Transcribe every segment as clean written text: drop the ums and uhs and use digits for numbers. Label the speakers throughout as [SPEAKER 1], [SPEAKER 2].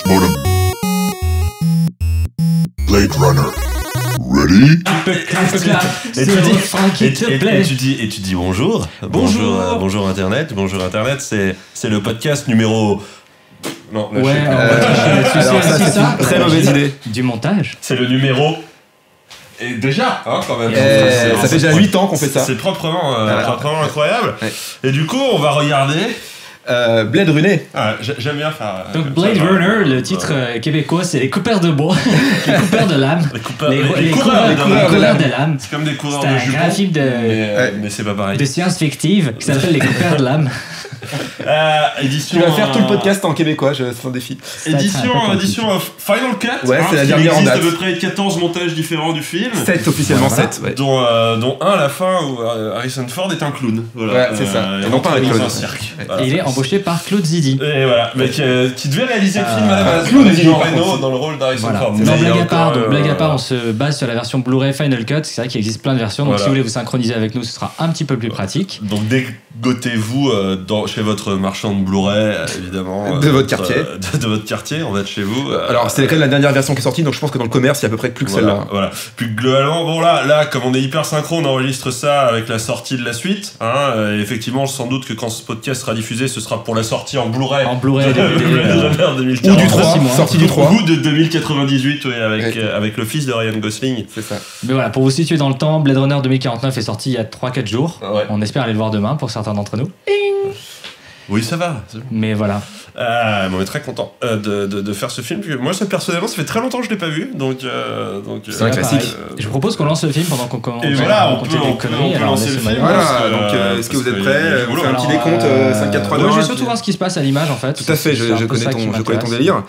[SPEAKER 1] Modem. Blade Runner. Ready?
[SPEAKER 2] Et tu dis bonjour. Bonjour Internet. Bonjour Internet, c'est le podcast numéro... Non, là,
[SPEAKER 3] ouais,
[SPEAKER 4] c'est ça. Très mauvaise idée.
[SPEAKER 3] Du montage.
[SPEAKER 2] C'est le numéro... Et déjà, hein, quand même.
[SPEAKER 4] Ça fait déjà 8 ans qu'on fait ça.
[SPEAKER 2] C'est proprement incroyable. Ouais. Et du coup, on va regarder...
[SPEAKER 4] Blade Runner.
[SPEAKER 2] Ah, j'aime bien faire...
[SPEAKER 3] Donc Blade Runner, le titre québécois, c'est les coupeurs de bois, les coupeurs de l'âme. Les coureurs de l'âme.
[SPEAKER 2] C'est comme des coureurs de jupons.
[SPEAKER 3] C'est un grand film
[SPEAKER 2] mais c'est pas pareil.
[SPEAKER 3] De science fictive qui s'appelle Les coupeurs de l'âme.
[SPEAKER 2] Édition,
[SPEAKER 4] tu vas faire tout le podcast en québécois, c'est un défi.
[SPEAKER 2] Édition Final Cut.
[SPEAKER 4] Ouais, c'est la dernière en date.
[SPEAKER 2] Il existe à peu près 14 montages différents du film.
[SPEAKER 4] 7 officiellement, 7. Ouais.
[SPEAKER 2] Dont un à la fin où Harrison Ford est un clown. Voilà.
[SPEAKER 4] Ouais, c'est ça.
[SPEAKER 2] Et non pas un clown. Dans un cirque.
[SPEAKER 3] Ouais. Voilà. Et il est embauché par Claude Zidi.
[SPEAKER 2] Et voilà, mais qui devait réaliser le film à la base. Claude Zidi dans le rôle d'Harrison Ford.
[SPEAKER 3] Blague à part, on se base sur la version Blu-ray Final Cut. C'est vrai qu'il existe plein de versions. Donc si vous voulez vous synchroniser avec nous, ce sera un petit peu plus pratique.
[SPEAKER 2] Donc dégotez-vous chez votre marchand de Blu-ray, évidemment.
[SPEAKER 4] De votre quartier.
[SPEAKER 2] De votre quartier, on va être chez vous.
[SPEAKER 4] Alors, c'est quand même la dernière version qui est sortie, donc je pense que dans le commerce, il y a à peu près plus que celle-là.
[SPEAKER 2] Voilà. Puis globalement, bon là, comme on est hyper synchro, on enregistre ça avec la sortie de la suite. Et effectivement, sans doute que quand ce podcast sera diffusé, ce sera pour la sortie en Blu-ray.
[SPEAKER 3] En Blu-ray
[SPEAKER 2] de 2040.
[SPEAKER 4] Ou du 3, sortie du 3.
[SPEAKER 2] Ou de 2098, oui, avec le fils de Ryan Gosling.
[SPEAKER 4] C'est ça.
[SPEAKER 3] Mais voilà, pour vous situer dans le temps, Blade Runner 2049 est sorti il y a 3-4 jours.
[SPEAKER 2] Ouais.
[SPEAKER 3] On espère aller le voir demain pour certains d'entre nous.
[SPEAKER 2] Oui, ça va.
[SPEAKER 3] Mais voilà.
[SPEAKER 2] On est très content de faire ce film. Moi, personnellement, ça fait très longtemps que je l'ai pas vu, donc
[SPEAKER 4] c'est un classique.
[SPEAKER 3] Je vous propose qu'on lance le film pendant qu'on commence.
[SPEAKER 2] Et voilà, on peut
[SPEAKER 4] lancer le film. Voilà, donc est-ce que vous êtes prêts? On fait un petit décompte 5, 4, 3, 2.
[SPEAKER 3] Je vais surtout voir ce qui se passe à l'image en fait.
[SPEAKER 4] Tout à fait, je connais ton délire.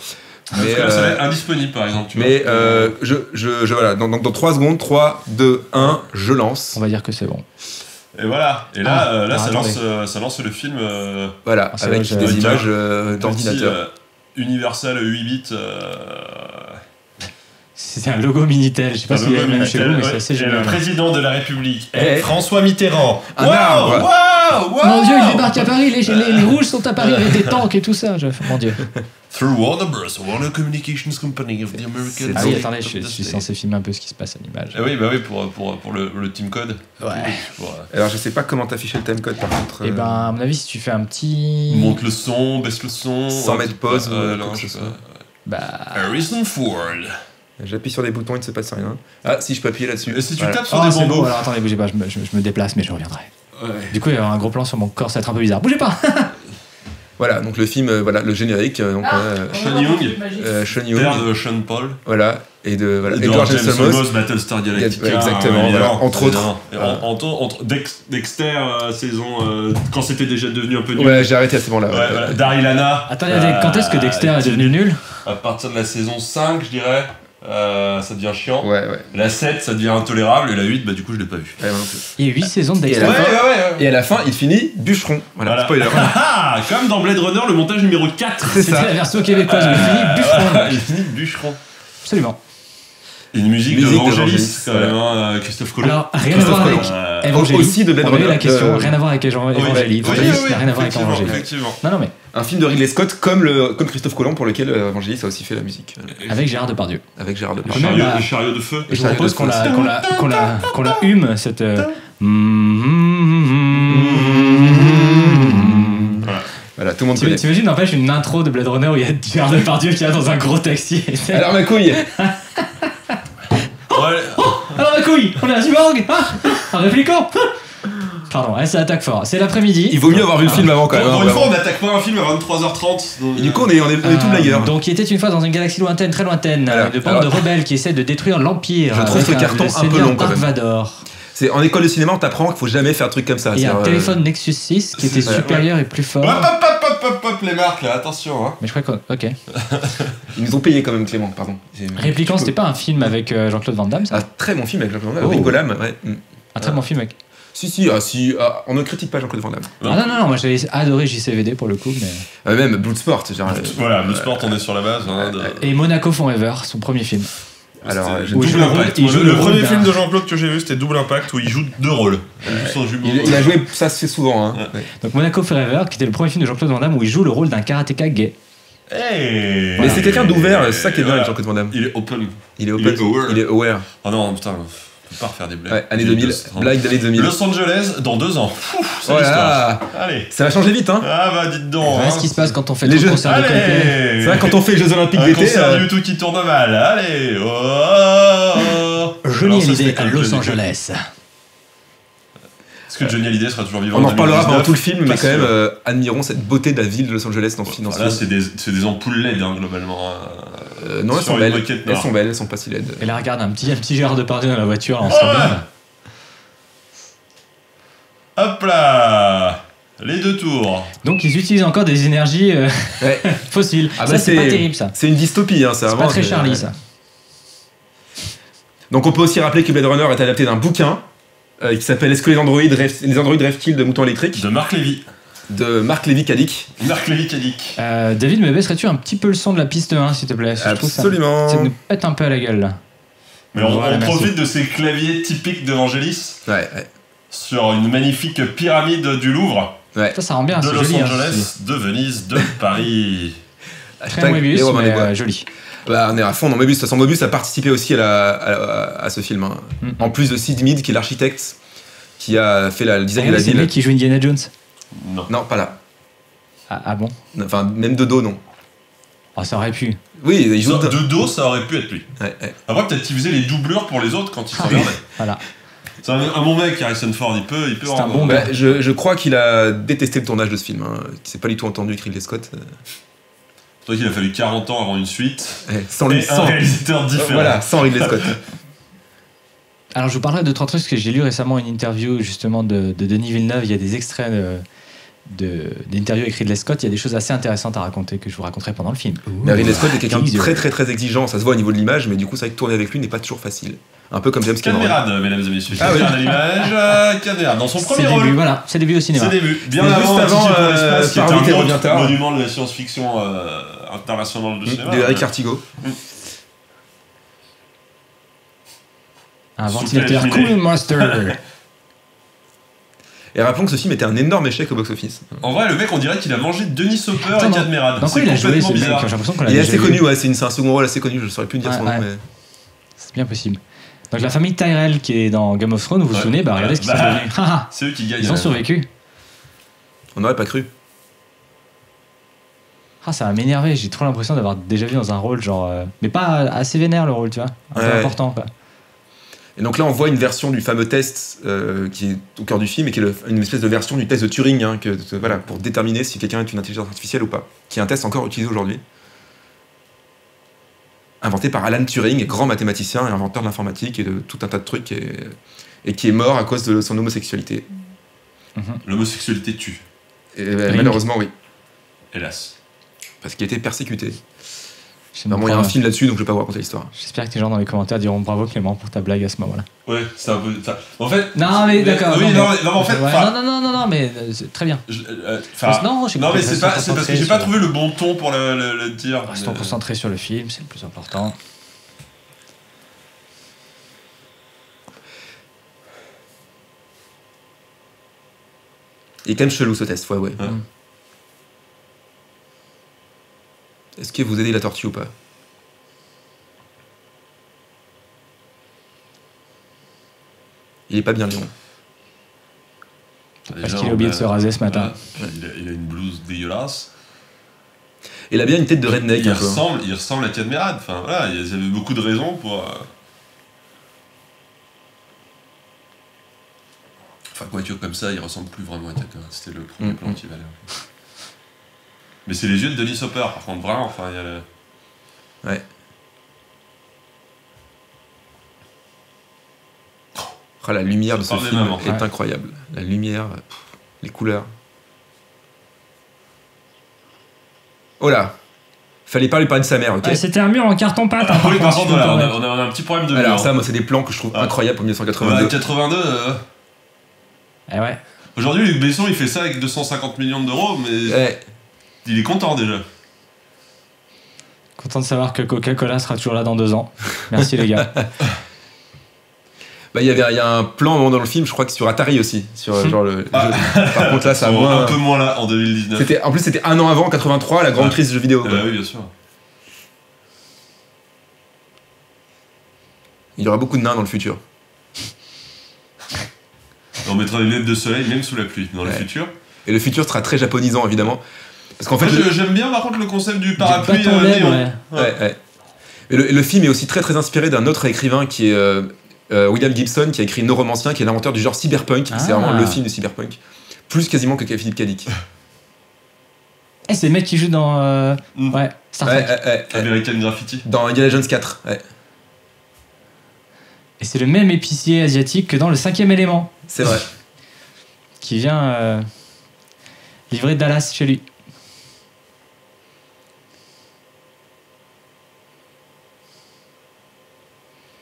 [SPEAKER 2] Mais ça va être indisponible par exemple.
[SPEAKER 4] Mais voilà, dans 3 secondes, 3, 2, 1, je lance.
[SPEAKER 3] On va dire que c'est bon.
[SPEAKER 2] Et voilà, et là, ça lance le film.
[SPEAKER 4] Voilà, avec des images d'ordinateur.
[SPEAKER 2] Universal 8 bits.
[SPEAKER 3] C'est un logo Minitel, je sais pas si il y a même chez vous, mais c'est assez génial.
[SPEAKER 2] Le président de la République, François Mitterrand.
[SPEAKER 3] Waouh! Mon Dieu, il débarque à Paris, les rouges sont à Paris avec des tanks et tout ça. Mon Dieu.
[SPEAKER 2] Through Warner Bros, Warner Communications Company of the American.
[SPEAKER 3] Ah oui, attendez, je suis censé filmer un peu ce qui se passe à l'image.
[SPEAKER 2] Oui, pour le team code.
[SPEAKER 3] Ouais.
[SPEAKER 4] Alors je sais pas comment t'afficher le time code par contre.
[SPEAKER 3] Et à mon avis, si tu fais un petit.
[SPEAKER 2] Monte le son, baisse le son.
[SPEAKER 4] Sans mettre pause.
[SPEAKER 2] Non, je sais pas. Harrison Ford.
[SPEAKER 4] J'appuie sur des boutons, il ne se passe rien. Ah, si je peux appuyer là-dessus.
[SPEAKER 2] Et si tu tapes sur des bambous.
[SPEAKER 3] Bon, alors attendez, bougez pas, je me déplace, mais je reviendrai. Ouais. Du coup, il y a un gros plan sur mon corps, ça va être un peu bizarre. Bougez pas.
[SPEAKER 4] Voilà, donc le film, le générique. Donc,
[SPEAKER 2] Sean Young, père de Sean Paul.
[SPEAKER 4] Voilà, et de
[SPEAKER 2] James Olmos, Battlestar Galactica.
[SPEAKER 4] Exactement, voilà, entre autres.
[SPEAKER 2] Entre Dexter, saison. Quand c'était déjà devenu un peu nul.
[SPEAKER 4] Ouais, j'ai arrêté à ce moment-là.
[SPEAKER 2] Ouais, voilà. Daryl Hannah.
[SPEAKER 3] Attendez, quand est-ce que Dexter est devenu nul?
[SPEAKER 2] À partir de la saison 5, je dirais. Ça devient chiant.
[SPEAKER 4] Ouais.
[SPEAKER 2] La 7, ça devient intolérable. Et la 8, du coup, je l'ai pas vu.
[SPEAKER 3] Il y a 8 saisons de Dexter.
[SPEAKER 4] Et à la fin, il finit bûcheron. Voilà. Spoiler.
[SPEAKER 2] Comme dans Blade Runner, le montage numéro 4.
[SPEAKER 3] C'était la version québécoise.
[SPEAKER 2] Il finit bûcheron.
[SPEAKER 3] Absolument.
[SPEAKER 2] Une musique de Vangelis, quand même, Christophe Colomb.
[SPEAKER 3] Alors, rien à voir avec Evangelis.
[SPEAKER 4] Aussi de Blade Runner.
[SPEAKER 3] La question, rien à voir avec Evangelis. Evangelis n'a rien à voir avec Evangelis.
[SPEAKER 2] Effectivement.
[SPEAKER 3] Non, mais.
[SPEAKER 4] Un film de Ridley Scott comme Christophe Colomb pour lequel Evangelis a aussi fait la musique.
[SPEAKER 3] Avec Gérard Depardieu.
[SPEAKER 4] Avec Gérard Depardieu.
[SPEAKER 2] Le chariot de feu.
[SPEAKER 3] Et je vous propose qu'on la hume, cette.
[SPEAKER 4] Voilà, tout le monde connaît.
[SPEAKER 3] T'imagines, n'empêche, une intro de Blade Runner où il y a Gérard Depardieu qui est dans un gros taxi.
[SPEAKER 4] Alors ma couille.
[SPEAKER 3] Alors ma couille, on est à Cyborg. Un répliquant. Pardon, ça attaque fort. C'est l'après-midi.
[SPEAKER 4] Il vaut mieux avoir vu le film avant quand même.
[SPEAKER 2] Pour une fois, on n'attaque pas un film à 23h30.
[SPEAKER 4] Et du coup, on est tout blagueurs.
[SPEAKER 3] Donc, il était une fois dans une galaxie lointaine, très lointaine, de bande de rebelles qui essaient de détruire l'Empire.
[SPEAKER 4] Je trouve ce carton un peu long quand même.
[SPEAKER 3] Vador.
[SPEAKER 4] C'est en école de cinéma, on t'apprend qu'il faut jamais faire un truc comme ça.
[SPEAKER 3] Il y a un téléphone Nexus 6 qui était supérieur et plus fort.
[SPEAKER 2] Hop, les marques là, attention.
[SPEAKER 3] Mais je crois que. Ok.
[SPEAKER 4] Ils nous ont payé quand même, Clément, pardon.
[SPEAKER 3] Répliquant, c'était pas un film avec Jean-Claude Van Damme, ça?
[SPEAKER 4] Un très bon film avec Jean-Claude Van Damme. Ringolam, ouais.
[SPEAKER 3] Un très bon film avec.
[SPEAKER 4] Si, on ne critique pas Jean-Claude Van Damme.
[SPEAKER 3] Non, moi j'avais adoré JCVD pour le coup, mais.
[SPEAKER 4] Même Bloodsport,
[SPEAKER 2] Voilà, Bloodsport, on est sur la base.
[SPEAKER 3] Et Monaco Forever, son premier film.
[SPEAKER 4] Alors,
[SPEAKER 2] Double Impact. Le premier film de Jean-Claude que j'ai vu, c'était Double Impact, où il joue deux rôles.
[SPEAKER 4] Il a joué, ça se fait souvent.
[SPEAKER 3] Donc Monaco Forever, qui était le premier film de Jean-Claude Van Damme où il joue le rôle d'un karatéka gay.
[SPEAKER 2] Hey.
[SPEAKER 4] Mais c'est quelqu'un d'ouvert, c'est ça qui est bien avec Jean-Claude Van Damme.
[SPEAKER 2] Il est open.
[SPEAKER 4] Il est aware.
[SPEAKER 2] Oh non, putain, on peut pas refaire des blagues.
[SPEAKER 4] Ouais, année 2000, blague d'année 2000.
[SPEAKER 2] Los Angeles, dans 2 ans. C'est
[SPEAKER 4] voilà.
[SPEAKER 2] Allez.
[SPEAKER 4] Ça va changer vite, hein.
[SPEAKER 2] Ah bah dites donc.
[SPEAKER 3] Voilà ce qui se passe quand on fait
[SPEAKER 4] les
[SPEAKER 3] trop de
[SPEAKER 4] jeux.
[SPEAKER 3] concerts de côté.
[SPEAKER 4] C'est vrai, quand on fait les Jeux Olympiques d'été.
[SPEAKER 2] Un concert du tout qui tourne mal. Allez.
[SPEAKER 3] Johnny Hallyday à Los Angeles.
[SPEAKER 2] Est-ce que Johnny Hallyday sera toujours vivant?
[SPEAKER 4] On en reparlera pendant tout le film, mais quand même, admirons cette beauté de la ville de Los Angeles dans ce film.
[SPEAKER 2] Là, c'est des ampoules LED, globalement.
[SPEAKER 4] Non, elles sont belles. Elles sont belles, elles sont pas si LED.
[SPEAKER 3] Et là, regarde, un petit Gérard Depardieu dans la voiture, là, on sent bien.
[SPEAKER 2] Hop là. Les 2 tours.
[SPEAKER 3] Donc, ils utilisent encore des énergies fossiles.
[SPEAKER 4] Ah
[SPEAKER 3] ça,
[SPEAKER 4] bah
[SPEAKER 3] c'est pas terrible, ça.
[SPEAKER 4] C'est une dystopie, hein. C'est
[SPEAKER 3] pas très Charlie, ça.
[SPEAKER 4] Donc, on peut aussi rappeler que Blade Runner est adapté d'un bouquin qui s'appelle Est-ce que les androïdes rêvent-ils de moutons électriques
[SPEAKER 2] de Marc Lévy.
[SPEAKER 4] De Marc Lévy-Cadic.
[SPEAKER 2] Marc Lévy-Cadic.
[SPEAKER 3] David, me baisserais-tu un petit peu le son de la piste 1, s'il te plaît?
[SPEAKER 4] Absolument.
[SPEAKER 3] Ça nous pète un peu à la gueule, là.
[SPEAKER 2] Mais on profite de ces claviers typiques de Vangelis.
[SPEAKER 4] Ouais.
[SPEAKER 2] Sur une magnifique pyramide du Louvre.
[SPEAKER 4] Ouais.
[SPEAKER 3] Ça rend bien,
[SPEAKER 2] de
[SPEAKER 3] c'est
[SPEAKER 2] Los
[SPEAKER 3] joli.
[SPEAKER 2] Angeles, de Venise, de Paris.
[SPEAKER 3] Très Moebius, mais joli.
[SPEAKER 4] Bah, on est à fond dans Moebius. De toute façon, Moebius a participé aussi à ce film. Hein. En plus de Sid Mead, qui est l'architecte, qui a fait le design de la ville.
[SPEAKER 3] C'est le mec qui joue Indiana Jones?
[SPEAKER 4] Non, pas là.
[SPEAKER 3] Ah bon?
[SPEAKER 4] Enfin, même de dos, non.
[SPEAKER 3] Ah, ça aurait pu.
[SPEAKER 4] Oui, il joue
[SPEAKER 2] de dos, ça aurait pu être lui.
[SPEAKER 4] Ouais.
[SPEAKER 2] Après, peut-être qu'il faisait les doublures pour les autres quand il s'en regardaient.
[SPEAKER 3] Voilà.
[SPEAKER 2] C'est un bon mec, Harrison Ford, il peut
[SPEAKER 3] c'est un bon gars.
[SPEAKER 4] Je crois qu'il a détesté le tournage de ce film. Hein. Il s'est pas du tout entendu Ridley Scott.
[SPEAKER 2] C'est vrai qu'il a fallu 40 ans avant une suite.
[SPEAKER 4] Sans
[SPEAKER 2] un réalisateur différent.
[SPEAKER 4] Voilà, sans Ridley Scott.
[SPEAKER 3] Alors, je vous parlerai de 3 trucs, parce que j'ai lu récemment une interview justement de Denis Villeneuve. Il y a des extraits d'interviews avec Ridley Scott. Il y a des choses assez intéressantes à raconter que je vous raconterai pendant le film.
[SPEAKER 4] Mais Ridley Scott est quelqu'un de très très très exigeant. Ça se voit au niveau de l'image, mais du coup, c'est vrai que tourner avec lui n'est pas toujours facile. Un peu comme James Cameron.
[SPEAKER 2] Camerade, mesdames et messieurs.
[SPEAKER 4] Ah oui.
[SPEAKER 2] L'image, Camerade, dans son premier rôle.
[SPEAKER 3] Voilà, c'est le début au cinéma.
[SPEAKER 2] C'est le début. Bien
[SPEAKER 4] Mais
[SPEAKER 2] avant,
[SPEAKER 4] juste avant,
[SPEAKER 2] pour l'espace, qui
[SPEAKER 4] Parvati
[SPEAKER 2] était un
[SPEAKER 4] revient
[SPEAKER 2] autre
[SPEAKER 4] tard.
[SPEAKER 2] monument de la science-fiction internationale de cinéma.
[SPEAKER 4] De Eric Artigo.
[SPEAKER 3] Un ventilateur Cool Master.
[SPEAKER 4] Et rappelons que ce film était un énorme échec au box-office.
[SPEAKER 2] En vrai, le mec, on dirait qu'il a mangé Denis Hopper et Cadmerade.
[SPEAKER 3] Dans quoi il a joué ce mec? J'ai l'impression qu'on l'a
[SPEAKER 4] Il est
[SPEAKER 3] déjà
[SPEAKER 4] assez
[SPEAKER 3] vu.
[SPEAKER 4] connu, ouais, c'est un second rôle assez connu, je saurais plus dire son nom, mais.
[SPEAKER 3] C'est bien possible. Donc la famille Tyrell qui est dans Game of Thrones, vous vous souvenez, regardez ce qu'ils sont devenus.
[SPEAKER 2] C'est eux qui gagnent.
[SPEAKER 3] Ils ont survécu.
[SPEAKER 4] On n'aurait pas cru.
[SPEAKER 3] Ça va m'énerver, j'ai trop l'impression d'avoir déjà vu dans un rôle genre... mais pas assez vénère le rôle, tu vois. Un peu important, quoi.
[SPEAKER 4] Et donc là, on voit une version du fameux test qui est au cœur du film et qui est une espèce de version du test de Turing, hein, voilà, pour déterminer si quelqu'un est une intelligence artificielle ou pas. Qui est un test encore utilisé aujourd'hui. Inventé par Alan Turing, grand mathématicien et inventeur de l'informatique et de tout un tas de trucs, et qui est mort à cause de son homosexualité.
[SPEAKER 2] L'homosexualité tue.
[SPEAKER 4] Et malheureusement, oui.
[SPEAKER 2] Hélas.
[SPEAKER 4] Parce qu'il a été persécuté. Vraiment, il y a un film là-dessus, donc je vais pas vous raconter l'histoire.
[SPEAKER 3] J'espère que les gens dans les commentaires diront bravo Clément pour ta blague à ce moment-là.
[SPEAKER 2] Ouais, c'est un peu... En fait...
[SPEAKER 3] Non, mais d'accord.
[SPEAKER 2] Oui, non, mais en fait...
[SPEAKER 3] Non, mais c'est très bien.
[SPEAKER 2] Non, mais c'est parce que j'ai pas trouvé le bon ton pour le dire.
[SPEAKER 3] Restons concentrés sur le film, c'est le plus important.
[SPEAKER 4] Il est quand même chelou ce test, faut avouer. Est-ce que vous aidez la tortue ou pas? Il est pas bien, Léon.
[SPEAKER 3] Parce qu'il a oublié de se raser ce matin.
[SPEAKER 2] Il a une blouse dégueulasse.
[SPEAKER 4] Il a bien une tête de redneck.
[SPEAKER 2] Il ressemble à Cadmerade. Enfin, voilà, il y avait beaucoup de raisons pour... Enfin, quoique comme ça, il ressemble plus vraiment à Cadmerade. C'était le premier plan qui valait. Mais c'est les yeux de Denis Hopper, par contre, vraiment. Enfin, il y a le...
[SPEAKER 4] Ouais. Oh, la lumière de ce film est incroyable. La lumière, les couleurs. Oh là, fallait pas lui parler de sa mère, ok?
[SPEAKER 3] C'était un mur en carton-pâte.
[SPEAKER 2] Oui, par contre, voilà, on a un petit problème de mur.
[SPEAKER 4] Alors ça, moi, c'est des plans que je trouve incroyables pour 1982.
[SPEAKER 2] 82.
[SPEAKER 3] Eh ouais.
[SPEAKER 2] Aujourd'hui, Luc Besson, il fait ça avec 250 millions d'euros, mais il est content déjà.
[SPEAKER 3] Content de savoir que Coca-Cola sera toujours là dans 2 ans. Merci les gars.
[SPEAKER 4] Bah, il y a un plan à un moment dans le film, je crois que sur Atari aussi. Sur, genre, par contre, là, ça a moins.
[SPEAKER 2] Un peu moins là, en 2019.
[SPEAKER 4] En plus, c'était un an avant, en 83, la grande crise du jeu vidéo. Quoi.
[SPEAKER 2] Oui, bien sûr.
[SPEAKER 4] Il y aura beaucoup de nains dans le futur.
[SPEAKER 2] On mettra des lunettes de soleil, même sous la pluie, dans le futur.
[SPEAKER 4] Et le futur sera très japonisant, évidemment. Parce qu'en fait.
[SPEAKER 2] Moi, j'aime bien, par contre, le concept du parapluie
[SPEAKER 3] bâton
[SPEAKER 2] néon.
[SPEAKER 4] Ouais. Et le film est aussi très très inspiré d'un autre écrivain qui est William Gibson, qui a écrit Neuromancien, qui est l'inventeur du genre cyberpunk. C'est vraiment le film du cyberpunk. Plus quasiment que Philippe K. Dick.
[SPEAKER 3] C'est le mec qui joue dans Star Trek.
[SPEAKER 2] American Graffiti.
[SPEAKER 4] Dans Indiana Jones 4. Ouais.
[SPEAKER 3] Et c'est le même épicier asiatique que dans le 5e élément.
[SPEAKER 4] C'est vrai.
[SPEAKER 3] Qui vient livrer Dallas chez lui.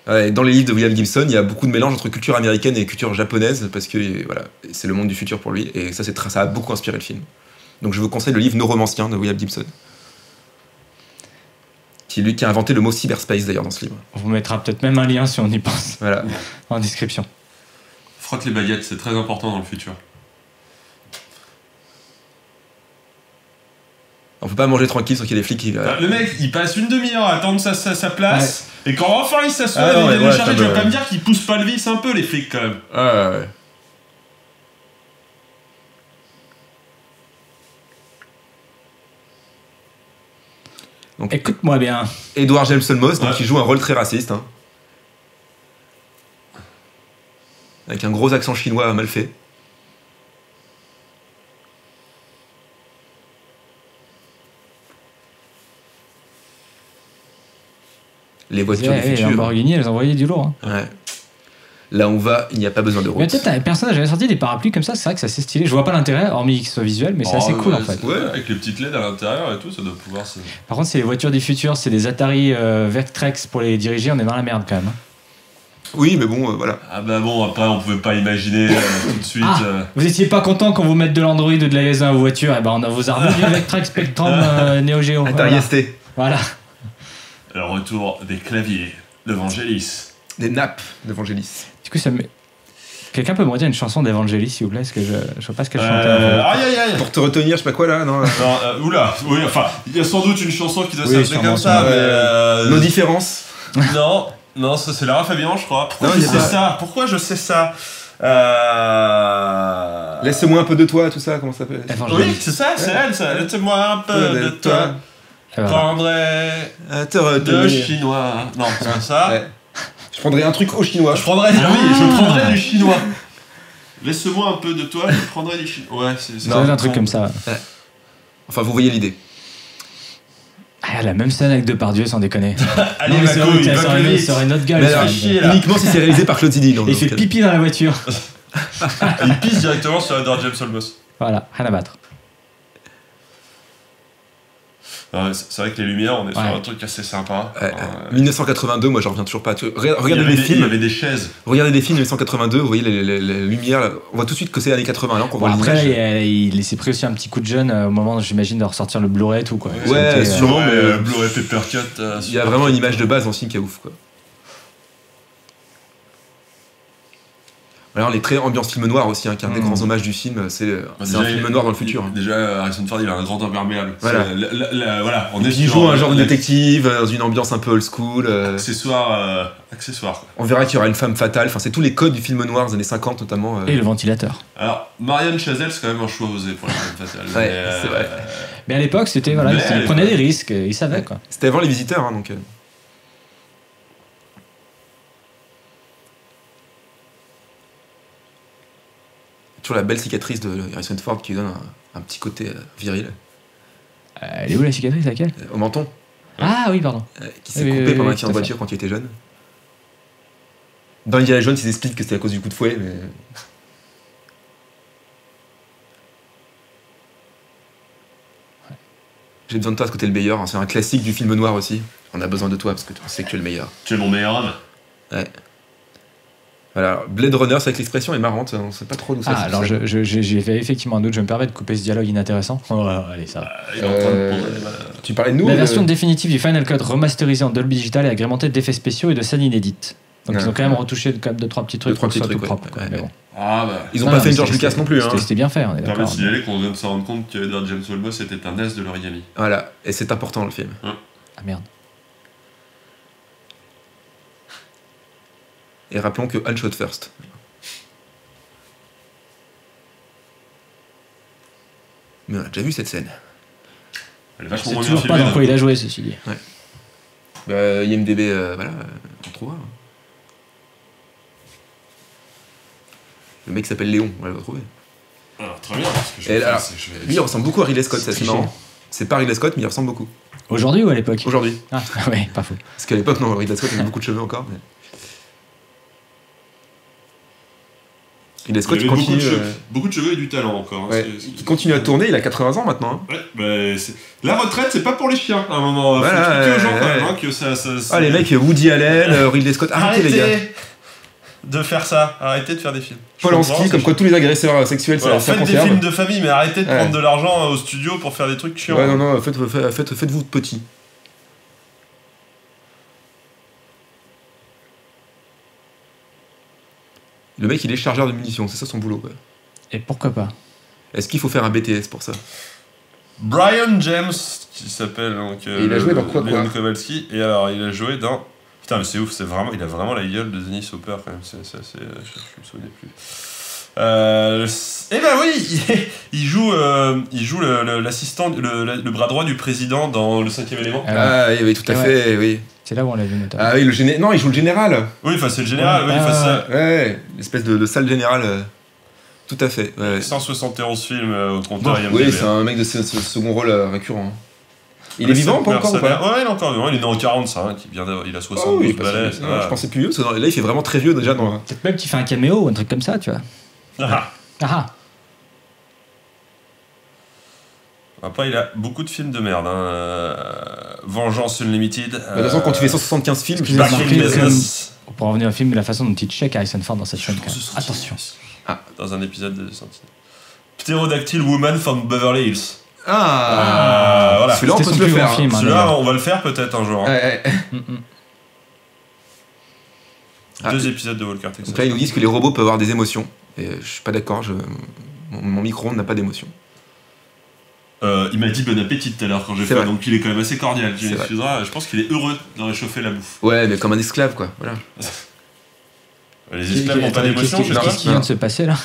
[SPEAKER 4] Ouais, dans les livres de William Gibson, il y a beaucoup de mélange entre culture américaine et culture japonaise, parce que voilà, c'est le monde du futur pour lui, et ça, ça a beaucoup inspiré le film. Donc je vous conseille le livre Neuromancien de William Gibson. C'est lui qui a inventé le mot cyberspace d'ailleurs dans ce livre.
[SPEAKER 3] On vous mettra peut-être même un lien si on y pense.
[SPEAKER 4] Voilà.
[SPEAKER 3] En description.
[SPEAKER 2] Frotte les baguettes, c'est très important dans le futur.
[SPEAKER 4] On peut pas manger tranquille sans qu'il y ait des flics qui...
[SPEAKER 2] Le mec, il passe une demi-heure à attendre sa place, et quand enfin il s'assoit,
[SPEAKER 4] Ah non,
[SPEAKER 2] il
[SPEAKER 4] mais
[SPEAKER 2] est
[SPEAKER 4] ouais,
[SPEAKER 2] chargé,
[SPEAKER 4] ça
[SPEAKER 2] tu vas
[SPEAKER 4] me-
[SPEAKER 2] pas me dire qu'ils poussent pas le vice un peu, les flics, quand même.
[SPEAKER 4] Ouais. Donc,
[SPEAKER 3] Écoute-moi bien.
[SPEAKER 4] Edward James Olmos, donc
[SPEAKER 2] Ouais.
[SPEAKER 4] qui joue un rôle très raciste. Hein. Avec un gros accent chinois mal fait. Les voitures du
[SPEAKER 3] Les
[SPEAKER 4] futur.
[SPEAKER 3] Lamborghini, elles envoyaient du lourd. Hein.
[SPEAKER 4] Ouais. Là, on va, il n'y a pas besoin de
[SPEAKER 3] Mais
[SPEAKER 4] route.
[SPEAKER 3] peut-être personne n'a jamais sorti des parapluies comme ça. C'est vrai que c'est assez stylé. Je vois pas l'intérêt, hormis qu'il soit visuel, mais c'est assez cool en fait.
[SPEAKER 2] Ouais, avec les petites LED à l'intérieur et tout, ça doit pouvoir se...
[SPEAKER 3] Par contre, c'est les voitures du futur, c'est des Atari Vectrex pour les diriger. On est dans la merde quand même. Hein.
[SPEAKER 4] Oui, mais bon, voilà.
[SPEAKER 2] Ah bah bon, après, on pouvait pas imaginer tout de suite...
[SPEAKER 3] Vous étiez pas content quand vous mettez de l'Android ou de l'iOS dans vos voitures? Et ben on a vos armes du Vectrex Spectrum Neo Geo.
[SPEAKER 4] Atari
[SPEAKER 3] Voilà.
[SPEAKER 4] ST.
[SPEAKER 3] Voilà.
[SPEAKER 2] Le retour des claviers de Vangelis.
[SPEAKER 4] Des nappes d'Evangelis.
[SPEAKER 3] Du coup, ça me... Quelqu'un peut me redire une chanson d'Evangelis, s'il vous plaît? Parce que je vois pas ce qu'elle chantait.
[SPEAKER 2] Aïe aïe aïe.
[SPEAKER 4] Pour te retenir, je sais pas quoi là, non
[SPEAKER 2] Non, oula, oui, enfin, il y a sans doute une chanson qui doit
[SPEAKER 3] Oui,
[SPEAKER 2] s'appeler
[SPEAKER 3] sûrement,
[SPEAKER 2] comme ça, mais...
[SPEAKER 4] Nos différences.
[SPEAKER 2] Non, ça c'est Lara Fabian, je crois. Pourquoi
[SPEAKER 4] Non,
[SPEAKER 2] je
[SPEAKER 4] il y a
[SPEAKER 2] sais
[SPEAKER 4] pas-
[SPEAKER 2] ça? Pourquoi je sais ça?
[SPEAKER 4] Laisse-moi un peu de toi, tout ça, comment ça s'appelle?
[SPEAKER 3] Evangelis.
[SPEAKER 2] Oui, c'est ça, c'est elle, ça. Laisse-moi un peu de toi.
[SPEAKER 3] Et voilà.
[SPEAKER 2] Prendrai
[SPEAKER 4] Te
[SPEAKER 2] de
[SPEAKER 4] retenir.
[SPEAKER 2] chinois. Non, c'est pas ça.
[SPEAKER 4] Ouais. Je prendrais un truc au chinois.
[SPEAKER 2] Je prendrai, je prendrai du chinois. Laisse-moi un peu de toi, je prendrai du chinois. Ouais, c'est
[SPEAKER 3] Ça doit être un truc comme ça.
[SPEAKER 4] Enfin, vous voyez l'idée.
[SPEAKER 3] Ah, la même scène avec Depardieu, sans déconner.
[SPEAKER 2] Allez,
[SPEAKER 3] Non, mais
[SPEAKER 2] ma
[SPEAKER 3] c'est
[SPEAKER 2] couille,
[SPEAKER 3] vrai,
[SPEAKER 2] va
[SPEAKER 3] ça
[SPEAKER 2] plus
[SPEAKER 3] aurait
[SPEAKER 2] vite.
[SPEAKER 3] ça aurait une autre gueule.
[SPEAKER 4] Mais
[SPEAKER 3] ça.
[SPEAKER 4] alors,
[SPEAKER 2] chier, là.
[SPEAKER 4] uniquement si c'est réalisé par Claude Zidi.
[SPEAKER 3] Et il fait pipi dans la voiture.
[SPEAKER 2] Il pisse directement sur Edward James Olmos.
[SPEAKER 3] Voilà, rien à battre.
[SPEAKER 2] C'est vrai que les lumières, on est sur
[SPEAKER 3] Ouais.
[SPEAKER 2] un truc assez sympa.
[SPEAKER 4] 1982, moi j'en reviens toujours pas. Regardez
[SPEAKER 2] Il y
[SPEAKER 4] des
[SPEAKER 2] avait
[SPEAKER 4] films.
[SPEAKER 2] Il y avait des chaises.
[SPEAKER 4] Regardez des films de 1982, vous voyez les lumières, là. On voit tout de suite que c'est années 80, alors qu'on
[SPEAKER 3] Bon,
[SPEAKER 4] voit
[SPEAKER 3] après,
[SPEAKER 4] l'image.
[SPEAKER 3] il s'est pris aussi un petit coup de jeune au moment, j'imagine, de ressortir le Blu-ray et tout. Quoi.
[SPEAKER 4] Ouais,
[SPEAKER 3] C'était,
[SPEAKER 4] sûrement, mais-
[SPEAKER 2] Blu-ray Papercut.
[SPEAKER 4] Il y a vraiment une image de base dans ce film qui est ouf, quoi. Alors, les très ambiance film noir aussi, hein, qui est un des grands hommages du film, c'est un film noir dans le futur. hein.
[SPEAKER 2] Déjà, Harrison Ford, il a un grand imperméable.
[SPEAKER 4] Voilà.
[SPEAKER 2] Voilà, on est
[SPEAKER 4] Il
[SPEAKER 2] sur
[SPEAKER 4] joue un genre de détective, dans une ambiance un peu old school.
[SPEAKER 2] accessoire. Quoi.
[SPEAKER 4] On verra qu'il y aura une femme fatale. Enfin, c'est tous les codes du film noir des années 50 notamment.
[SPEAKER 3] Et le ventilateur.
[SPEAKER 2] Alors, Marianne Chazelle, c'est quand même un choix osé pour la femme fatale.
[SPEAKER 4] Ouais, c'est vrai.
[SPEAKER 3] Mais à l'époque, c'était voilà,
[SPEAKER 2] Mais à
[SPEAKER 3] il prenait
[SPEAKER 2] l'époque.
[SPEAKER 3] des risques, il savait quoi.
[SPEAKER 4] C'était avant les visiteurs, hein, donc. Toujours la belle cicatrice de Harrison Ford qui lui donne un petit côté viril.
[SPEAKER 3] Elle est où la cicatrice, laquelle?
[SPEAKER 4] Au menton,
[SPEAKER 3] Ah oui, pardon.
[SPEAKER 4] qui s'est
[SPEAKER 3] Oui,
[SPEAKER 4] coupé
[SPEAKER 3] oui,
[SPEAKER 4] pendant
[SPEAKER 3] oui,
[SPEAKER 4] un accident de
[SPEAKER 3] tout à
[SPEAKER 4] voiture quand il était jeune. Dans Indiana Jones, ils expliquent que c'était à cause du coup de fouet, mais. J'ai besoin de toi parce que t'es le meilleur. hein. C'est un classique du film noir aussi. On a besoin de toi parce que on sait que tu es le meilleur.
[SPEAKER 2] Tu es mon meilleur homme.
[SPEAKER 4] Voilà, Blade Runner, c'est vrai que l'expression est marrante. On sait pas trop d'où ça
[SPEAKER 3] Ah,
[SPEAKER 4] ça
[SPEAKER 3] alors
[SPEAKER 4] vient.
[SPEAKER 3] j'ai fait effectivement un doute, je me permets de couper ce dialogue inintéressant. Oh, allez, ça va.
[SPEAKER 2] Il est en train de prendre-
[SPEAKER 4] Tu parlais de nous
[SPEAKER 3] La
[SPEAKER 4] ou de-
[SPEAKER 3] version définitive du Final Cut remasterisée en Dolby Digital et agrémentée d'effets spéciaux et de scènes inédites. Donc
[SPEAKER 4] Ouais.
[SPEAKER 3] ils ont quand même retouché quand même 2-3 petits trucs
[SPEAKER 4] Deux, trois
[SPEAKER 3] pour que ce
[SPEAKER 4] petits
[SPEAKER 3] soit tout
[SPEAKER 4] trucs,
[SPEAKER 3] propre.
[SPEAKER 4] ouais.
[SPEAKER 3] quoi.
[SPEAKER 4] Ouais,
[SPEAKER 3] Mais
[SPEAKER 4] ouais.
[SPEAKER 3] bon.
[SPEAKER 2] Ah bah.
[SPEAKER 4] Ils ont
[SPEAKER 3] Non,
[SPEAKER 4] pas
[SPEAKER 3] non,
[SPEAKER 4] fait une
[SPEAKER 3] mais
[SPEAKER 4] George
[SPEAKER 3] c'était-
[SPEAKER 4] Lucas non plus. Hein.
[SPEAKER 3] C'était bien fait, on est
[SPEAKER 2] Permet de
[SPEAKER 3] d'accord.
[SPEAKER 2] signaler qu'on vient de se rendre compte qu'Edward James Olmos était un S de l'origami.
[SPEAKER 4] Voilà, et c'est important le film.
[SPEAKER 3] Ah merde.
[SPEAKER 4] Et rappelons que Han shot first. Mais on a déjà vu cette scène.
[SPEAKER 2] Elle est vachement
[SPEAKER 3] C'est
[SPEAKER 2] moins bien
[SPEAKER 3] toujours pas
[SPEAKER 2] filmée.
[SPEAKER 3] dans quoi il a joué, ceci dit.
[SPEAKER 4] Bah, IMDB, voilà, on trouvera. Le mec s'appelle Léon, on va le retrouver.
[SPEAKER 2] Alors, très bien, parce que je
[SPEAKER 4] Et
[SPEAKER 2] vais
[SPEAKER 4] alors,
[SPEAKER 2] faire, c'est que je vais-
[SPEAKER 4] Lui, il ressemble beaucoup à Ridley Scott, ça c'est
[SPEAKER 3] Triché.
[SPEAKER 4] marrant. C'est pas Ridley Scott, mais il ressemble beaucoup.
[SPEAKER 3] Aujourd'hui ou à l'époque?
[SPEAKER 4] Aujourd'hui.
[SPEAKER 3] Ah ouais, pas faux.
[SPEAKER 4] Parce qu'à l'époque, non, Ridley Scott avait beaucoup de cheveux encore. Mais... Ridley
[SPEAKER 2] Il
[SPEAKER 4] Scott,
[SPEAKER 2] avait
[SPEAKER 4] il continue,
[SPEAKER 2] beaucoup de cheveux et du talent encore. Hein,
[SPEAKER 4] ouais,
[SPEAKER 2] c'est-
[SPEAKER 4] il continue à tourner, il a 80 ans maintenant. Hein.
[SPEAKER 2] Ouais, bah, la retraite, c'est pas pour les chiens à un moment. Faut
[SPEAKER 4] Voilà,
[SPEAKER 2] expliquer aux gens quand
[SPEAKER 4] ouais.
[SPEAKER 2] même hein, que ça.
[SPEAKER 4] Ah, les mecs, Woody Allen, Ridley Scott, arrêtez les gars.
[SPEAKER 2] de faire ça. Arrêtez de faire des films. Je
[SPEAKER 4] Polanski,
[SPEAKER 2] comprends,
[SPEAKER 4] comme
[SPEAKER 2] c'est
[SPEAKER 4] quoi tous les agresseurs sexuels,
[SPEAKER 2] Voilà,
[SPEAKER 4] ça
[SPEAKER 2] faites des
[SPEAKER 4] conserve.
[SPEAKER 2] films de famille, mais arrêtez de
[SPEAKER 4] Ouais.
[SPEAKER 2] prendre de l'argent au studio pour faire des trucs chiants.
[SPEAKER 4] Ouais, non, faites-vous petit. Le mec, il est chargeur de munitions, c'est ça son boulot. Quoi.
[SPEAKER 3] Et pourquoi pas?
[SPEAKER 4] Est-ce qu'il faut faire un BTS pour ça?
[SPEAKER 2] Brian James, qui s'appelle donc.
[SPEAKER 4] Et il a joué dans quoi,
[SPEAKER 2] Leon Kowalski. Et alors, il a joué dans. Putain, mais c'est ouf, c'est vraiment, il a vraiment la gueule de Dennis Hopper quand même. Je me souvenais plus. Eh ben oui, il joue l'assistant, le bras droit du président dans Le 5e élément.
[SPEAKER 3] Ah ouais.
[SPEAKER 4] Ah oui, tout à
[SPEAKER 3] Ouais.
[SPEAKER 4] fait, oui.
[SPEAKER 3] C'est là où on l'a vu notamment.
[SPEAKER 4] Ah oui, non, il joue le général.
[SPEAKER 2] Oui, enfin c'est le général.
[SPEAKER 3] Ouais,
[SPEAKER 2] oui, enfin, ça.
[SPEAKER 4] Ouais, l'espèce de sale général. Tout à fait. Ouais.
[SPEAKER 2] 171 films au compteur IMDb.
[SPEAKER 4] Oui, c'est un mec de ce second rôle récurrent. Il est vivant, pas encore ou pas?
[SPEAKER 2] Ouais, il est encore vivant. Il est né en 45, il a 72
[SPEAKER 4] Oh oui,
[SPEAKER 2] balais.
[SPEAKER 4] je pensais plus vieux, parce que là il fait vraiment très vieux déjà dans.
[SPEAKER 3] Peut-être même qu'il fait un caméo ou un truc comme ça, tu vois.
[SPEAKER 2] Ah.
[SPEAKER 3] Ah
[SPEAKER 2] Après, il a beaucoup de films de merde. Hein. Vengeance Unlimited.
[SPEAKER 4] De toute façon, quand tu fais 175 films,
[SPEAKER 3] Excusez-moi,
[SPEAKER 2] Back in
[SPEAKER 3] marqué
[SPEAKER 2] Business.
[SPEAKER 3] pour en revenir au film, la façon dont il check Harrison Ford dans cette scène. quand même. Attention.
[SPEAKER 2] Dans un épisode de Sentinel. Pterodactyl Woman from Beverly Hills.
[SPEAKER 4] Ah,
[SPEAKER 2] voilà.
[SPEAKER 4] Celui-là, on
[SPEAKER 3] C'était
[SPEAKER 4] peut
[SPEAKER 3] son
[SPEAKER 4] se le
[SPEAKER 3] plus
[SPEAKER 4] faire.
[SPEAKER 3] grand film, hein,
[SPEAKER 2] Celui-là,
[SPEAKER 3] d'ailleurs.
[SPEAKER 2] on va le faire peut-être un jour. Hein.
[SPEAKER 4] Ouais, ouais.
[SPEAKER 3] Mm, mm.
[SPEAKER 2] 2 épisodes de Walker Texas.
[SPEAKER 4] Donc là, ils nous disent que les robots peuvent avoir des émotions. Et je suis pas d'accord, mon micro-ondes n'a pas d'émotion.
[SPEAKER 2] Il m'a dit bon appétit tout à l'heure quand j'ai
[SPEAKER 4] C'est
[SPEAKER 2] fait,
[SPEAKER 4] vrai.
[SPEAKER 2] donc il est quand même assez cordial. Tu
[SPEAKER 4] C'est vrai.
[SPEAKER 2] m'excuseras, je pense qu'il est heureux de réchauffer la bouffe.
[SPEAKER 4] Ouais, mais comme un esclave, quoi. Voilà.
[SPEAKER 2] Les esclaves n'ont pas
[SPEAKER 3] Attendez,
[SPEAKER 2] d'émotion,
[SPEAKER 3] qu'est-ce
[SPEAKER 2] je sais
[SPEAKER 3] qui-
[SPEAKER 2] pas.
[SPEAKER 3] Qu'est-ce qui vient de se passer là?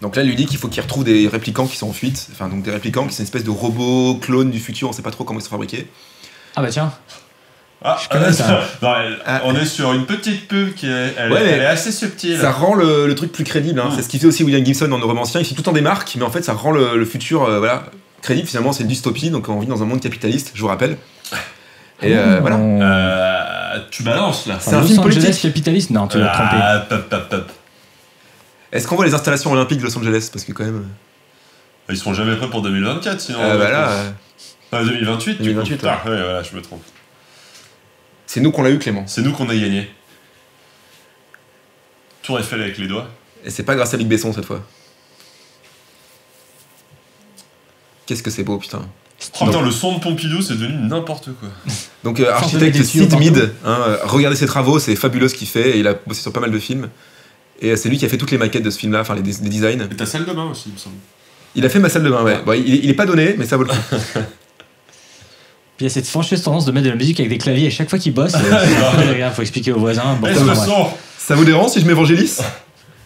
[SPEAKER 4] Donc là, il lui dit qu'il faut qu'il retrouve des réplicants qui sont en fuite. Enfin, donc des réplicants qui sont une espèce de robots clones du futur, on sait pas trop comment ils sont fabriqués.
[SPEAKER 3] Ah bah tiens.
[SPEAKER 2] Ah,
[SPEAKER 3] Je connais ça.
[SPEAKER 2] non,
[SPEAKER 4] Ah.
[SPEAKER 2] on est sur une petite pub qui est, elle,
[SPEAKER 4] Ouais, mais
[SPEAKER 2] elle est assez subtile.
[SPEAKER 4] Ça rend le truc plus crédible. Hein.
[SPEAKER 2] Mm.
[SPEAKER 4] C'est ce qu'il fait aussi William Gibson dans Neuromancien. Il fait tout le temps des marques, mais en fait, ça rend le futur voilà, crédible. Finalement, c'est une dystopie, donc on vit dans un monde capitaliste, je vous rappelle. Et voilà.
[SPEAKER 2] Tu balances là.
[SPEAKER 4] C'est un
[SPEAKER 3] Los
[SPEAKER 4] film
[SPEAKER 3] Angeles
[SPEAKER 4] politique.
[SPEAKER 3] capitaliste? Non, tu l'as trompé.
[SPEAKER 2] Ah, pop.
[SPEAKER 4] Est-ce qu'on voit les installations olympiques de Los Angeles? Parce que quand même.
[SPEAKER 2] Ils seront jamais prêts pour 2024 sinon.
[SPEAKER 4] Bah là,
[SPEAKER 2] 2028,
[SPEAKER 4] 2028,
[SPEAKER 2] du coup. Putain, ouais, voilà, je me trompe.
[SPEAKER 4] c'est nous qu'on l'a eu, Clément.
[SPEAKER 2] C'est nous qu'on a gagné. Tour Eiffel avec les doigts.
[SPEAKER 4] Et c'est pas grâce à Luc Besson cette fois. Qu'est-ce que c'est beau, putain.
[SPEAKER 2] Oh putain, le son de Pompidou, c'est devenu n'importe quoi.
[SPEAKER 4] Donc,
[SPEAKER 3] Sans
[SPEAKER 4] architecte
[SPEAKER 3] donner des tuyaux
[SPEAKER 4] Sid
[SPEAKER 3] partout.
[SPEAKER 4] Mead, regardez ses travaux, c'est fabuleux ce qu'il fait, et il a bossé sur pas mal de films. Et c'est lui qui a fait toutes les maquettes de ce film-là, enfin les designs.
[SPEAKER 2] Et ta salle de bain aussi, il me semble.
[SPEAKER 4] Il a fait ma salle de bain, ouais. Bon, il est pas donné, mais ça vaut le coup.
[SPEAKER 3] Puis il y a cette fâcheuse tendance de mettre de la musique avec des claviers à chaque fois qu'il bosse. Regarde, faut expliquer aux voisins. Bon,
[SPEAKER 2] Baisse
[SPEAKER 3] enfin,
[SPEAKER 2] le
[SPEAKER 3] bref.
[SPEAKER 2] son.
[SPEAKER 4] Ça vous dérange si je mets Vangelis?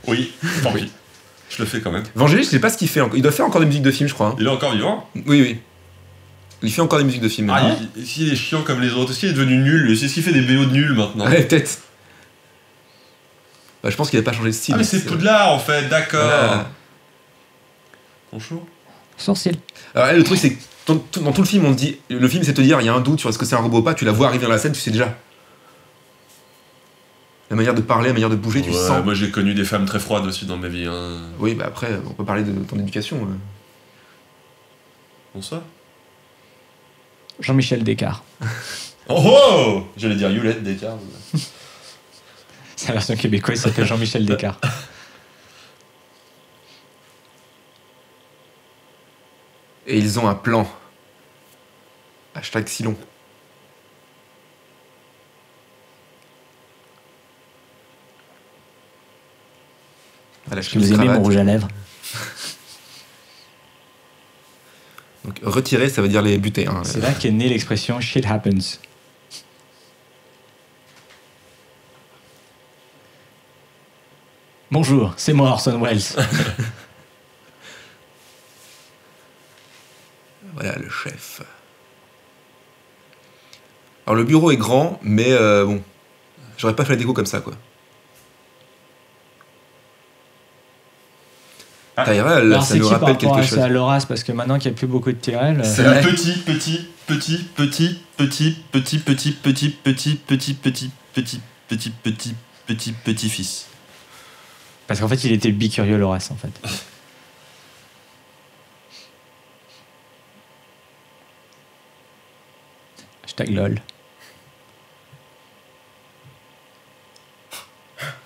[SPEAKER 2] Oui, tant pis. Je le fais quand même.
[SPEAKER 4] Vangelis, je sais pas ce qu'il fait. Il doit faire encore des musiques de films, je crois. Hein.
[SPEAKER 2] Il est encore vivant.
[SPEAKER 4] Oui. Il fait encore des musiques de films.
[SPEAKER 2] Ah, il est chiant comme les autres. Est-ce qu'il est devenu nul? Est-ce qu'il fait des BO de nul maintenant?
[SPEAKER 4] Ouais, peut-être. Bah, je pense qu'il a pas changé de style.
[SPEAKER 2] Ah, mais c'est Poudlard en fait, d'accord.
[SPEAKER 4] Voilà.
[SPEAKER 2] Bonjour.
[SPEAKER 3] Sourcil.
[SPEAKER 4] Alors là, le truc, c'est que dans tout le film, on te dit. Le film, c'est te dire, il y a un doute sur est-ce que c'est un robot ou pas. Tu la vois arriver dans la scène, tu sais déjà. La manière de parler, la manière de bouger, tu
[SPEAKER 2] Ouais,
[SPEAKER 4] sens.
[SPEAKER 2] moi j'ai connu des femmes très froides aussi dans ma vie. Hein.
[SPEAKER 4] Oui, bah après, on peut parler de ton éducation.
[SPEAKER 2] Bon ça.
[SPEAKER 3] Jean-Michel Descartes.
[SPEAKER 2] Oh oh. J'allais dire Yulette Descartes.
[SPEAKER 3] C'est la version québécoise, il s'appelle Jean-Michel Descartes.
[SPEAKER 4] Et ils ont un plan. À Hashtag si long. Voilà,
[SPEAKER 3] Est-ce que vous aimez mon rouge à lèvres?
[SPEAKER 4] Donc retirer, ça veut dire les buter. Hein.
[SPEAKER 3] C'est là qu'est née l'expression shit happens. Bonjour, c'est moi Orson Welles.
[SPEAKER 4] Voilà le chef. Alors le bureau est grand, mais bon, j'aurais pas fait la déco comme ça, quoi.
[SPEAKER 2] Ah.
[SPEAKER 4] Tyrell,
[SPEAKER 3] Alors
[SPEAKER 4] ça
[SPEAKER 3] c'est
[SPEAKER 4] nous
[SPEAKER 3] qui par
[SPEAKER 4] rappelle
[SPEAKER 3] rapport
[SPEAKER 4] quelque
[SPEAKER 3] à
[SPEAKER 4] chose.
[SPEAKER 3] ça, Loras, parce que maintenant qu'il n'y a plus beaucoup de Tyrell...
[SPEAKER 2] C'est
[SPEAKER 4] Ouais.
[SPEAKER 2] le petit-fils.
[SPEAKER 3] Parce qu'en fait il était bicurieux Loras en fait. Hashtag lol.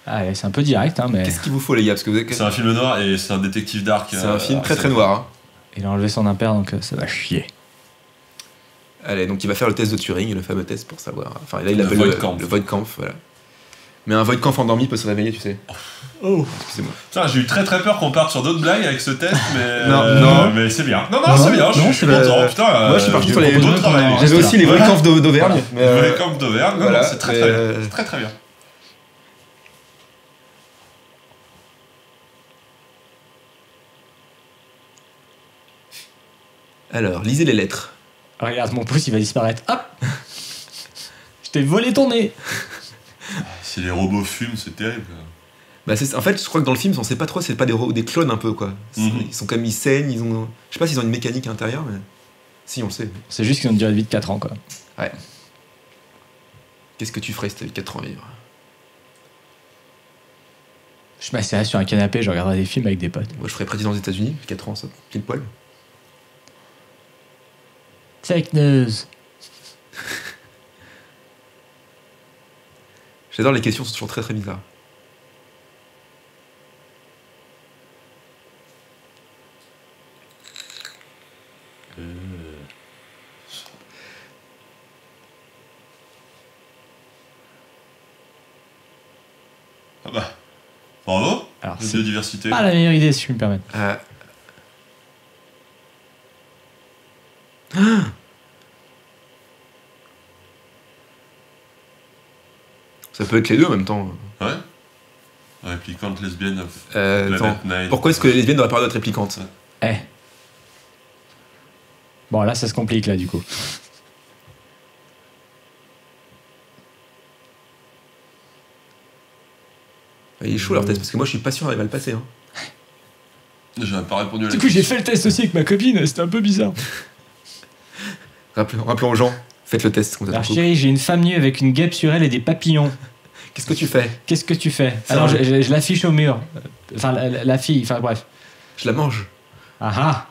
[SPEAKER 3] Ah ouais, c'est un peu direct hein, mais...
[SPEAKER 4] Qu'est-ce qu'il vous faut, les gars? Parce que vous êtes...
[SPEAKER 2] C'est un film noir et c'est un détective dark.
[SPEAKER 4] C'est un film très très noir. Hein.
[SPEAKER 3] Il a enlevé son impair donc ça va chier.
[SPEAKER 4] Allez, donc il va faire le test de Turing, le fameux test pour savoir. Enfin, là il
[SPEAKER 2] Le
[SPEAKER 4] appelle
[SPEAKER 2] Voigtkampf.
[SPEAKER 4] le Voigtkampf, voilà. Mais un Voigtkampf endormi peut se réveiller, tu sais.
[SPEAKER 3] Oh.
[SPEAKER 4] Excusez-moi.
[SPEAKER 2] Putain, j'ai eu très très peur qu'on parte sur d'autres blagues avec ce test, mais.
[SPEAKER 4] Non.
[SPEAKER 2] Mais c'est bien. Non,
[SPEAKER 3] Non,
[SPEAKER 2] c'est bien,
[SPEAKER 3] non,
[SPEAKER 2] je suis
[SPEAKER 3] c'est
[SPEAKER 2] content. Putain,
[SPEAKER 4] moi, je suis parti sur les
[SPEAKER 2] beau
[SPEAKER 3] propose
[SPEAKER 2] travail.
[SPEAKER 3] même qu'on en
[SPEAKER 4] J'avais
[SPEAKER 3] reste
[SPEAKER 4] aussi
[SPEAKER 3] là.
[SPEAKER 4] les Voigtkampf d'Auvergne.
[SPEAKER 2] Ouais.
[SPEAKER 4] mais,
[SPEAKER 2] Le Voigtkampf d'Auvergne,
[SPEAKER 4] voilà,
[SPEAKER 2] c'est très
[SPEAKER 4] mais,
[SPEAKER 2] très bien. C'est très très bien.
[SPEAKER 4] Alors, lisez les lettres.
[SPEAKER 3] Regarde, mon pouce il va disparaître. Hop. Je t'ai volé ton nez.
[SPEAKER 2] Si les robots fument, c'est terrible.
[SPEAKER 4] Bah, en fait, je crois que dans le film, on sait pas trop, c'est pas des clones un peu, quoi. Ils sont comme ils saignent, ils ont. Je sais pas s'ils ont une mécanique à l'intérieur, mais. Si, on le sait.
[SPEAKER 3] C'est juste qu'ils ont une durée de vie de 4 ans quoi.
[SPEAKER 4] Ouais. Qu'est-ce que tu ferais si t'avais 4 ans à vivre?
[SPEAKER 3] Je m'assirais sur un canapé, je regarderais des films avec des potes.
[SPEAKER 4] Moi, je ferais président des États-Unis, 4 ans, ça, pile poil.
[SPEAKER 3] Fake news.
[SPEAKER 4] J'adore les questions, sont toujours très très bizarres.
[SPEAKER 2] Ah bah. Bravo.
[SPEAKER 3] Alors,
[SPEAKER 2] La
[SPEAKER 3] c'est
[SPEAKER 2] biodiversité.
[SPEAKER 3] pas la meilleure idée si je puis me permettre.
[SPEAKER 4] Ça peut être les deux en même temps.
[SPEAKER 2] Ouais. Réplicante lesbienne of
[SPEAKER 4] Attends.
[SPEAKER 2] Planet Nine.
[SPEAKER 4] Pourquoi est-ce que les lesbiennes n'auraient pas le droit d'être réplicantes?
[SPEAKER 3] Eh. Bon là ça se complique là du coup.
[SPEAKER 4] Il est chaud leur test, parce que moi je suis pas sûr d'arriver à le passer. Hein.
[SPEAKER 2] J'avais pas répondu à la
[SPEAKER 3] Du coup j'ai fait le test aussi avec ma copine, c'était un peu bizarre.
[SPEAKER 4] Rappelons aux gens, faites le test. Comme ça,
[SPEAKER 3] Alors
[SPEAKER 4] dans le
[SPEAKER 3] chérie, j'ai une femme nue avec une guêpe sur elle et des papillons.
[SPEAKER 4] couple. Qu'est-ce que tu fais?
[SPEAKER 3] Qu'est-ce que tu fais?
[SPEAKER 4] Ça
[SPEAKER 3] Alors
[SPEAKER 4] va.
[SPEAKER 3] je l'affiche au mur. Enfin la fille, enfin bref.
[SPEAKER 4] Je la mange.
[SPEAKER 3] Ah ah.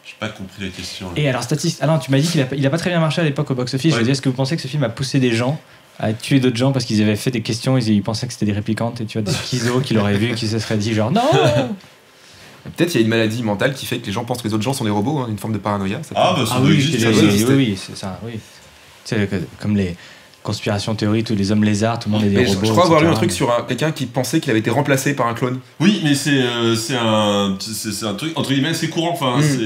[SPEAKER 2] J'ai pas compris la question. là.
[SPEAKER 3] Et alors alors tu m'as dit qu'il a pas très bien marché à l'époque au box-office.
[SPEAKER 2] Ouais.
[SPEAKER 3] Je veux dire, est-ce que vous pensez que ce film a poussé des gens à tuer d'autres gens parce qu'ils avaient fait des questions, ils pensaient que c'était des réplicantes et tu vois des schizos qui l'auraient vu, qui se seraient dit genre non.
[SPEAKER 4] Peut-être il y a une maladie mentale qui fait que les gens pensent que les autres gens sont des robots, hein, une forme de paranoïa. Ça peut-
[SPEAKER 2] Ah bah ça
[SPEAKER 3] Ah
[SPEAKER 2] doit
[SPEAKER 3] oui,
[SPEAKER 2] exister.
[SPEAKER 4] ça doit exister.
[SPEAKER 3] oui, c'est ça, oui. Tu sais, comme les conspirations théories, tous les hommes lézards, tout le monde est des
[SPEAKER 4] Mais
[SPEAKER 3] robots.
[SPEAKER 4] je crois avoir lu un
[SPEAKER 3] etc.
[SPEAKER 4] truc sur quelqu'un qui pensait qu'il avait été remplacé par un clone.
[SPEAKER 2] Oui, mais c'est un truc entre guillemets c'est courant. Enfin,
[SPEAKER 4] c'est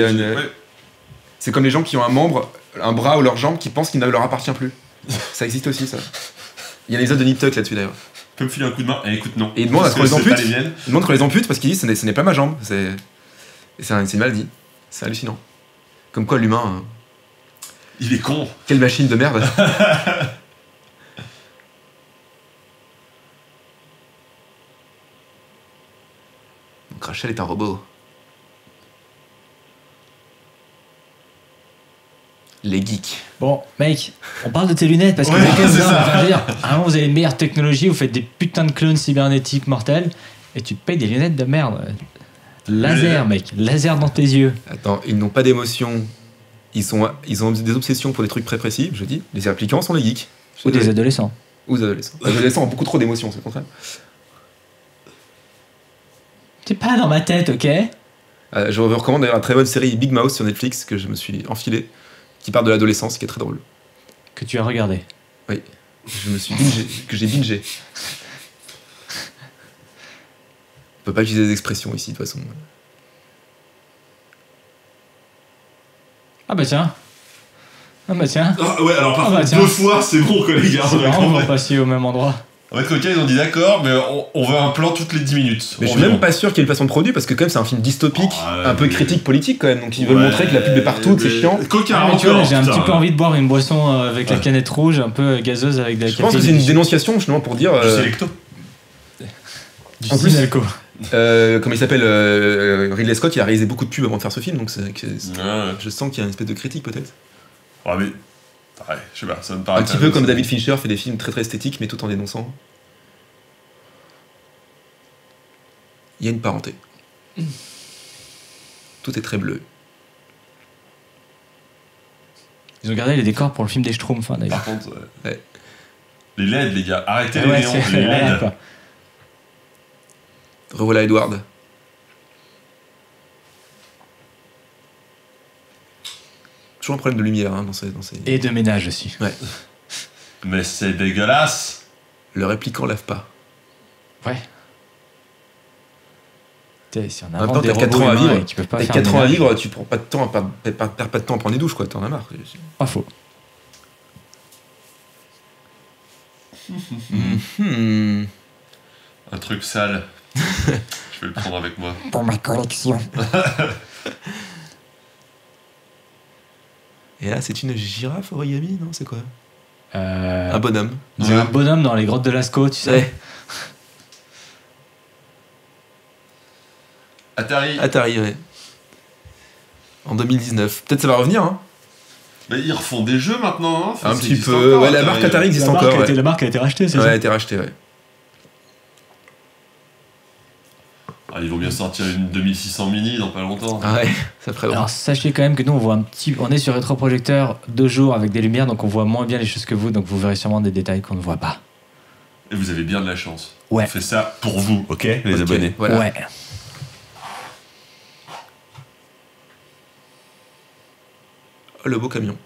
[SPEAKER 4] une-
[SPEAKER 2] ouais.
[SPEAKER 4] C'est comme les gens qui ont un membre, un bras ou leur jambe qui pensent qu'il ne leur appartient plus. Ça existe aussi, ça. Il y a des épisodes de Nip Tuck là-dessus d'ailleurs.
[SPEAKER 2] Peut me filer un coup de main. Eh, écoute, non.
[SPEAKER 4] Et il demande à
[SPEAKER 2] Parce
[SPEAKER 4] ce qu'on les
[SPEAKER 2] que c'est
[SPEAKER 4] ampute.
[SPEAKER 2] pas les miennes.
[SPEAKER 4] Il demande qu'on les ampute parce qu'il dit ce n'est pas ma jambe. C'est une maladie. C'est hallucinant. Comme quoi l'humain, hein,
[SPEAKER 2] Il est con.
[SPEAKER 4] quelle machine de merde. Donc Rachel est un robot. Les geeks.
[SPEAKER 3] Bon, mec, on parle de tes lunettes parce que
[SPEAKER 2] Ouais,
[SPEAKER 3] vous avez quand même
[SPEAKER 2] c'est
[SPEAKER 3] besoin-
[SPEAKER 2] ça.
[SPEAKER 3] enfin, je veux dire, à un moment, vous avez les meilleures technologies, vous faites des putains de clones cybernétiques mortels et tu te payes des lunettes de merde. Laser, mec, laser dans tes yeux.
[SPEAKER 4] Attends, ils n'ont pas d'émotion. Ils ont des obsessions pour des trucs très précis, je dis. Les applicants sont les geeks.
[SPEAKER 3] Ou des adolescents.
[SPEAKER 4] Ou des adolescents. Les adolescents ont beaucoup trop d'émotions, c'est le contraire.
[SPEAKER 3] T'es pas dans ma tête, ok?
[SPEAKER 4] Je vous recommande d'ailleurs la très bonne série Big Mouth sur Netflix que je me suis enfilé, qui parle de l'adolescence, qui est très drôle.
[SPEAKER 3] Que tu as regardé.
[SPEAKER 4] Je me suis que j'ai bingé. On peut pas utiliser des expressions ici de toute façon.
[SPEAKER 3] Ah bah tiens. Ah bah tiens.
[SPEAKER 2] Ah, ouais, alors par
[SPEAKER 3] Ah bah
[SPEAKER 2] contre,
[SPEAKER 3] tiens.
[SPEAKER 2] 2 fois, c'est bon, quoi, les gars.
[SPEAKER 3] C'est marrant, on va passer au même endroit.
[SPEAKER 2] Avec Coca, ils ont dit d'accord, mais on veut un plan toutes les 10 minutes.
[SPEAKER 4] Mais je suis
[SPEAKER 2] environ.
[SPEAKER 4] même pas sûr qu'il y ait une façon de produit parce que quand même c'est un film dystopique,
[SPEAKER 2] Ouais,
[SPEAKER 4] un peu
[SPEAKER 2] mais-
[SPEAKER 4] critique politique quand même, donc ils veulent
[SPEAKER 2] Ouais,
[SPEAKER 4] montrer que la pub est partout, que c'est
[SPEAKER 2] mais-
[SPEAKER 4] chiant.
[SPEAKER 2] Coca,
[SPEAKER 3] Ah, mais tu vois,
[SPEAKER 2] encore,
[SPEAKER 3] j'ai un
[SPEAKER 2] putain.
[SPEAKER 3] petit peu envie de boire une boisson avec la
[SPEAKER 2] Ouais.
[SPEAKER 3] canette rouge, un peu gazeuse avec de la
[SPEAKER 4] Je pense que c'est une dénonciation justement pour dire.
[SPEAKER 2] Du Selecto.
[SPEAKER 3] du
[SPEAKER 4] en plus-
[SPEAKER 3] Sinalco.
[SPEAKER 4] Comment il s'appelle Ridley Scott, il a réalisé beaucoup de pubs avant de faire ce film, donc
[SPEAKER 2] Ouais.
[SPEAKER 4] je sens qu'il y a une espèce de critique peut-être.
[SPEAKER 2] Ah, mais. Ouais, je sais pas, ça me paraît.
[SPEAKER 4] Un petit peu comme David Fincher fait des films très très esthétiques mais tout en dénonçant. Il y a une parenté. Tout est très bleu.
[SPEAKER 3] Ils ont gardé les décors pour le film des Schtroumpfs, hein, d'ailleurs.
[SPEAKER 2] Par contre,
[SPEAKER 4] Ouais.
[SPEAKER 2] les LED, les gars, arrêtez
[SPEAKER 3] Ah
[SPEAKER 2] les
[SPEAKER 3] ouais,
[SPEAKER 2] néons,
[SPEAKER 3] c'est-
[SPEAKER 2] les
[SPEAKER 3] voilà,
[SPEAKER 2] LED.
[SPEAKER 3] quoi.
[SPEAKER 4] Revoilà Edward. Toujours un problème de lumière hein, dans ces...
[SPEAKER 3] Et de ménage aussi.
[SPEAKER 2] Mais c'est dégueulasse.
[SPEAKER 4] Le répliquant lave pas.
[SPEAKER 3] Ouais. Putain, si on
[SPEAKER 4] même
[SPEAKER 3] invente
[SPEAKER 4] temps,
[SPEAKER 3] des
[SPEAKER 4] t'as 4
[SPEAKER 3] robots
[SPEAKER 4] ans à
[SPEAKER 3] humains
[SPEAKER 4] vivre.
[SPEAKER 3] et qui peuvent pas
[SPEAKER 4] T'as
[SPEAKER 3] faire
[SPEAKER 4] 4 ans à
[SPEAKER 3] ménage,
[SPEAKER 4] vivre, tu prends pas de temps perds pas de temps à prendre des douches quoi, t'en as marre.
[SPEAKER 3] Pas faux.
[SPEAKER 4] Hmm.
[SPEAKER 2] Un truc sale. Je vais le prendre avec moi.
[SPEAKER 5] Pour ma collection.
[SPEAKER 4] Et là c'est une girafe origami, non c'est quoi
[SPEAKER 3] Un
[SPEAKER 4] Un bonhomme.
[SPEAKER 3] bonhomme dans les grottes de Lascaux, tu sais.
[SPEAKER 4] Ouais.
[SPEAKER 2] Atari.
[SPEAKER 4] Atari, ouais. En 2019. Peut-être ça va revenir, hein.
[SPEAKER 2] Mais ils refont des jeux maintenant, hein. Enfin,
[SPEAKER 4] Un
[SPEAKER 2] ça
[SPEAKER 4] petit
[SPEAKER 2] existe
[SPEAKER 4] peu.
[SPEAKER 2] encore,
[SPEAKER 4] Ouais, la marque Atari existe encore. Ouais.
[SPEAKER 3] La marque a été rachetée, c'est
[SPEAKER 4] Ouais, elle a
[SPEAKER 3] ça
[SPEAKER 4] été rachetée, ouais.
[SPEAKER 2] Ah, ils vont bien sortir une 2600 mini dans pas longtemps.
[SPEAKER 4] Ah ouais, ça ferait long.
[SPEAKER 3] Alors sachez quand même que nous on voit on est sur rétroprojecteur 2 jours avec des lumières, donc on voit moins bien les choses que vous, donc vous verrez sûrement des détails qu'on ne voit pas.
[SPEAKER 2] Et vous avez bien de la chance.
[SPEAKER 3] Ouais.
[SPEAKER 2] On fait ça pour vous, ok, les
[SPEAKER 4] Ok,
[SPEAKER 2] abonnés.
[SPEAKER 4] Voilà.
[SPEAKER 3] Ouais.
[SPEAKER 4] Oh, le beau camion.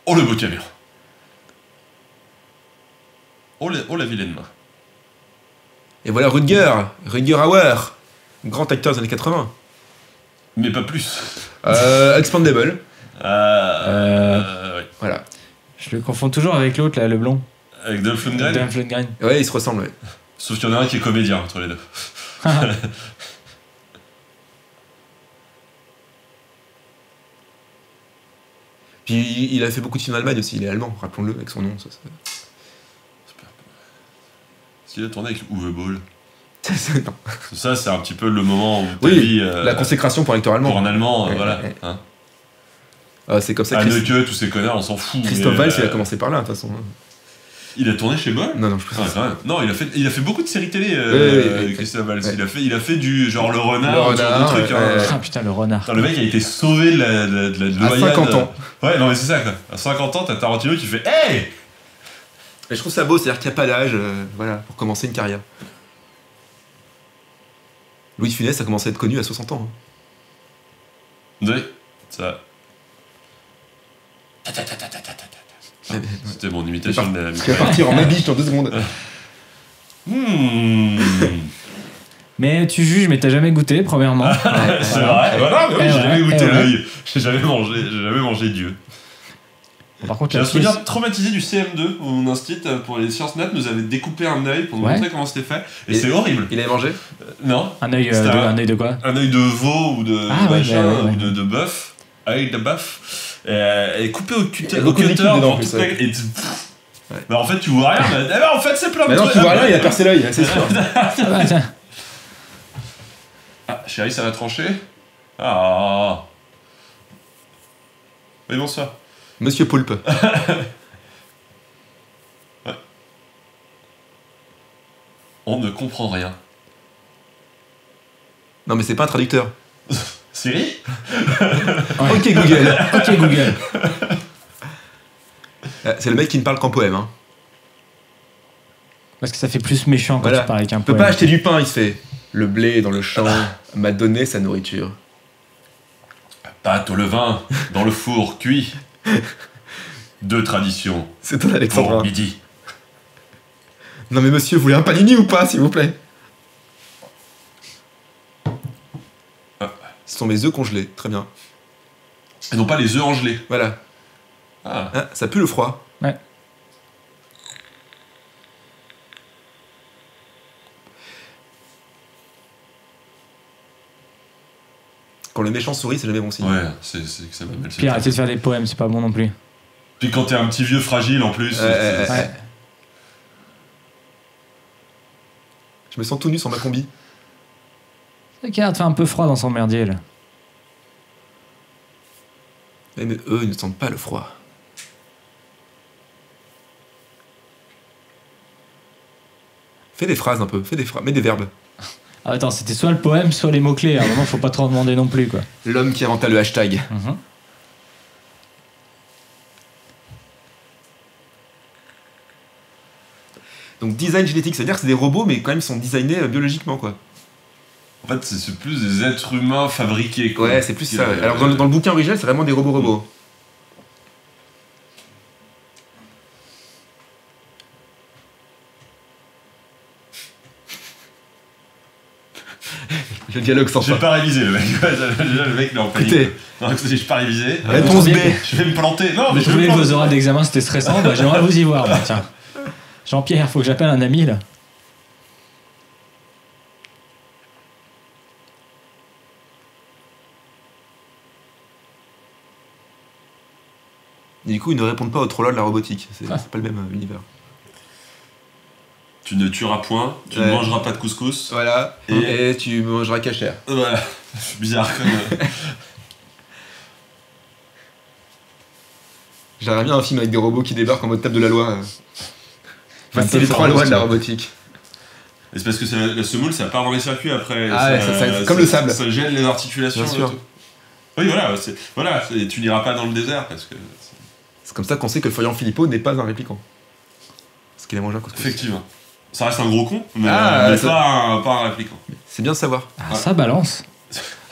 [SPEAKER 2] Oh le beau camion. Oh la vilaine main.
[SPEAKER 4] Et voilà Rutger Hauer, grand acteur des années 80.
[SPEAKER 2] Mais pas plus.
[SPEAKER 4] Expandable.
[SPEAKER 2] Ouais.
[SPEAKER 4] Voilà.
[SPEAKER 3] Je le confonds toujours avec l'autre là, le blond.
[SPEAKER 2] Avec Dolph Lundgren.
[SPEAKER 3] Dolph Lundgren.
[SPEAKER 4] Ouais, ils se ressemblent, ouais.
[SPEAKER 2] Sauf qu'il y en a un qui est comédien entre les deux.
[SPEAKER 4] Puis il a fait beaucoup de films en Allemagne aussi, il est allemand, rappelons-le, avec son nom. Ça.
[SPEAKER 2] Est-ce qu'il a tourné avec Uwe Boll?
[SPEAKER 4] Non.
[SPEAKER 2] Ça, c'est un petit peu le moment où ta
[SPEAKER 4] Oui,
[SPEAKER 2] vie,
[SPEAKER 4] la consécration pour un acteur allemand.
[SPEAKER 2] pour un Allemand,
[SPEAKER 4] Ouais,
[SPEAKER 2] voilà.
[SPEAKER 4] ouais.
[SPEAKER 2] Hein.
[SPEAKER 4] C'est comme ça que
[SPEAKER 2] Haneke, tous ces connards, on s'en fout.
[SPEAKER 4] Christophe
[SPEAKER 2] mais,
[SPEAKER 4] Waltz, il a commencé par là, de toute façon.
[SPEAKER 2] Il a tourné chez Boll?
[SPEAKER 4] Non, non, je
[SPEAKER 2] Ah, quand même. Non, il a fait beaucoup de séries télé,
[SPEAKER 4] oui.
[SPEAKER 2] Christophe Waltz.
[SPEAKER 4] Ouais.
[SPEAKER 2] Il a fait du genre le renard,
[SPEAKER 4] Le
[SPEAKER 2] ce genre de
[SPEAKER 4] renard,
[SPEAKER 2] truc.
[SPEAKER 4] ouais,
[SPEAKER 2] hein.
[SPEAKER 4] ouais.
[SPEAKER 3] Ah putain, le renard.
[SPEAKER 2] Putain, le mec a été sauvé de la
[SPEAKER 4] À
[SPEAKER 2] noyade.
[SPEAKER 4] 50 ans.
[SPEAKER 2] Ouais, non mais c'est ça quoi. À 50 ans, t'as Tarantino qui fait hey.
[SPEAKER 4] Et je trouve ça beau, c'est-à-dire qu'il n'y a pas d'âge, voilà, pour commencer une carrière. Louis de Funès a commencé à être connu à 60 ans.
[SPEAKER 2] Oui, ça.
[SPEAKER 4] Hein.
[SPEAKER 2] C'était mon imitation de la
[SPEAKER 4] Tu vas partir en mabiche dans 2 secondes.
[SPEAKER 3] Mais tu juges, mais t'as jamais goûté, premièrement.
[SPEAKER 2] C'est vrai. Voilà, mais oui,
[SPEAKER 3] Eh
[SPEAKER 2] j'ai
[SPEAKER 3] ouais,
[SPEAKER 2] jamais goûté
[SPEAKER 3] eh ouais.
[SPEAKER 2] l'œil. J'ai jamais mangé Dieu.
[SPEAKER 3] Par contre,
[SPEAKER 2] J'ai un
[SPEAKER 3] la
[SPEAKER 2] souvenir
[SPEAKER 3] pièce-
[SPEAKER 2] traumatisé du CM2 où mon instit pour les sciences nat nous avait découpé un œil pour nous
[SPEAKER 3] Ouais.
[SPEAKER 2] montrer comment c'était fait. Et,
[SPEAKER 4] Et-
[SPEAKER 2] c'est horrible.
[SPEAKER 4] Il avait mangé
[SPEAKER 2] Non,
[SPEAKER 3] un œil
[SPEAKER 2] C'était
[SPEAKER 3] un œil de quoi
[SPEAKER 2] un œil de veau ou de
[SPEAKER 3] Ah, ouais,
[SPEAKER 2] machin,
[SPEAKER 3] ouais, ouais.
[SPEAKER 2] ou de bœuf. Œil de bœuf. Et coupé au cutter.
[SPEAKER 4] Il y a beaucoup de liquide dedans, en plus, ouais. Ouais.
[SPEAKER 2] Bah en fait tu vois rien. Mais en fait c'est plein de
[SPEAKER 4] Mais non,
[SPEAKER 2] trucs.
[SPEAKER 4] tu vois rien, il a percé l'œil, c'est sûr.
[SPEAKER 3] Ah, tiens.
[SPEAKER 2] Ah, chérie, ça va trancher? Ah. Oui, bonsoir.
[SPEAKER 4] Monsieur Poulpe.
[SPEAKER 2] On ne comprend rien.
[SPEAKER 4] Non, mais c'est pas un traducteur.
[SPEAKER 2] Siri?
[SPEAKER 3] Ouais.
[SPEAKER 4] Ok, Google.
[SPEAKER 3] Ok Google.
[SPEAKER 4] C'est le mec qui ne parle qu'en poème.
[SPEAKER 3] Parce que ça fait plus méchant quand
[SPEAKER 4] Voilà.
[SPEAKER 3] tu parles avec un
[SPEAKER 4] On peut
[SPEAKER 3] poème.
[SPEAKER 4] pas acheter du pain, il se fait. Le blé dans le champ m'a donné sa nourriture.
[SPEAKER 2] Pâte au levain, dans le four, cuit. 2 traditions.
[SPEAKER 4] C'est toi,
[SPEAKER 2] Pour
[SPEAKER 4] Alexandra.
[SPEAKER 2] midi.
[SPEAKER 4] Non mais monsieur, vous voulez un panini ou pas, s'il vous plaît? Ce sont mes œufs congelés, très bien.
[SPEAKER 2] Et non pas les œufs en gelée.
[SPEAKER 4] Voilà.
[SPEAKER 2] Ah.
[SPEAKER 4] Ah, ça pue le froid.
[SPEAKER 3] Ouais.
[SPEAKER 4] Quand le méchant sourit, c'est jamais bon signe.
[SPEAKER 2] Ouais, c'est que ça m'a mal
[SPEAKER 3] Puis arrêtez de faire des poèmes, c'est pas bon non plus.
[SPEAKER 2] Puis quand t'es un petit vieux fragile en plus.
[SPEAKER 3] Ouais.
[SPEAKER 4] Je me sens tout nu sur ma combi.
[SPEAKER 3] Regarde, fait un peu froid dans son merdier là.
[SPEAKER 4] Mais eux, ils ne sentent pas le froid. Fais des phrases un peu, mets des verbes.
[SPEAKER 3] Ah, attends, c'était soit le poème, soit les mots-clés. À un moment, faut pas trop en demander non plus, quoi.
[SPEAKER 4] L'homme qui inventa le hashtag.
[SPEAKER 3] Mhm.
[SPEAKER 4] Donc design génétique, c'est-à-dire que c'est des robots, mais quand même ils sont designés biologiquement, quoi.
[SPEAKER 2] En fait, c'est plus des êtres humains fabriqués, quoi.
[SPEAKER 4] Ouais, c'est plus ça. Ouais. Alors dans le bouquin original, c'est vraiment des robots. Le dialogue sans
[SPEAKER 2] J'ai
[SPEAKER 4] fin.
[SPEAKER 2] pas révisé le mec. Déjà, le mec il est en panique.
[SPEAKER 4] Écoutez.
[SPEAKER 2] Non, écoutez, j'ai pas révisé.
[SPEAKER 4] Réponse B.
[SPEAKER 2] Je vais me planter. Non, mais
[SPEAKER 3] Vous
[SPEAKER 2] je vais me
[SPEAKER 3] trouvez que
[SPEAKER 2] planter.
[SPEAKER 3] vos orales d'examen c'était stressant? Bah, j'aimerais vous y voir, bah, tiens. Jean-Pierre, faut que j'appelle un ami là.
[SPEAKER 4] Et du coup, ils ne répondent pas au trollol de la robotique. C'est pas le même univers.
[SPEAKER 2] Tu ne tueras point, tu ne
[SPEAKER 4] Ouais.
[SPEAKER 2] mangeras pas de couscous.
[SPEAKER 4] Voilà. Et tu mangeras cachère.
[SPEAKER 2] Voilà. C'est bizarre comme.
[SPEAKER 4] J'aimerais bien un film avec des robots qui débarquent en mode table de la loi.
[SPEAKER 3] Un
[SPEAKER 4] C'est
[SPEAKER 3] peu
[SPEAKER 4] les 3
[SPEAKER 3] Pharos,
[SPEAKER 4] lois de la
[SPEAKER 3] quoi.
[SPEAKER 4] robotique.
[SPEAKER 2] Et c'est parce que la semoule, ça part dans les circuits après.
[SPEAKER 4] Ah ouais, ça- comme le sable.
[SPEAKER 2] Ça gêne les articulations.
[SPEAKER 4] Bien
[SPEAKER 2] et
[SPEAKER 4] sûr.
[SPEAKER 2] tout. Oui, voilà. Tu n'iras pas dans le désert parce que.
[SPEAKER 4] C'est comme ça qu'on sait que Florian Philippot n'est pas un répliquant. Parce qu'il a mangé un couscous.
[SPEAKER 2] Effectivement. Ça reste un gros con, mais,
[SPEAKER 4] Ah,
[SPEAKER 2] mais
[SPEAKER 4] ça-
[SPEAKER 2] pas un répliquant.
[SPEAKER 4] C'est bien de savoir.
[SPEAKER 3] Ah, ça balance.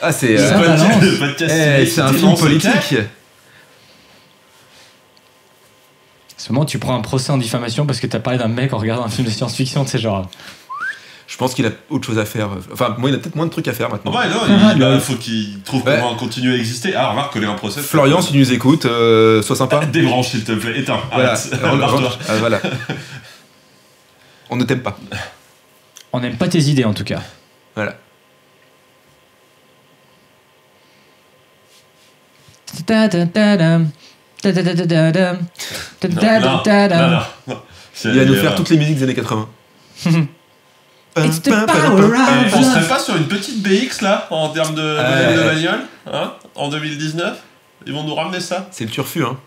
[SPEAKER 4] Ah, c'est.
[SPEAKER 3] Ça
[SPEAKER 2] Le
[SPEAKER 3] balance.
[SPEAKER 2] le podcast,
[SPEAKER 4] C'est un
[SPEAKER 2] c'était
[SPEAKER 4] film
[SPEAKER 2] non, c'était-
[SPEAKER 4] politique.
[SPEAKER 3] À ce moment, tu prends un procès en diffamation parce que t'as parlé d'un mec en regardant un film de science-fiction, tu sais, genre.
[SPEAKER 4] Je pense qu'il a autre chose à faire. Enfin, moi, il a peut-être moins de trucs à faire maintenant.
[SPEAKER 2] Ah ouais, non, il faut qu'il trouve
[SPEAKER 4] Ouais.
[SPEAKER 2] comment continuer à exister. Ah, remarque qu'on est en procès.
[SPEAKER 4] Florian, si tu nous écoutes, sois sympa.
[SPEAKER 2] Débranche, s'il te plaît. Éteins.
[SPEAKER 4] Voilà.
[SPEAKER 2] Arrête.
[SPEAKER 4] Rentre-
[SPEAKER 2] Barre-toi.
[SPEAKER 4] rentre- voilà. On ne t'aime pas.
[SPEAKER 3] On n'aime pas tes idées en tout cas.
[SPEAKER 4] Voilà.
[SPEAKER 2] Non.
[SPEAKER 4] Il va nous faire toutes les musiques des années 80.
[SPEAKER 3] It's the power of
[SPEAKER 2] On
[SPEAKER 3] love.
[SPEAKER 2] serait pas sur une petite BX là, en termes de modèle de bagnole, hein, en 2019? Ils vont nous ramener ça?
[SPEAKER 4] C'est le turfu, hein.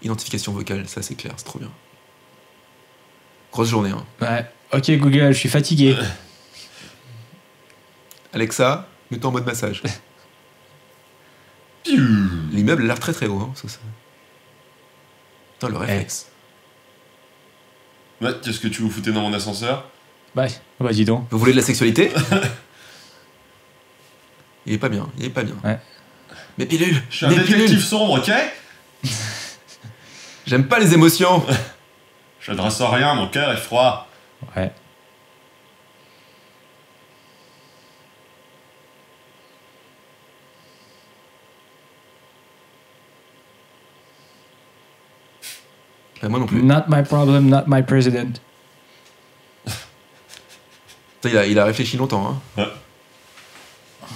[SPEAKER 4] Identification vocale, ça c'est clair, c'est trop bien. Grosse journée, hein.
[SPEAKER 3] Ouais. Ok Google, je suis fatigué.
[SPEAKER 4] Alexa, mets-toi en mode massage. L'immeuble a l'air très très haut, hein. Ça. Putain, le réflexe.
[SPEAKER 2] Ouais, qu'est-ce que tu vous foutez dans mon ascenseur?
[SPEAKER 3] Bah dis donc.
[SPEAKER 4] Vous voulez de la sexualité? Il est pas bien,
[SPEAKER 3] Ouais.
[SPEAKER 4] Mes pilules!
[SPEAKER 2] Je suis un
[SPEAKER 4] Mes
[SPEAKER 2] détective
[SPEAKER 4] pilules.
[SPEAKER 2] sombre, ok?
[SPEAKER 4] J'aime pas les émotions!
[SPEAKER 2] Je ne ressens rien, mon cœur est froid.
[SPEAKER 3] Ouais.
[SPEAKER 4] Moi non plus.
[SPEAKER 3] Not my problem, not my president.
[SPEAKER 4] Il a réfléchi longtemps, hein.
[SPEAKER 2] Ouais.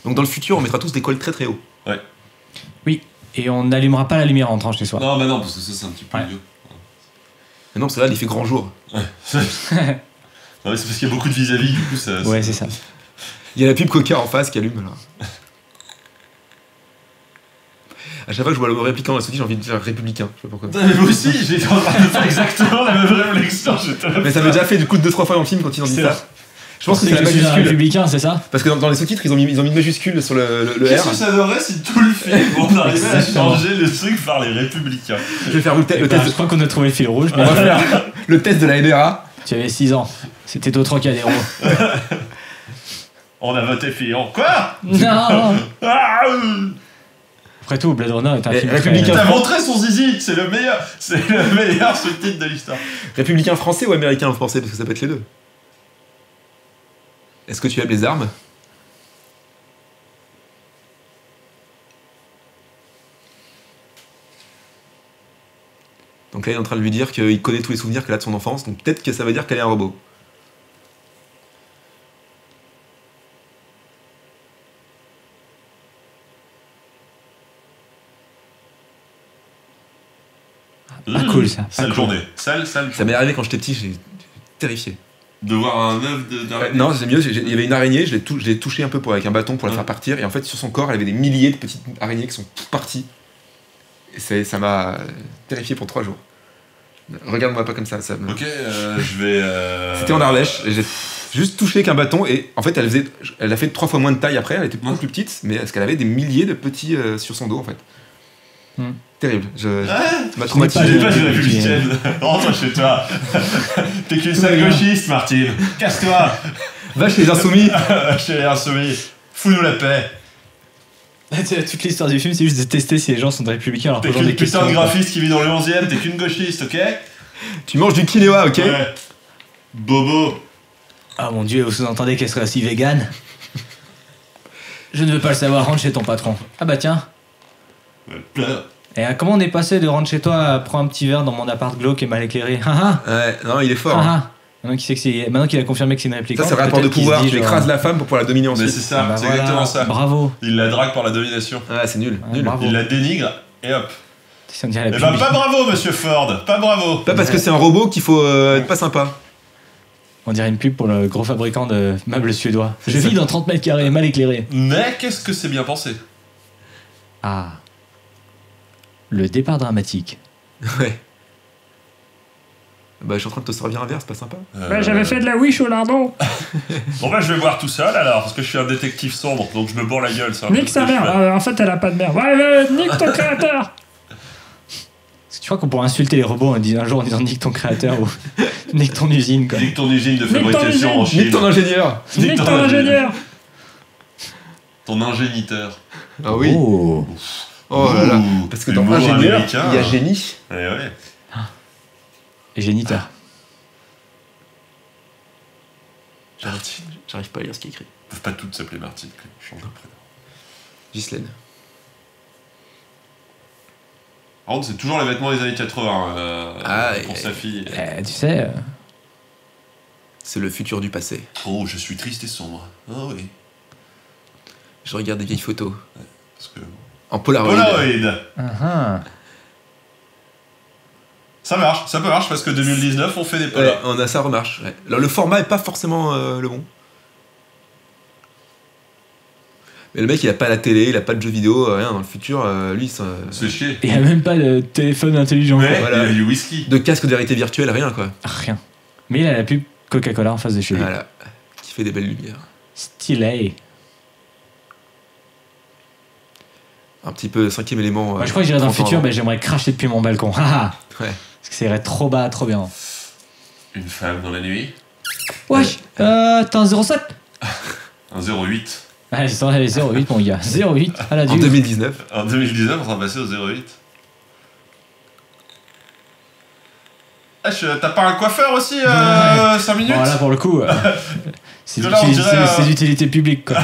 [SPEAKER 4] Donc dans le futur, on mettra tous des cols très très hauts.
[SPEAKER 3] Oui. Et on n'allumera pas la lumière en rentrant chez soi.
[SPEAKER 2] Non, mais non, parce que ça, c'est un petit peu
[SPEAKER 3] Ouais.
[SPEAKER 2] idiot.
[SPEAKER 4] Mais non, parce que là, il fait grand jour.
[SPEAKER 2] Non, mais c'est parce qu'il y a beaucoup de vis-à-vis, du coup, ça.
[SPEAKER 3] Ouais, c'est ça.
[SPEAKER 4] Il y a la pub Coca en face qui allume, là. À chaque fois que je vois le mot répliquant, j'ai envie de dire républicain. Je sais pas pourquoi.
[SPEAKER 2] Mais moi aussi, j'étais en train de faire exactement la même réflexion.
[SPEAKER 4] Mais ça m'a déjà fait du coup 2-3 fois dans le film quand ils ont dit
[SPEAKER 2] C'est
[SPEAKER 4] ça.
[SPEAKER 2] vrai.
[SPEAKER 4] Je pense que c'est
[SPEAKER 3] que
[SPEAKER 4] la
[SPEAKER 3] je suis un
[SPEAKER 4] majuscule.
[SPEAKER 3] républicain, c'est ça?
[SPEAKER 4] Parce que dans les sous-titres, ils ont mis une majuscule sur le
[SPEAKER 2] Qu'est-ce
[SPEAKER 4] R.
[SPEAKER 2] que ça donnerait si tout le film on arrivait à
[SPEAKER 3] Exactement.
[SPEAKER 2] changer le truc par les républicains?
[SPEAKER 4] Je vais faire le
[SPEAKER 3] Eh ben,
[SPEAKER 4] test.
[SPEAKER 3] je crois qu'on a trouvé le fil rouge.
[SPEAKER 4] On va faire le test de la NRA.
[SPEAKER 3] Tu avais 6 ans. C'était au Trocadéro.
[SPEAKER 2] On a voté Fillon. Quoi?
[SPEAKER 3] Non.
[SPEAKER 2] Ah,
[SPEAKER 3] Après tout, Blade Runner est un
[SPEAKER 4] Et
[SPEAKER 3] film
[SPEAKER 4] républicain.
[SPEAKER 2] T'as montré son zizi, c'est le meilleur sous-titre de l'histoire.
[SPEAKER 4] Républicain français ou américain vous pensez? Parce que ça peut être les deux. Est-ce que tu aimes les armes? Donc là, il est en train de lui dire qu'il connaît tous les souvenirs qu'elle a de son enfance, donc peut-être que ça veut dire qu'elle est un robot.
[SPEAKER 3] Pas cool, ça.
[SPEAKER 2] Sale
[SPEAKER 3] Pas cool.
[SPEAKER 2] journée. Sale
[SPEAKER 4] Ça
[SPEAKER 2] journée.
[SPEAKER 4] m'est arrivé quand j'étais petit, j'étais terrifié.
[SPEAKER 2] De voir un œuf d'araignée.
[SPEAKER 4] Non, c'est mieux, il y avait une araignée, je l'ai touchée un peu avec un bâton pour la faire partir, et en fait, sur son corps, elle avait des milliers de petites araignées qui sont toutes parties. Et ça m'a terrifié pour 3 jours. Regarde-moi pas comme ça.
[SPEAKER 2] Ok, je vais.
[SPEAKER 4] C'était en Ardèche, et j'ai juste touché avec un bâton, et en fait, elle a fait 3 fois moins de taille après, elle était beaucoup plus petite, mais parce qu'elle avait des milliers de petits sur son dos, en fait. Terrible. Ça m'a traumatisé.
[SPEAKER 2] Tu n'es pas une
[SPEAKER 3] Ouais.
[SPEAKER 2] républicaine. Rentre chez toi. T'es qu'une sale gauchiste, Martine. Casse-toi.
[SPEAKER 4] Va chez les insoumis.
[SPEAKER 2] Chez les insoumis. Fous-nous la paix.
[SPEAKER 3] Toute l'histoire du film, c'est juste de tester si les gens sont républicains. Alors
[SPEAKER 2] T'es
[SPEAKER 3] posant des
[SPEAKER 2] qu'une putain de
[SPEAKER 3] questions.
[SPEAKER 2] graphiste qui vit dans le 11ème. T'es qu'une gauchiste, ok?
[SPEAKER 4] Tu manges du quinoa, ok?
[SPEAKER 2] Ouais. Bobo.
[SPEAKER 3] Ah mon dieu, vous sous-entendez qu'elle serait aussi végane? Je ne veux pas le savoir, rentre chez ton patron. Ah bah tiens.
[SPEAKER 2] Pleure.
[SPEAKER 3] Et comment on est passé de rentre chez toi à prendre un petit verre dans mon appart glauque et mal éclairé? Ah ah.
[SPEAKER 4] Ouais, non, il est fort.
[SPEAKER 3] Ah
[SPEAKER 4] hein.
[SPEAKER 3] ah. Maintenant qu'il a confirmé que c'est une réplique.
[SPEAKER 4] Ça, c'est le rapport de pouvoir. Tu écrases la femme pour pouvoir la dominer
[SPEAKER 2] Mais
[SPEAKER 4] ensuite.
[SPEAKER 2] c'est ça, c'est exactement ça.
[SPEAKER 3] Bravo.
[SPEAKER 2] Il la drague par la domination.
[SPEAKER 4] Ah, c'est nul.
[SPEAKER 3] Ouais,
[SPEAKER 4] Nul.
[SPEAKER 3] bravo.
[SPEAKER 2] Il la dénigre et hop.
[SPEAKER 3] Ça me dirait la
[SPEAKER 2] Eh ben
[SPEAKER 3] pub.
[SPEAKER 2] pas bravo, monsieur Ford. Pas bravo.
[SPEAKER 4] Pas parce que c'est un robot qu'il faut être pas sympa.
[SPEAKER 3] On dirait une pub pour le gros fabricant de meubles suédois. Je vis dans 30 mètres carrés, mal éclairé.
[SPEAKER 2] Mais qu'est-ce que c'est bien pensé?
[SPEAKER 3] Ah. Le départ dramatique.
[SPEAKER 4] Ouais. Bah, je suis en train de te servir un verre, c'est pas sympa.
[SPEAKER 3] de la wish au lardon.
[SPEAKER 2] Bon bah je vais boire tout seul alors, parce que je suis un détective sombre, donc je me bourre la gueule. C'est un peu
[SPEAKER 5] Nique
[SPEAKER 2] ce
[SPEAKER 5] sa
[SPEAKER 2] que je
[SPEAKER 5] mère,
[SPEAKER 2] fais.
[SPEAKER 5] en fait elle a pas de mère. Ouais, nique ton créateur.
[SPEAKER 3] Est-ce que tu crois qu'on pourrait insulter les robots un jour en disant nique ton créateur ou nique ton usine quoi.
[SPEAKER 2] Nique ton usine de
[SPEAKER 5] Nique ton
[SPEAKER 2] fabrication en
[SPEAKER 5] usine.
[SPEAKER 2] Chine.
[SPEAKER 4] Nique ton ingénieur.
[SPEAKER 5] Nique ton ingénieur.
[SPEAKER 2] Ton ingéniteur.
[SPEAKER 4] Ah oui.
[SPEAKER 3] Oh.
[SPEAKER 4] Oh là là.
[SPEAKER 2] Ouh,
[SPEAKER 4] Parce que
[SPEAKER 2] le
[SPEAKER 4] dans
[SPEAKER 2] mot
[SPEAKER 4] ingénieur,
[SPEAKER 2] américain.
[SPEAKER 4] il y a génie.
[SPEAKER 2] Eh ouais.
[SPEAKER 3] Et géniteur.
[SPEAKER 4] J'arrive pas à lire ce qui est écrit.
[SPEAKER 2] Ils peuvent pas toutes s'appeler Martine. Change de prénom.
[SPEAKER 4] Ghislaine.
[SPEAKER 2] Par contre, c'est toujours les vêtements des années 80 pour sa fille.
[SPEAKER 3] Tu sais,
[SPEAKER 4] C'est le futur du passé.
[SPEAKER 2] Oh, je suis triste et sombre. Ah oui.
[SPEAKER 4] Je regarde des vieilles photos.
[SPEAKER 2] Parce que...
[SPEAKER 4] En Polaroid.
[SPEAKER 2] Polaroid. Ça marche, ça peut marcher parce que 2019 on fait des
[SPEAKER 4] Ouais,
[SPEAKER 2] Polaroids.
[SPEAKER 4] ça remarche. Ouais. Alors le format est pas forcément le bon. Mais le mec il a pas la télé, il a pas de jeux vidéo, rien dans le futur. Lui,
[SPEAKER 2] C'est chier.
[SPEAKER 3] il y a même pas de téléphone intelligent.
[SPEAKER 2] Mais
[SPEAKER 3] quoi.
[SPEAKER 4] voilà.
[SPEAKER 2] il a du whisky.
[SPEAKER 4] de casque de réalité virtuelle, rien quoi.
[SPEAKER 3] Rien. Mais il a la pub Coca-Cola en face de chez lui.
[SPEAKER 4] Voilà. Qui fait des belles lumières.
[SPEAKER 3] Stylé.
[SPEAKER 4] Un petit peu 5ème élément.
[SPEAKER 3] Moi, je crois que j'irai dans le
[SPEAKER 4] 30 ans
[SPEAKER 3] futur,
[SPEAKER 4] avant.
[SPEAKER 3] mais j'aimerais cracher depuis mon balcon. Haha.
[SPEAKER 4] Ouais.
[SPEAKER 3] Parce que ça irait trop bas, trop bien.
[SPEAKER 2] Une femme dans la nuit.
[SPEAKER 3] Wesh, t'es un 07?
[SPEAKER 2] Un 08.
[SPEAKER 3] Allez, c'est 08 mon gars. 08 à la
[SPEAKER 4] En
[SPEAKER 3] dure.
[SPEAKER 4] 2019.
[SPEAKER 2] En 2019 on sera passé au 08. Ah, t'as pas un coiffeur aussi 5 minutes?
[SPEAKER 3] Bon, là pour le coup, c'est
[SPEAKER 2] Parce que là, on dirait,
[SPEAKER 3] c'est d'utilité publique quoi.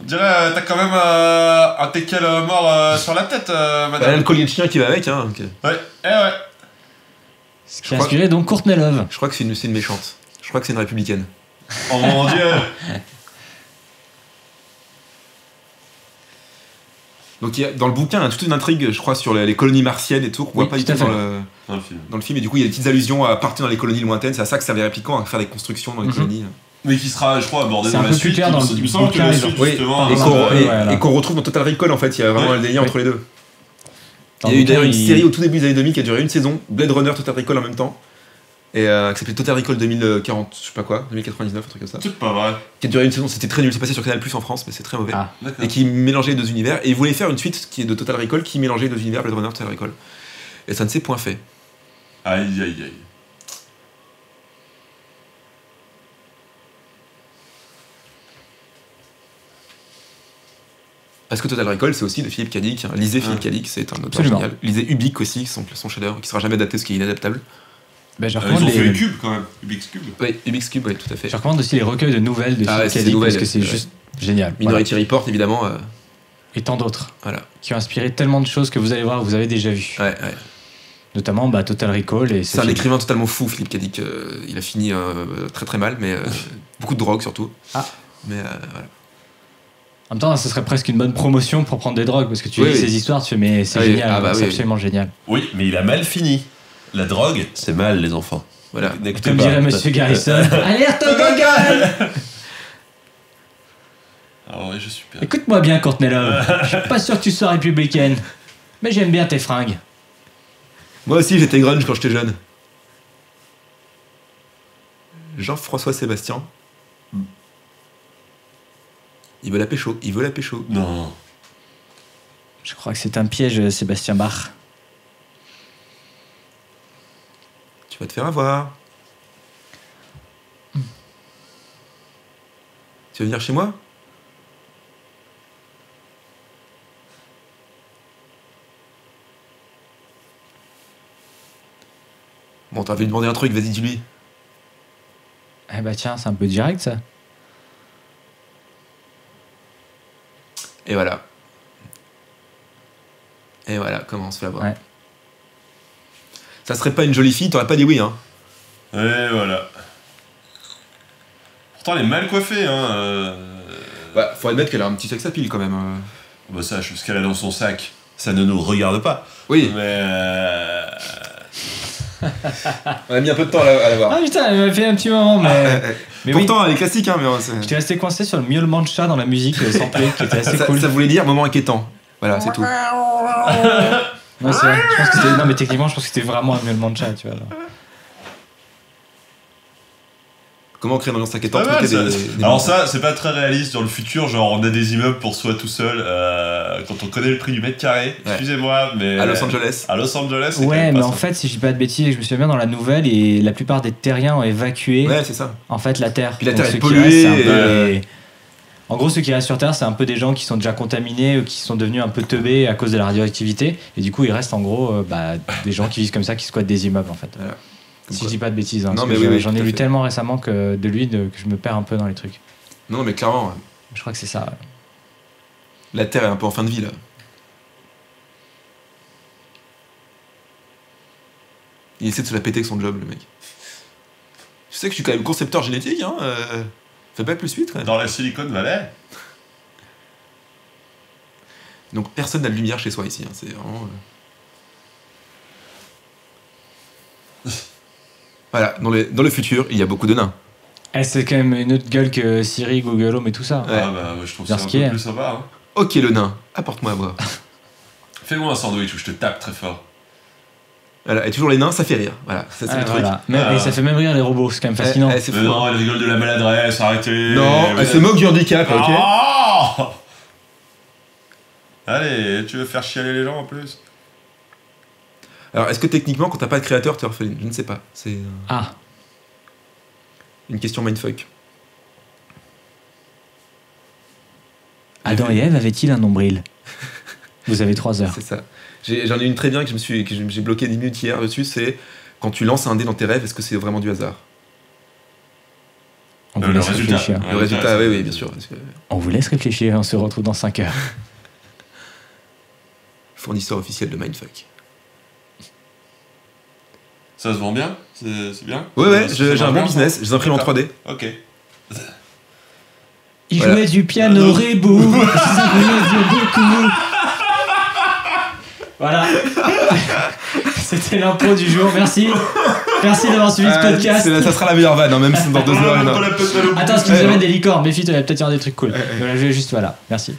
[SPEAKER 2] On dirait t'as quand même un teckel mort sur la tête,
[SPEAKER 4] Bah,
[SPEAKER 2] madame.
[SPEAKER 4] le collier de chien qui va avec. Hein, donc,
[SPEAKER 2] Ouais, ouais.
[SPEAKER 3] Ce qui a inspiré donc Courtney Love.
[SPEAKER 4] je crois que c'est une méchante. Je crois que c'est une républicaine.
[SPEAKER 2] Oh mon dieu.
[SPEAKER 4] Donc il y a, dans le bouquin, il y a toute une intrigue, je crois, sur les colonies martiennes et tout, qu'on
[SPEAKER 3] Oui,
[SPEAKER 4] voit pas du
[SPEAKER 3] tout
[SPEAKER 4] tout
[SPEAKER 3] à
[SPEAKER 4] dans
[SPEAKER 3] fait.
[SPEAKER 2] Un film.
[SPEAKER 4] le film. Et du coup, il y a des petites allusions à partir dans les colonies lointaines. C'est à ça que servent les répliquants, à faire des constructions dans les
[SPEAKER 3] Mhm.
[SPEAKER 4] colonies.
[SPEAKER 2] Mais qui sera, je crois, abordé
[SPEAKER 3] C'est
[SPEAKER 2] dans
[SPEAKER 3] un
[SPEAKER 2] la
[SPEAKER 3] peu plus
[SPEAKER 2] suite.
[SPEAKER 3] clair dans le
[SPEAKER 2] Il me semble que
[SPEAKER 3] bouquin,
[SPEAKER 2] la
[SPEAKER 3] ils
[SPEAKER 2] suite,
[SPEAKER 3] ont-
[SPEAKER 4] Oui,
[SPEAKER 2] justement,
[SPEAKER 4] et
[SPEAKER 3] Ah,
[SPEAKER 4] qu'on
[SPEAKER 3] ouais, voilà.
[SPEAKER 4] et qu'on retrouve dans Total Recall en fait. Il y a vraiment
[SPEAKER 2] Ouais,
[SPEAKER 4] le délire
[SPEAKER 3] oui.
[SPEAKER 4] entre les deux.
[SPEAKER 3] Dans
[SPEAKER 4] Il y a eu
[SPEAKER 3] le
[SPEAKER 4] d'ailleurs
[SPEAKER 3] bouquin,
[SPEAKER 4] une série au tout début des années 2000 qui a duré une saison, Blade Runner Total Recall en même temps, Et qui s'appelait Total Recall 2040, je sais pas quoi, 2099, un truc comme ça.
[SPEAKER 2] C'est pas vrai.
[SPEAKER 4] Qui a duré une saison, c'était très nul, c'est passé sur Canal Plus en France, mais c'est très mauvais.
[SPEAKER 3] Ah.
[SPEAKER 2] D'accord.
[SPEAKER 4] Et qui mélangeait les deux univers. Et ils voulaient faire une suite qui est de Total Recall qui mélangeait les deux univers, Blade Runner, Total Recall. Et ça ne s'est point fait.
[SPEAKER 2] Aïe, aïe, aïe.
[SPEAKER 4] Parce que Total Recall, c'est aussi de Philippe K. Dick. Lisez Philippe K. Dick, c'est un auteur
[SPEAKER 3] Absolument.
[SPEAKER 4] génial. Lisez Ubik aussi, son chef-d'œuvre, qui sera jamais adapté, ce qui est inadaptable.
[SPEAKER 3] Ben, je
[SPEAKER 2] Ils
[SPEAKER 3] recommande
[SPEAKER 2] ont fait
[SPEAKER 3] les-
[SPEAKER 2] Cube quand même, Ubix Cube.
[SPEAKER 4] Oui, Ubik's Cube, oui, tout à fait.
[SPEAKER 3] Je recommande aussi les recueils de nouvelles de
[SPEAKER 4] Ah ouais,
[SPEAKER 3] Philippe
[SPEAKER 4] c'est
[SPEAKER 3] K.
[SPEAKER 4] des
[SPEAKER 3] Dick
[SPEAKER 4] nouvelles,
[SPEAKER 3] parce que c'est
[SPEAKER 4] ouais.
[SPEAKER 3] juste génial.
[SPEAKER 4] Minority Report, évidemment.
[SPEAKER 3] Voilà. Et tant d'autres
[SPEAKER 4] Voilà.
[SPEAKER 3] qui ont inspiré tellement de choses que vous allez voir, vous avez déjà vu.
[SPEAKER 4] Ouais, ouais.
[SPEAKER 3] Notamment Total Recall et
[SPEAKER 4] C'est un
[SPEAKER 3] film.
[SPEAKER 4] écrivain totalement fou, Philippe K. Dick. Il a fini très très mal, mais beaucoup de drogue surtout.
[SPEAKER 3] Ah.
[SPEAKER 4] Mais voilà.
[SPEAKER 3] En même temps, ce serait presque une bonne promotion pour prendre des drogues parce que tu
[SPEAKER 4] Oui,
[SPEAKER 3] lis
[SPEAKER 4] oui.
[SPEAKER 3] ces histoires, tu fais mais c'est
[SPEAKER 4] Ah oui,
[SPEAKER 3] génial,
[SPEAKER 4] ah bah
[SPEAKER 3] c'est
[SPEAKER 4] oui,
[SPEAKER 3] absolument génial.
[SPEAKER 2] Oui, mais il a mal fini. La drogue, c'est mal, les enfants.
[SPEAKER 4] Voilà.
[SPEAKER 2] N'écoutez
[SPEAKER 3] Comme
[SPEAKER 2] pas.
[SPEAKER 3] dirait Monsieur Garrison. Alerte au Gogol.
[SPEAKER 2] Ah ouais, je suis perdu.
[SPEAKER 3] Écoute-moi bien, Courtney Love. Je suis pas sûr que tu sois républicaine, mais j'aime bien tes fringues.
[SPEAKER 4] Moi aussi, j'étais grunge quand j'étais jeune. Jean-François Sébastien. Il veut la pécho, il veut la pécho.
[SPEAKER 2] Non.
[SPEAKER 3] Je crois que c'est un piège, Sébastien Bach.
[SPEAKER 4] Tu vas te faire avoir. Tu veux venir chez moi? Bon, t'avais demandé un truc, vas-y, dis-lui.
[SPEAKER 3] Eh bah tiens, c'est un peu direct ça.
[SPEAKER 4] Et voilà. Et voilà, comment on se fait avoir.
[SPEAKER 3] Ouais.
[SPEAKER 4] Ça serait pas une jolie fille, t'aurais pas dit oui, hein.
[SPEAKER 2] Et voilà. Pourtant, elle est mal coiffée, hein.
[SPEAKER 4] Bah, faut admettre qu'elle a un petit sex appeal quand même.
[SPEAKER 2] Bah ça, ce qu'elle a dans son sac, ça ne nous regarde pas.
[SPEAKER 4] Oui,
[SPEAKER 2] Mais
[SPEAKER 4] on a mis un peu de temps à la voir.
[SPEAKER 3] Ah putain, elle m'a fait un petit moment, mais oui.
[SPEAKER 4] Pourtant, elle est classique, hein, mais
[SPEAKER 3] J'étais resté coincé sur le miaulement de chat dans la musique samplée qui était assez
[SPEAKER 4] ça,
[SPEAKER 3] cool.
[SPEAKER 4] ça voulait dire moment inquiétant. Voilà, c'est tout.
[SPEAKER 3] Non, c'est vrai. Je pense que c'était... Non, mais techniquement, je pense que c'était vraiment un miaulement de chat, tu vois. Genre.
[SPEAKER 4] Comment créer une ambiance inquiétante
[SPEAKER 2] pas mal,
[SPEAKER 4] mettez
[SPEAKER 2] ça.
[SPEAKER 4] des
[SPEAKER 2] Alors
[SPEAKER 4] monstres.
[SPEAKER 2] ça, c'est pas très réaliste dans le futur, genre on a des immeubles pour soi tout seul, quand on connaît le prix du mètre carré, excusez-moi, mais...
[SPEAKER 4] À Los Angeles.
[SPEAKER 2] À Los Angeles, c'est quand
[SPEAKER 3] Ouais,
[SPEAKER 2] même
[SPEAKER 3] mais
[SPEAKER 2] pas
[SPEAKER 3] en
[SPEAKER 2] ça.
[SPEAKER 3] fait, si je dis pas de bêtises, je me souviens bien dans la nouvelle, et la plupart des terriens ont évacué
[SPEAKER 4] Ouais, c'est ça.
[SPEAKER 3] en fait la Terre.
[SPEAKER 4] Puis la
[SPEAKER 3] Donc,
[SPEAKER 4] Terre est
[SPEAKER 3] ceux qui
[SPEAKER 4] polluée,
[SPEAKER 3] restent, c'est un peu
[SPEAKER 4] et,
[SPEAKER 3] les- En gros, ceux qui restent sur Terre, c'est un peu des gens qui sont déjà contaminés ou qui sont devenus un peu teubés à cause de la radioactivité. Et du coup, il reste en gros des gens qui vivent comme ça, qui squattent des immeubles en fait.
[SPEAKER 4] Voilà. Comme
[SPEAKER 3] Si
[SPEAKER 4] quoi.
[SPEAKER 3] je dis pas de bêtises, hein,
[SPEAKER 4] Non,
[SPEAKER 3] parce
[SPEAKER 4] mais
[SPEAKER 3] que
[SPEAKER 4] oui, oui,
[SPEAKER 3] j'en
[SPEAKER 4] tout
[SPEAKER 3] ai
[SPEAKER 4] à
[SPEAKER 3] lu
[SPEAKER 4] fait.
[SPEAKER 3] tellement récemment que je me perds un peu dans les trucs.
[SPEAKER 4] Non, mais clairement,
[SPEAKER 3] Je crois que c'est ça. Ouais.
[SPEAKER 4] la Terre est un peu en fin de vie, là. Il essaie de se la péter avec son job, le mec. Tu sais que je suis quand même concepteur génétique, hein. Fais pas plus 8, quand même.
[SPEAKER 2] Dans la Silicon Valley.
[SPEAKER 4] Donc personne n'a de lumière chez soi ici, hein. C'est vraiment... Voilà, dans le futur, il y a beaucoup de nains.
[SPEAKER 3] Eh, c'est quand même une autre gueule que Siri, Google Home et tout ça.
[SPEAKER 4] Ouais.
[SPEAKER 2] Ah bah ouais, je trouve
[SPEAKER 3] Bien
[SPEAKER 2] ça un
[SPEAKER 3] ce qui
[SPEAKER 2] peu
[SPEAKER 3] est.
[SPEAKER 2] plus sympa. Hein.
[SPEAKER 4] Ok, le nain, apporte-moi à boire.
[SPEAKER 2] Fais-moi un sandwich où je te tape très fort.
[SPEAKER 4] Voilà, et toujours les nains, ça fait rire. Voilà, ça c'est
[SPEAKER 3] Ah,
[SPEAKER 4] le truc.
[SPEAKER 3] voilà. Mais,
[SPEAKER 2] Ah.
[SPEAKER 3] et ça fait même rire les robots, c'est quand même fascinant.
[SPEAKER 4] C'est
[SPEAKER 2] Mais
[SPEAKER 4] fou,
[SPEAKER 2] non,
[SPEAKER 4] hein.
[SPEAKER 2] elle rigole de la maladresse, arrêtez.
[SPEAKER 4] Non,
[SPEAKER 2] Mais-
[SPEAKER 4] elle se moque du handicap, ok.
[SPEAKER 2] Ah Allez, tu veux faire chialer les gens en plus?
[SPEAKER 4] Alors, est-ce que techniquement, quand t'as pas de créateur, t'es orpheline? Je ne sais pas. C'est
[SPEAKER 3] Ah,
[SPEAKER 4] une question mindfuck.
[SPEAKER 3] Adam et Ève avaient-ils un nombril? Vous avez 3 heures.
[SPEAKER 4] C'est ça. J'en ai une très bien que j'ai bloqué 10 minutes hier dessus, c'est quand tu lances un dé dans tes rêves, est-ce que c'est vraiment du hasard?
[SPEAKER 3] On vous
[SPEAKER 2] Le
[SPEAKER 3] laisse
[SPEAKER 2] résultat.
[SPEAKER 3] réfléchir.
[SPEAKER 2] Ouais,
[SPEAKER 4] Le résultat,
[SPEAKER 2] c'est-
[SPEAKER 4] oui, bien sûr. Parce que
[SPEAKER 3] On vous laisse réfléchir et on se retrouve dans 5 heures.
[SPEAKER 4] fournisseur officiel de mindfuck.
[SPEAKER 2] Ça se vend bien? C'est bien?
[SPEAKER 4] Ouais,
[SPEAKER 2] Ça
[SPEAKER 4] j'ai
[SPEAKER 2] vend
[SPEAKER 4] un bon
[SPEAKER 2] bien,
[SPEAKER 4] business,
[SPEAKER 2] ça
[SPEAKER 4] je les imprime en 3D.
[SPEAKER 2] Ok.
[SPEAKER 3] Il
[SPEAKER 4] Voilà.
[SPEAKER 3] jouait du piano
[SPEAKER 2] Donc-
[SPEAKER 3] rebou. Ça voulait dire beaucoup. Voilà. C'était l'impro du jour. Merci. Merci d'avoir suivi ce podcast.
[SPEAKER 4] Ça sera la meilleure vanne, hein, même si dans 2 heures, il y en a-
[SPEAKER 3] Attends, ce qui nous amène des licornes. Méfie-toi, il va peut-être y avoir des trucs cool. Voilà, je vais juste, voilà. Merci.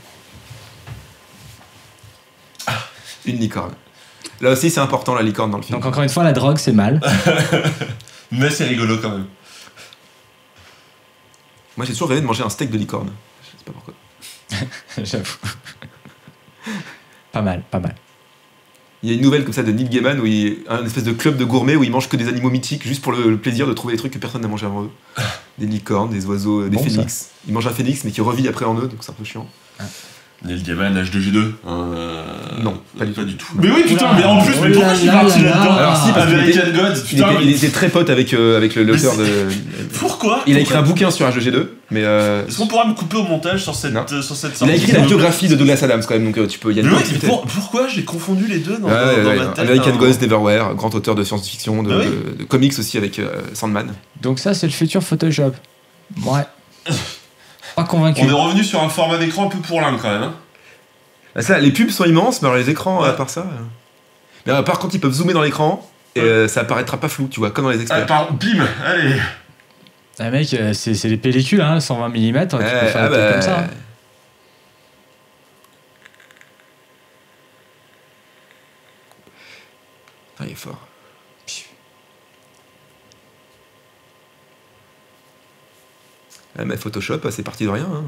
[SPEAKER 4] une licorne. Là aussi, c'est important, la licorne dans le film.
[SPEAKER 3] Donc, encore une fois, la drogue, c'est mal.
[SPEAKER 2] Mais c'est rigolo quand même.
[SPEAKER 4] Moi, j'ai toujours rêvé de manger un steak de licorne. Je sais pas pourquoi.
[SPEAKER 3] J'avoue. Pas mal, pas mal.
[SPEAKER 4] Il y a une nouvelle comme ça de Neil Gaiman où un espèce de club de gourmets où ils mangent que des animaux mythiques juste pour le plaisir de trouver des trucs que personne n'a mangé avant eux. Des licornes, des oiseaux, des
[SPEAKER 3] Bon,
[SPEAKER 4] phénix. Ils mangent un phénix mais qui revit après en eux, donc c'est un peu chiant.
[SPEAKER 2] Neil Gaiman, H2G2.
[SPEAKER 4] Non, pas du
[SPEAKER 2] tout. Mais oui, putain, mais en plus,
[SPEAKER 5] Oh
[SPEAKER 2] mais pourquoi
[SPEAKER 5] là
[SPEAKER 2] je suis
[SPEAKER 5] là
[SPEAKER 2] parti
[SPEAKER 5] là
[SPEAKER 2] là-dedans
[SPEAKER 5] là.
[SPEAKER 4] Alors si, parce qu'il
[SPEAKER 2] American Gods,
[SPEAKER 4] Il
[SPEAKER 2] putain,
[SPEAKER 4] était, il était très pote avec l'auteur
[SPEAKER 2] Mais
[SPEAKER 4] de.
[SPEAKER 2] pourquoi
[SPEAKER 4] Il a écrit un bouquin sur H2G2, mais.
[SPEAKER 2] Est-ce qu'on pourra me couper au montage sur cette
[SPEAKER 4] Non.
[SPEAKER 2] sortie
[SPEAKER 4] Il a écrit la biographie de Douglas Adams quand même, donc tu peux y aller.
[SPEAKER 2] Mais oui, pourquoi j'ai confondu les deux dans
[SPEAKER 4] Ouais,
[SPEAKER 2] ma tête
[SPEAKER 4] American
[SPEAKER 2] hein.
[SPEAKER 4] Ghost Neverwhere, grand auteur de science-fiction,
[SPEAKER 2] Ah oui.
[SPEAKER 4] de comics aussi avec Sandman.
[SPEAKER 3] Donc ça, c'est le futur Photoshop. Ouais. Pas convaincu.
[SPEAKER 2] On est revenu sur un format d'écran un peu pourlin quand même. Hein.
[SPEAKER 4] Ah, ça, les pubs sont immenses, mais alors les écrans,
[SPEAKER 2] Ouais.
[SPEAKER 4] à part ça. Mais par contre, ils peuvent zoomer dans l'écran et ça apparaîtra pas flou, tu vois, comme dans les experts.
[SPEAKER 2] Pardon, bim, allez.
[SPEAKER 3] Ah mec, c'est les pellicules, hein, 120 mm, tu peux faire des trucs comme ça. Hein.
[SPEAKER 4] Ah, il est fort. Ah, mais Photoshop, c'est parti de rien. Hein.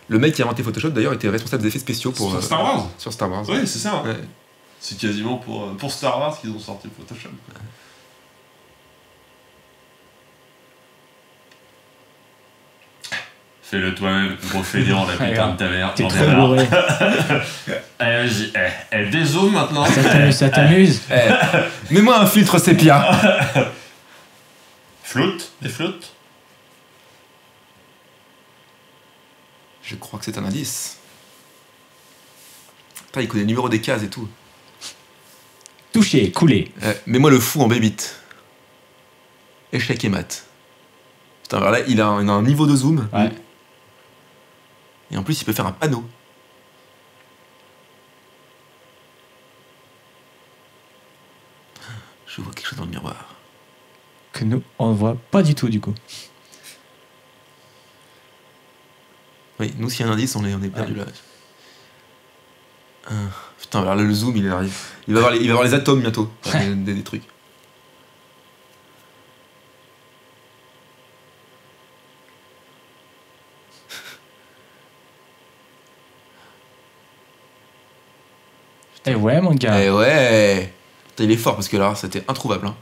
[SPEAKER 4] Le mec qui a inventé Photoshop, d'ailleurs, était responsable des effets spéciaux pour
[SPEAKER 2] Sur Star Wars.
[SPEAKER 4] sur Star Wars.
[SPEAKER 2] Oui, c'est ça. Hein.
[SPEAKER 4] Ouais.
[SPEAKER 2] C'est quasiment pour Star Wars qu'ils ont sorti Photoshop. Quoi. Fais-le toi-même, gros fainéant, la putain de ta mère.
[SPEAKER 3] T'es
[SPEAKER 2] J'en ai
[SPEAKER 3] très
[SPEAKER 2] marre.
[SPEAKER 3] bourré.
[SPEAKER 2] Allez, vas-y, dézoome maintenant.
[SPEAKER 3] Ça t'amuse
[SPEAKER 4] Mets-moi un filtre sépia.
[SPEAKER 2] Flotte, des flottes.
[SPEAKER 4] Je crois que c'est un indice. Putain, il connaît le numéro des cases et tout.
[SPEAKER 3] Touché, coulé.
[SPEAKER 4] Mets-moi le fou en bébite. Échec et mat. Putain, alors là, il a un niveau de zoom.
[SPEAKER 3] Ouais.
[SPEAKER 4] Et en plus, il peut faire un panneau. Je vois quelque chose dans le miroir.
[SPEAKER 3] Que nous, on ne voit pas du tout, du coup.
[SPEAKER 4] Oui, nous, s'il y a un indice, on est perdu là. Putain, alors là, le zoom, il arrive. Il va avoir les atomes bientôt. Des trucs.
[SPEAKER 3] Eh ouais, mon gars.
[SPEAKER 4] Eh ouais. Putain, il est fort parce que là, c'était introuvable. Hein.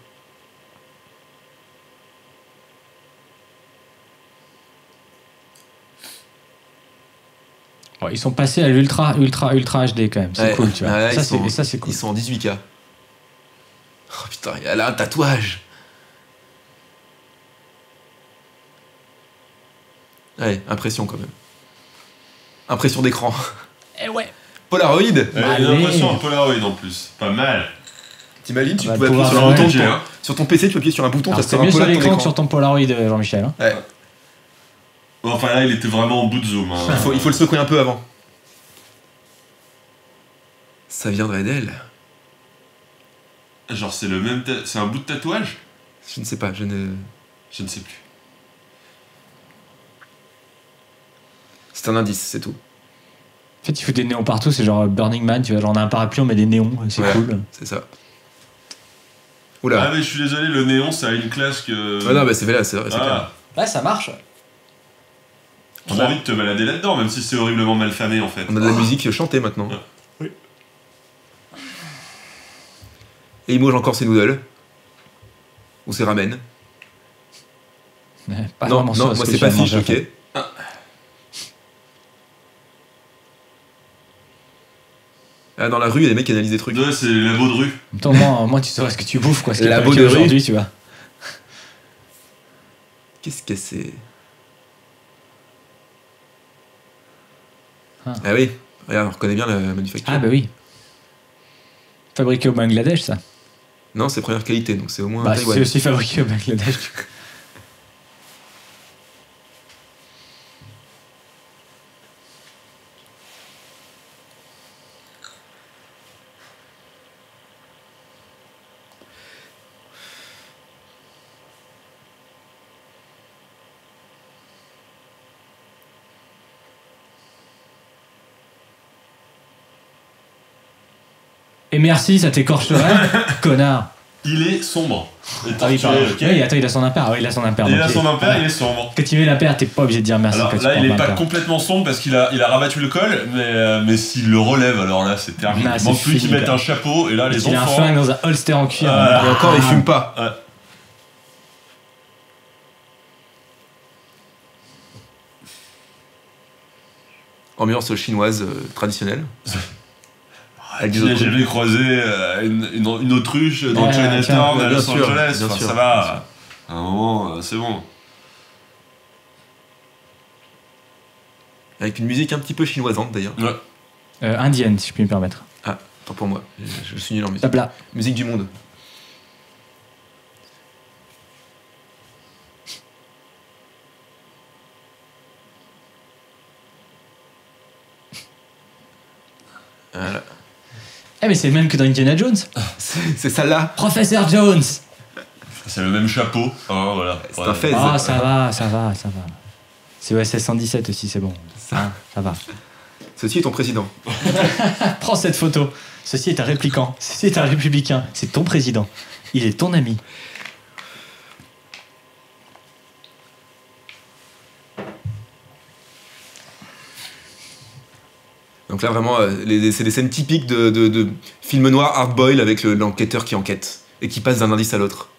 [SPEAKER 3] Bon, ils sont passés à l'ultra HD quand même. C'est
[SPEAKER 4] Ouais.
[SPEAKER 3] cool, tu vois.
[SPEAKER 4] Ouais,
[SPEAKER 3] Ça, c'est cool.
[SPEAKER 4] Ils sont en 18K. Oh putain, elle a un tatouage. Ouais, impression quand même. Impression d'écran.
[SPEAKER 3] Eh ouais.
[SPEAKER 4] Polaroid.
[SPEAKER 2] Elle a une
[SPEAKER 3] Allez.
[SPEAKER 2] impression en Polaroid en plus. Pas mal.
[SPEAKER 4] T'imagines, tu
[SPEAKER 3] On va
[SPEAKER 4] peux appuyer
[SPEAKER 3] pouvoir
[SPEAKER 4] sur un
[SPEAKER 3] faire
[SPEAKER 4] bouton.
[SPEAKER 2] budget, hein.
[SPEAKER 4] Sur ton PC, tu peux appuyer sur un bouton,
[SPEAKER 3] Alors,
[SPEAKER 4] ça te
[SPEAKER 3] c'est
[SPEAKER 4] sort un
[SPEAKER 3] mieux
[SPEAKER 4] peu
[SPEAKER 3] sur
[SPEAKER 4] là de ton
[SPEAKER 3] l'écran que
[SPEAKER 4] écran.
[SPEAKER 3] sur ton Polaroid, Jean-Michel. Hein.
[SPEAKER 4] Ouais.
[SPEAKER 2] Bon, enfin là, il était vraiment en bout de zoom. Hein.
[SPEAKER 4] Il faut le secouer un peu avant. Ça viendrait d'elle.
[SPEAKER 2] Genre, c'est le même. C'est un bout de tatouage.
[SPEAKER 4] Je ne sais pas,
[SPEAKER 2] Je ne sais plus.
[SPEAKER 4] C'est un indice, c'est tout.
[SPEAKER 3] En fait, il faut des néons partout, c'est genre Burning Man, tu vois, genre on a un parapluie, on met des néons, c'est
[SPEAKER 4] Ouais.
[SPEAKER 3] cool.
[SPEAKER 4] C'est ça.
[SPEAKER 2] Ah,
[SPEAKER 4] Oula.
[SPEAKER 2] mais je suis désolé, le néon, ça a une classe que.
[SPEAKER 4] Ah non, bah c'est vrai, c'est clair.
[SPEAKER 2] Ah,
[SPEAKER 3] Ouais, ça marche.
[SPEAKER 2] trop envie de te balader là-dedans, même si c'est horriblement mal famé en fait.
[SPEAKER 4] On a de la musique chantée maintenant.
[SPEAKER 2] Ouais. Oui.
[SPEAKER 4] Et il mange encore ses noodles. Ou ses ramen.
[SPEAKER 3] Ouais, pas
[SPEAKER 4] Non,
[SPEAKER 3] vraiment sûr
[SPEAKER 4] non,
[SPEAKER 3] de ce
[SPEAKER 4] moi
[SPEAKER 3] que
[SPEAKER 4] c'est
[SPEAKER 3] tu
[SPEAKER 4] pas
[SPEAKER 3] viens de
[SPEAKER 4] fiche,
[SPEAKER 3] manger, en
[SPEAKER 4] ok.
[SPEAKER 3] fait.
[SPEAKER 4] Ah, dans la rue, il y a des mecs qui analysent des trucs.
[SPEAKER 2] Ouais, c'est les labos de rue.
[SPEAKER 3] En même temps, moi, tu saurais ce que tu bouffes, quoi. Ce qui est
[SPEAKER 4] La
[SPEAKER 3] pas
[SPEAKER 4] peau
[SPEAKER 3] le
[SPEAKER 4] de
[SPEAKER 3] cas
[SPEAKER 4] rue.
[SPEAKER 3] aujourd'hui, tu vois.
[SPEAKER 4] Qu'est-ce que c'est
[SPEAKER 3] Ah.
[SPEAKER 4] Ah oui, regarde, on reconnaît bien la manufacture.
[SPEAKER 3] Ah, bah oui. Fabriqué au Bangladesh, ça.
[SPEAKER 4] Non, c'est première qualité, donc c'est au moins
[SPEAKER 3] Bah,
[SPEAKER 4] Taïwan.
[SPEAKER 3] c'est aussi fabriqué au Bangladesh, du coup. Et merci, ça t'écorcherait, connard.
[SPEAKER 2] Il est sombre. Et
[SPEAKER 3] Ah oui,
[SPEAKER 2] torturé,
[SPEAKER 3] pardon.
[SPEAKER 2] ok.
[SPEAKER 3] Oui, attends, il a son impair. Ah oui, il a son impair.
[SPEAKER 2] Il
[SPEAKER 3] donc
[SPEAKER 2] a son impair, il est sombre.
[SPEAKER 3] Quand tu mets l'impair, t'es pas obligé de dire merci
[SPEAKER 2] Alors
[SPEAKER 3] quand tu
[SPEAKER 2] là,
[SPEAKER 3] prends
[SPEAKER 2] il est
[SPEAKER 3] l'impair.
[SPEAKER 2] pas complètement sombre parce qu'il a rabattu le col, mais s'il le relève, alors là, c'est terminé.
[SPEAKER 3] Là,
[SPEAKER 2] Il
[SPEAKER 3] c'est
[SPEAKER 2] manque plus qu'il
[SPEAKER 3] fini,
[SPEAKER 2] mette
[SPEAKER 3] quoi.
[SPEAKER 2] un chapeau, et là, les
[SPEAKER 3] Il a un
[SPEAKER 2] enfants.
[SPEAKER 3] flingue dans un holster en cuir.
[SPEAKER 2] Ah,
[SPEAKER 4] Et encore, il fume pas.
[SPEAKER 2] Ouais.
[SPEAKER 4] Ambiance chinoise traditionnelle. Avec des
[SPEAKER 2] J'ai
[SPEAKER 4] autres.
[SPEAKER 2] jamais croisé une autruche dans
[SPEAKER 3] Ouais,
[SPEAKER 2] Chinatown
[SPEAKER 3] tiens,
[SPEAKER 2] à
[SPEAKER 4] bien
[SPEAKER 2] Los
[SPEAKER 4] sûr,
[SPEAKER 2] Angeles.
[SPEAKER 4] bien
[SPEAKER 2] Enfin,
[SPEAKER 4] sûr.
[SPEAKER 2] ça va. À un moment, c'est bon.
[SPEAKER 4] Avec une musique un petit peu chinoisante d'ailleurs.
[SPEAKER 2] Ouais.
[SPEAKER 3] Indienne, si je puis me permettre.
[SPEAKER 4] Ah, tant pour moi. Je suis nul en musique.
[SPEAKER 3] Hop là.
[SPEAKER 4] Musique du monde. Voilà.
[SPEAKER 3] Eh, mais c'est le même que dans Indiana Jones.
[SPEAKER 4] C'est ça là.
[SPEAKER 3] Professeur Jones.
[SPEAKER 2] C'est le même chapeau. Hein, voilà.
[SPEAKER 4] C'est un fait.
[SPEAKER 3] Ah, ça va. C'est OSS 117 aussi, c'est bon.
[SPEAKER 4] Ça.
[SPEAKER 3] Ça va.
[SPEAKER 4] Ceci est ton président.
[SPEAKER 3] Prends cette photo. Ceci est un répliquant. Ceci est un républicain. C'est ton président. Il est ton ami.
[SPEAKER 4] Donc là vraiment, c'est des scènes typiques de film noir hard boil avec l'enquêteur qui enquête et qui passe d'un indice à l'autre.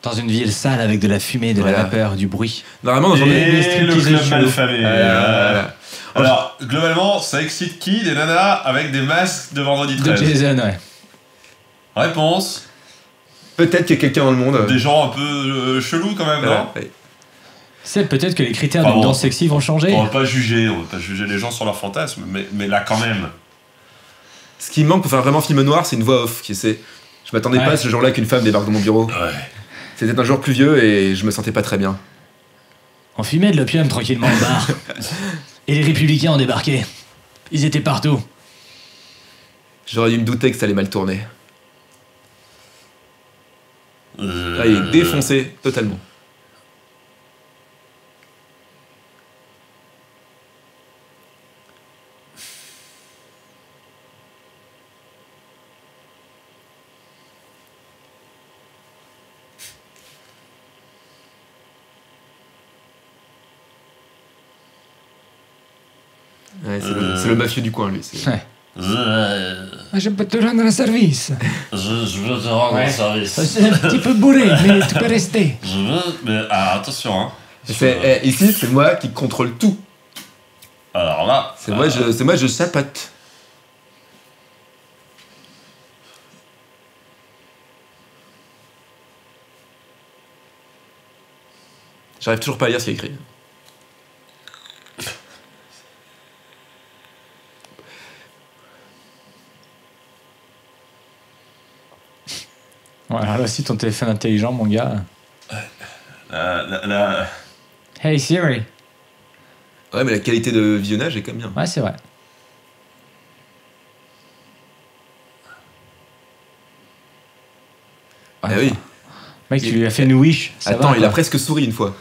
[SPEAKER 3] Dans une ville sale avec de la fumée, de
[SPEAKER 4] Voilà.
[SPEAKER 3] la vapeur, du bruit.
[SPEAKER 4] Normalement, dans ce genre de-
[SPEAKER 2] Et le
[SPEAKER 3] striptease
[SPEAKER 2] club
[SPEAKER 3] chelou.
[SPEAKER 2] malfamé.
[SPEAKER 4] Voilà.
[SPEAKER 2] Alors, globalement, ça excite qui? Des nanas avec des masques de vendredi
[SPEAKER 3] De
[SPEAKER 2] 13.
[SPEAKER 3] Jason, ouais.
[SPEAKER 2] Réponse,
[SPEAKER 4] Peut-être qu'il y a quelqu'un dans le monde.
[SPEAKER 2] des gens un peu chelous quand même, non?
[SPEAKER 4] Ouais.
[SPEAKER 3] C'est peut-être que les critères
[SPEAKER 2] Pardon.
[SPEAKER 3] d'une danse sexy vont changer.
[SPEAKER 2] On va pas juger les gens sur leurs fantasmes, mais là quand même.
[SPEAKER 4] Ce qui me manque pour faire vraiment film noir, c'est une voix off. Je m'attendais
[SPEAKER 3] Ouais.
[SPEAKER 4] pas ce jour-là qu'une femme débarque dans mon bureau.
[SPEAKER 2] Ouais.
[SPEAKER 4] C'était un jour pluvieux et je me sentais pas très bien.
[SPEAKER 3] On fumait de l'opium tranquillement au bar. Et les républicains ont débarqué. Ils étaient partout.
[SPEAKER 4] J'aurais dû me douter que ça allait mal tourner. Là, il est défoncé totalement. Ouais, c'est le mafieux du coin, lui.
[SPEAKER 3] Ouais.
[SPEAKER 5] Je peux te rendre un service.
[SPEAKER 2] Je veux te rendre
[SPEAKER 3] Ouais.
[SPEAKER 2] service.
[SPEAKER 5] C'est un petit peu bourré, mais tu peux rester.
[SPEAKER 2] Je veux, mais attention, hein.
[SPEAKER 4] Ici, c'est moi qui contrôle tout.
[SPEAKER 2] Alors là,
[SPEAKER 4] C'est moi, je sapote. J'arrive toujours pas à lire ce qu'il y a écrit.
[SPEAKER 3] Ouais, alors là aussi, ton téléphone intelligent, mon gars.
[SPEAKER 2] la-
[SPEAKER 3] Hey Siri.
[SPEAKER 4] Ouais, mais la qualité de visionnage est quand même bien.
[SPEAKER 3] Ouais, c'est vrai.
[SPEAKER 4] Ah oui.
[SPEAKER 3] Mec, tu lui as fait une wish. Ça
[SPEAKER 4] Attends,
[SPEAKER 3] va,
[SPEAKER 4] il a
[SPEAKER 3] quoi.
[SPEAKER 4] presque souri une fois.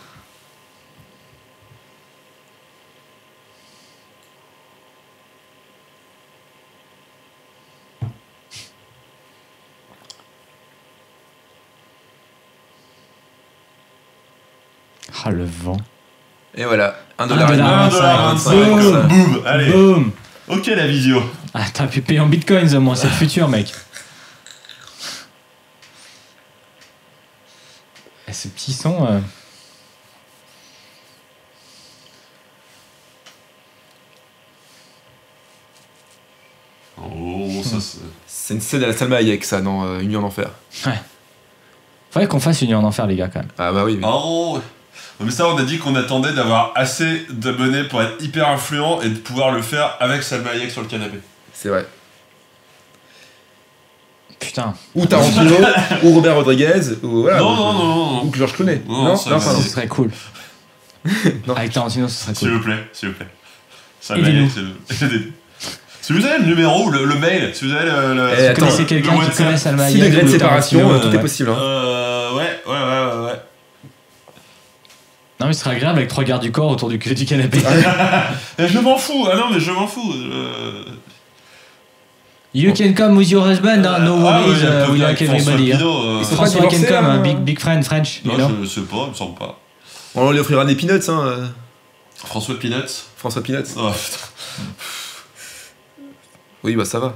[SPEAKER 3] Ah, le vent.
[SPEAKER 4] Et voilà, $1.
[SPEAKER 2] $1.25. Boum, allez.
[SPEAKER 3] Boum.
[SPEAKER 2] Ok la visio.
[SPEAKER 3] Ah, t'as pu payer en bitcoins au moins, c'est le futur, mec. Et ce petit son.
[SPEAKER 2] Oh, ça c'est...
[SPEAKER 4] C'est une scène à la Salma Hayek, ça, dans Union en Enfer.
[SPEAKER 3] Faudrait qu'on fasse une nuit en enfer, les gars, quand même.
[SPEAKER 4] Ah bah oui.
[SPEAKER 2] Oh, mais ça on a dit qu'on attendait d'avoir assez d'abonnés pour être hyper influent et de pouvoir le faire avec Salma Hayek sur le canapé.
[SPEAKER 4] C'est vrai.
[SPEAKER 3] Putain.
[SPEAKER 4] Ou Tarantino, ou Robert Rodriguez, ou voilà.
[SPEAKER 2] non,
[SPEAKER 4] ou-
[SPEAKER 2] non, non, non,
[SPEAKER 4] Ou Georges Clooney.
[SPEAKER 2] Non, ça,
[SPEAKER 4] pardon.
[SPEAKER 3] Ce serait cool.
[SPEAKER 4] Non.
[SPEAKER 3] Avec Tarantino, ce serait
[SPEAKER 2] s'il
[SPEAKER 3] cool.
[SPEAKER 2] vous plaît, s'il vous plaît. Salma
[SPEAKER 3] Aidez-nous.
[SPEAKER 2] Hayek, si vous avez le numéro ou le mail, si vous avez le
[SPEAKER 4] Eh,
[SPEAKER 3] Vous
[SPEAKER 4] attends,
[SPEAKER 3] connaissez quelqu'un
[SPEAKER 2] le
[SPEAKER 3] qui
[SPEAKER 2] WhatsApp.
[SPEAKER 3] connaît Salma
[SPEAKER 4] 6
[SPEAKER 3] Hayek
[SPEAKER 4] degrés de
[SPEAKER 3] ou
[SPEAKER 4] séparation,
[SPEAKER 3] Tarantino,
[SPEAKER 4] tout est
[SPEAKER 3] ouais.
[SPEAKER 4] possible. Hein.
[SPEAKER 2] Ouais.
[SPEAKER 3] Non, mais ce serait agréable avec 3 gardes du corps autour du canapé.
[SPEAKER 2] Mais je m'en fous, ah non, mais je m'en fous.
[SPEAKER 3] You can come with your husband, no worries, we like everybody.
[SPEAKER 2] François
[SPEAKER 3] hein.
[SPEAKER 2] Pinault,
[SPEAKER 4] Ils sont
[SPEAKER 3] François
[SPEAKER 4] divorcés,
[SPEAKER 3] can come,
[SPEAKER 4] là,
[SPEAKER 3] big friend French. you know.
[SPEAKER 2] non, je sais pas, il me semble pas.
[SPEAKER 4] On lui offrira des peanuts,
[SPEAKER 2] François Peanuts.
[SPEAKER 4] François Peanuts.
[SPEAKER 2] Oh, putain.
[SPEAKER 4] Oui, bah ça va.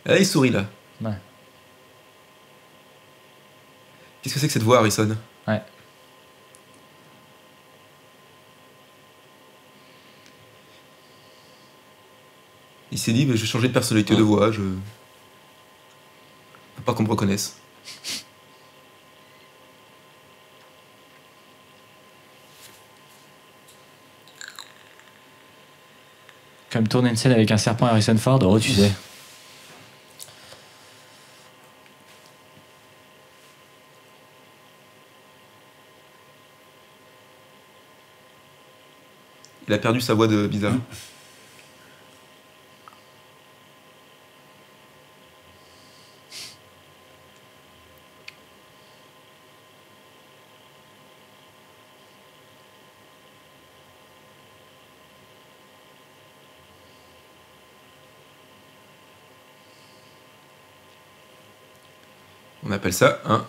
[SPEAKER 4] Ah, il sourit là.
[SPEAKER 3] Ouais.
[SPEAKER 4] Qu'est-ce que c'est que cette voix, Harrison?
[SPEAKER 3] Ouais.
[SPEAKER 4] Il s'est dit, bah, je vais changer de personnalité de voix, je... Faut pas qu'on me reconnaisse.
[SPEAKER 3] Comme tourner une scène avec un serpent Harrison Ford, oh tu sais.
[SPEAKER 4] Il a perdu sa voix de bizarre. On appelle ça un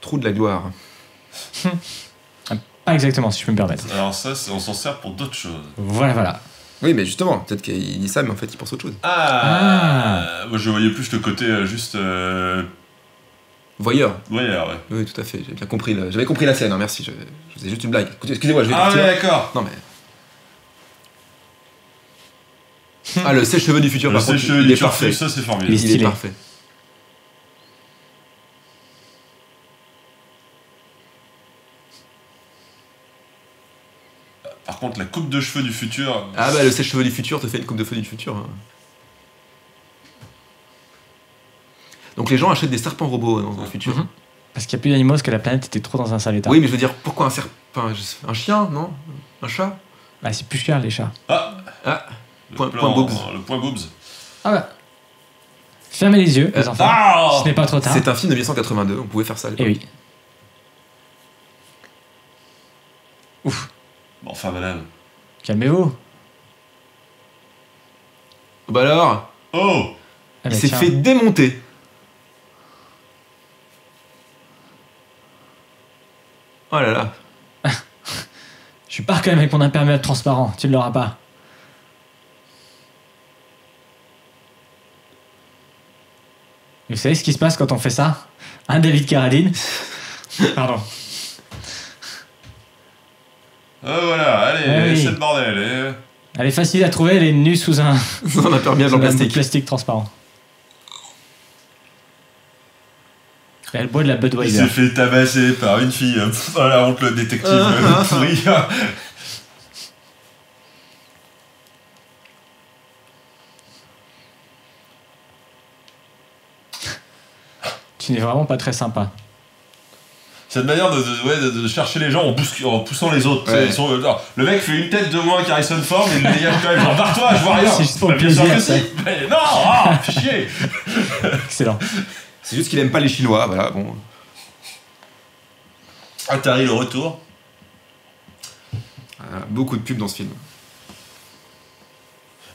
[SPEAKER 4] trou de la gloire.
[SPEAKER 3] Pas exactement, si je peux me permettre.
[SPEAKER 2] Alors ça, on s'en sert pour d'autres choses.
[SPEAKER 3] Voilà.
[SPEAKER 4] Oui, mais justement, peut-être qu'il dit ça, mais en fait, il pense autre chose.
[SPEAKER 2] Moi, je voyais plus le côté juste...
[SPEAKER 4] Voyeur.
[SPEAKER 2] Voyeur, ouais.
[SPEAKER 4] Oui, tout à fait, j'ai bien compris. J'avais compris la scène, hein, merci. Je faisais juste une blague. Écoutez, excusez-moi, je vais
[SPEAKER 2] Ah
[SPEAKER 4] partir.
[SPEAKER 2] ouais, d'accord.
[SPEAKER 4] Non, mais... Ah, le sèche-cheveux du futur,
[SPEAKER 2] Le
[SPEAKER 4] par contre,
[SPEAKER 2] sèche-cheveux
[SPEAKER 4] il
[SPEAKER 2] du
[SPEAKER 4] est
[SPEAKER 2] futur,
[SPEAKER 4] parfait.
[SPEAKER 2] ça c'est formidable.
[SPEAKER 3] Il est
[SPEAKER 4] Il est
[SPEAKER 3] stylé.
[SPEAKER 4] parfait.
[SPEAKER 2] Par contre, la coupe de cheveux du futur...
[SPEAKER 4] Ah bah, le sèche-cheveux du futur te fait une coupe de feu du futur. Hein. Donc les gens achètent des serpents robots dans le futur.
[SPEAKER 3] Mhm. Parce qu'il n'y a plus d'animaux, parce que la planète était trop dans un sale état.
[SPEAKER 4] Oui, mais je veux dire, pourquoi un serpent... Un chien, non? Un chat?
[SPEAKER 3] Bah, c'est plus cher les chats.
[SPEAKER 4] Ah,
[SPEAKER 2] Le
[SPEAKER 4] point
[SPEAKER 2] plan-
[SPEAKER 4] boobs.
[SPEAKER 2] Le point boobs.
[SPEAKER 3] Ah bah. Fermez les yeux, les enfants.
[SPEAKER 2] Ah
[SPEAKER 3] Ce n'est pas trop tard.
[SPEAKER 4] C'est un film de 1982, on pouvait faire ça à l'époque.
[SPEAKER 3] Et oui. Ouf.
[SPEAKER 2] Bon, enfin, madame.
[SPEAKER 3] Calmez-vous.
[SPEAKER 4] Bah alors,
[SPEAKER 2] Oh
[SPEAKER 3] Ah
[SPEAKER 4] il
[SPEAKER 3] bah
[SPEAKER 4] s'est
[SPEAKER 3] tiens.
[SPEAKER 4] fait démonter. Oh là là.
[SPEAKER 3] Je pars quand même avec mon imperméable transparent, tu ne l'auras pas. Vous savez ce qui se passe quand on fait ça? Hein, David Carradine? Pardon.
[SPEAKER 2] voilà, allez,
[SPEAKER 3] Ah oui.
[SPEAKER 2] c'est le bordel.
[SPEAKER 3] Elle est facile à trouver, elle est nue sous un,
[SPEAKER 4] On a permis
[SPEAKER 3] sous
[SPEAKER 4] en
[SPEAKER 3] un bout de
[SPEAKER 4] plastique.
[SPEAKER 3] plastique transparent. Et elle boit de la
[SPEAKER 2] Il
[SPEAKER 3] Budweiser.
[SPEAKER 2] s'est fait tabasser par une fille. Voilà, honte le détective pourri.
[SPEAKER 3] Tu n'es vraiment pas très sympa.
[SPEAKER 2] Cette manière de chercher les gens en poussant les autres.
[SPEAKER 4] Ouais.
[SPEAKER 2] Ils sont, alors, le mec fait une tête de moins qu'Harrison Ford, mais il le dégage quand même. Genre, barre-toi, je vois rien.
[SPEAKER 3] C'est juste pour le
[SPEAKER 2] Bien sûr
[SPEAKER 3] plaisir,
[SPEAKER 2] que
[SPEAKER 3] ça.
[SPEAKER 2] si. Mais non, ah, fais chier.
[SPEAKER 3] Excellent.
[SPEAKER 4] C'est juste qu'il aime pas les Chinois, voilà, bon.
[SPEAKER 2] Atari, le retour.
[SPEAKER 4] Beaucoup de pubs dans ce film.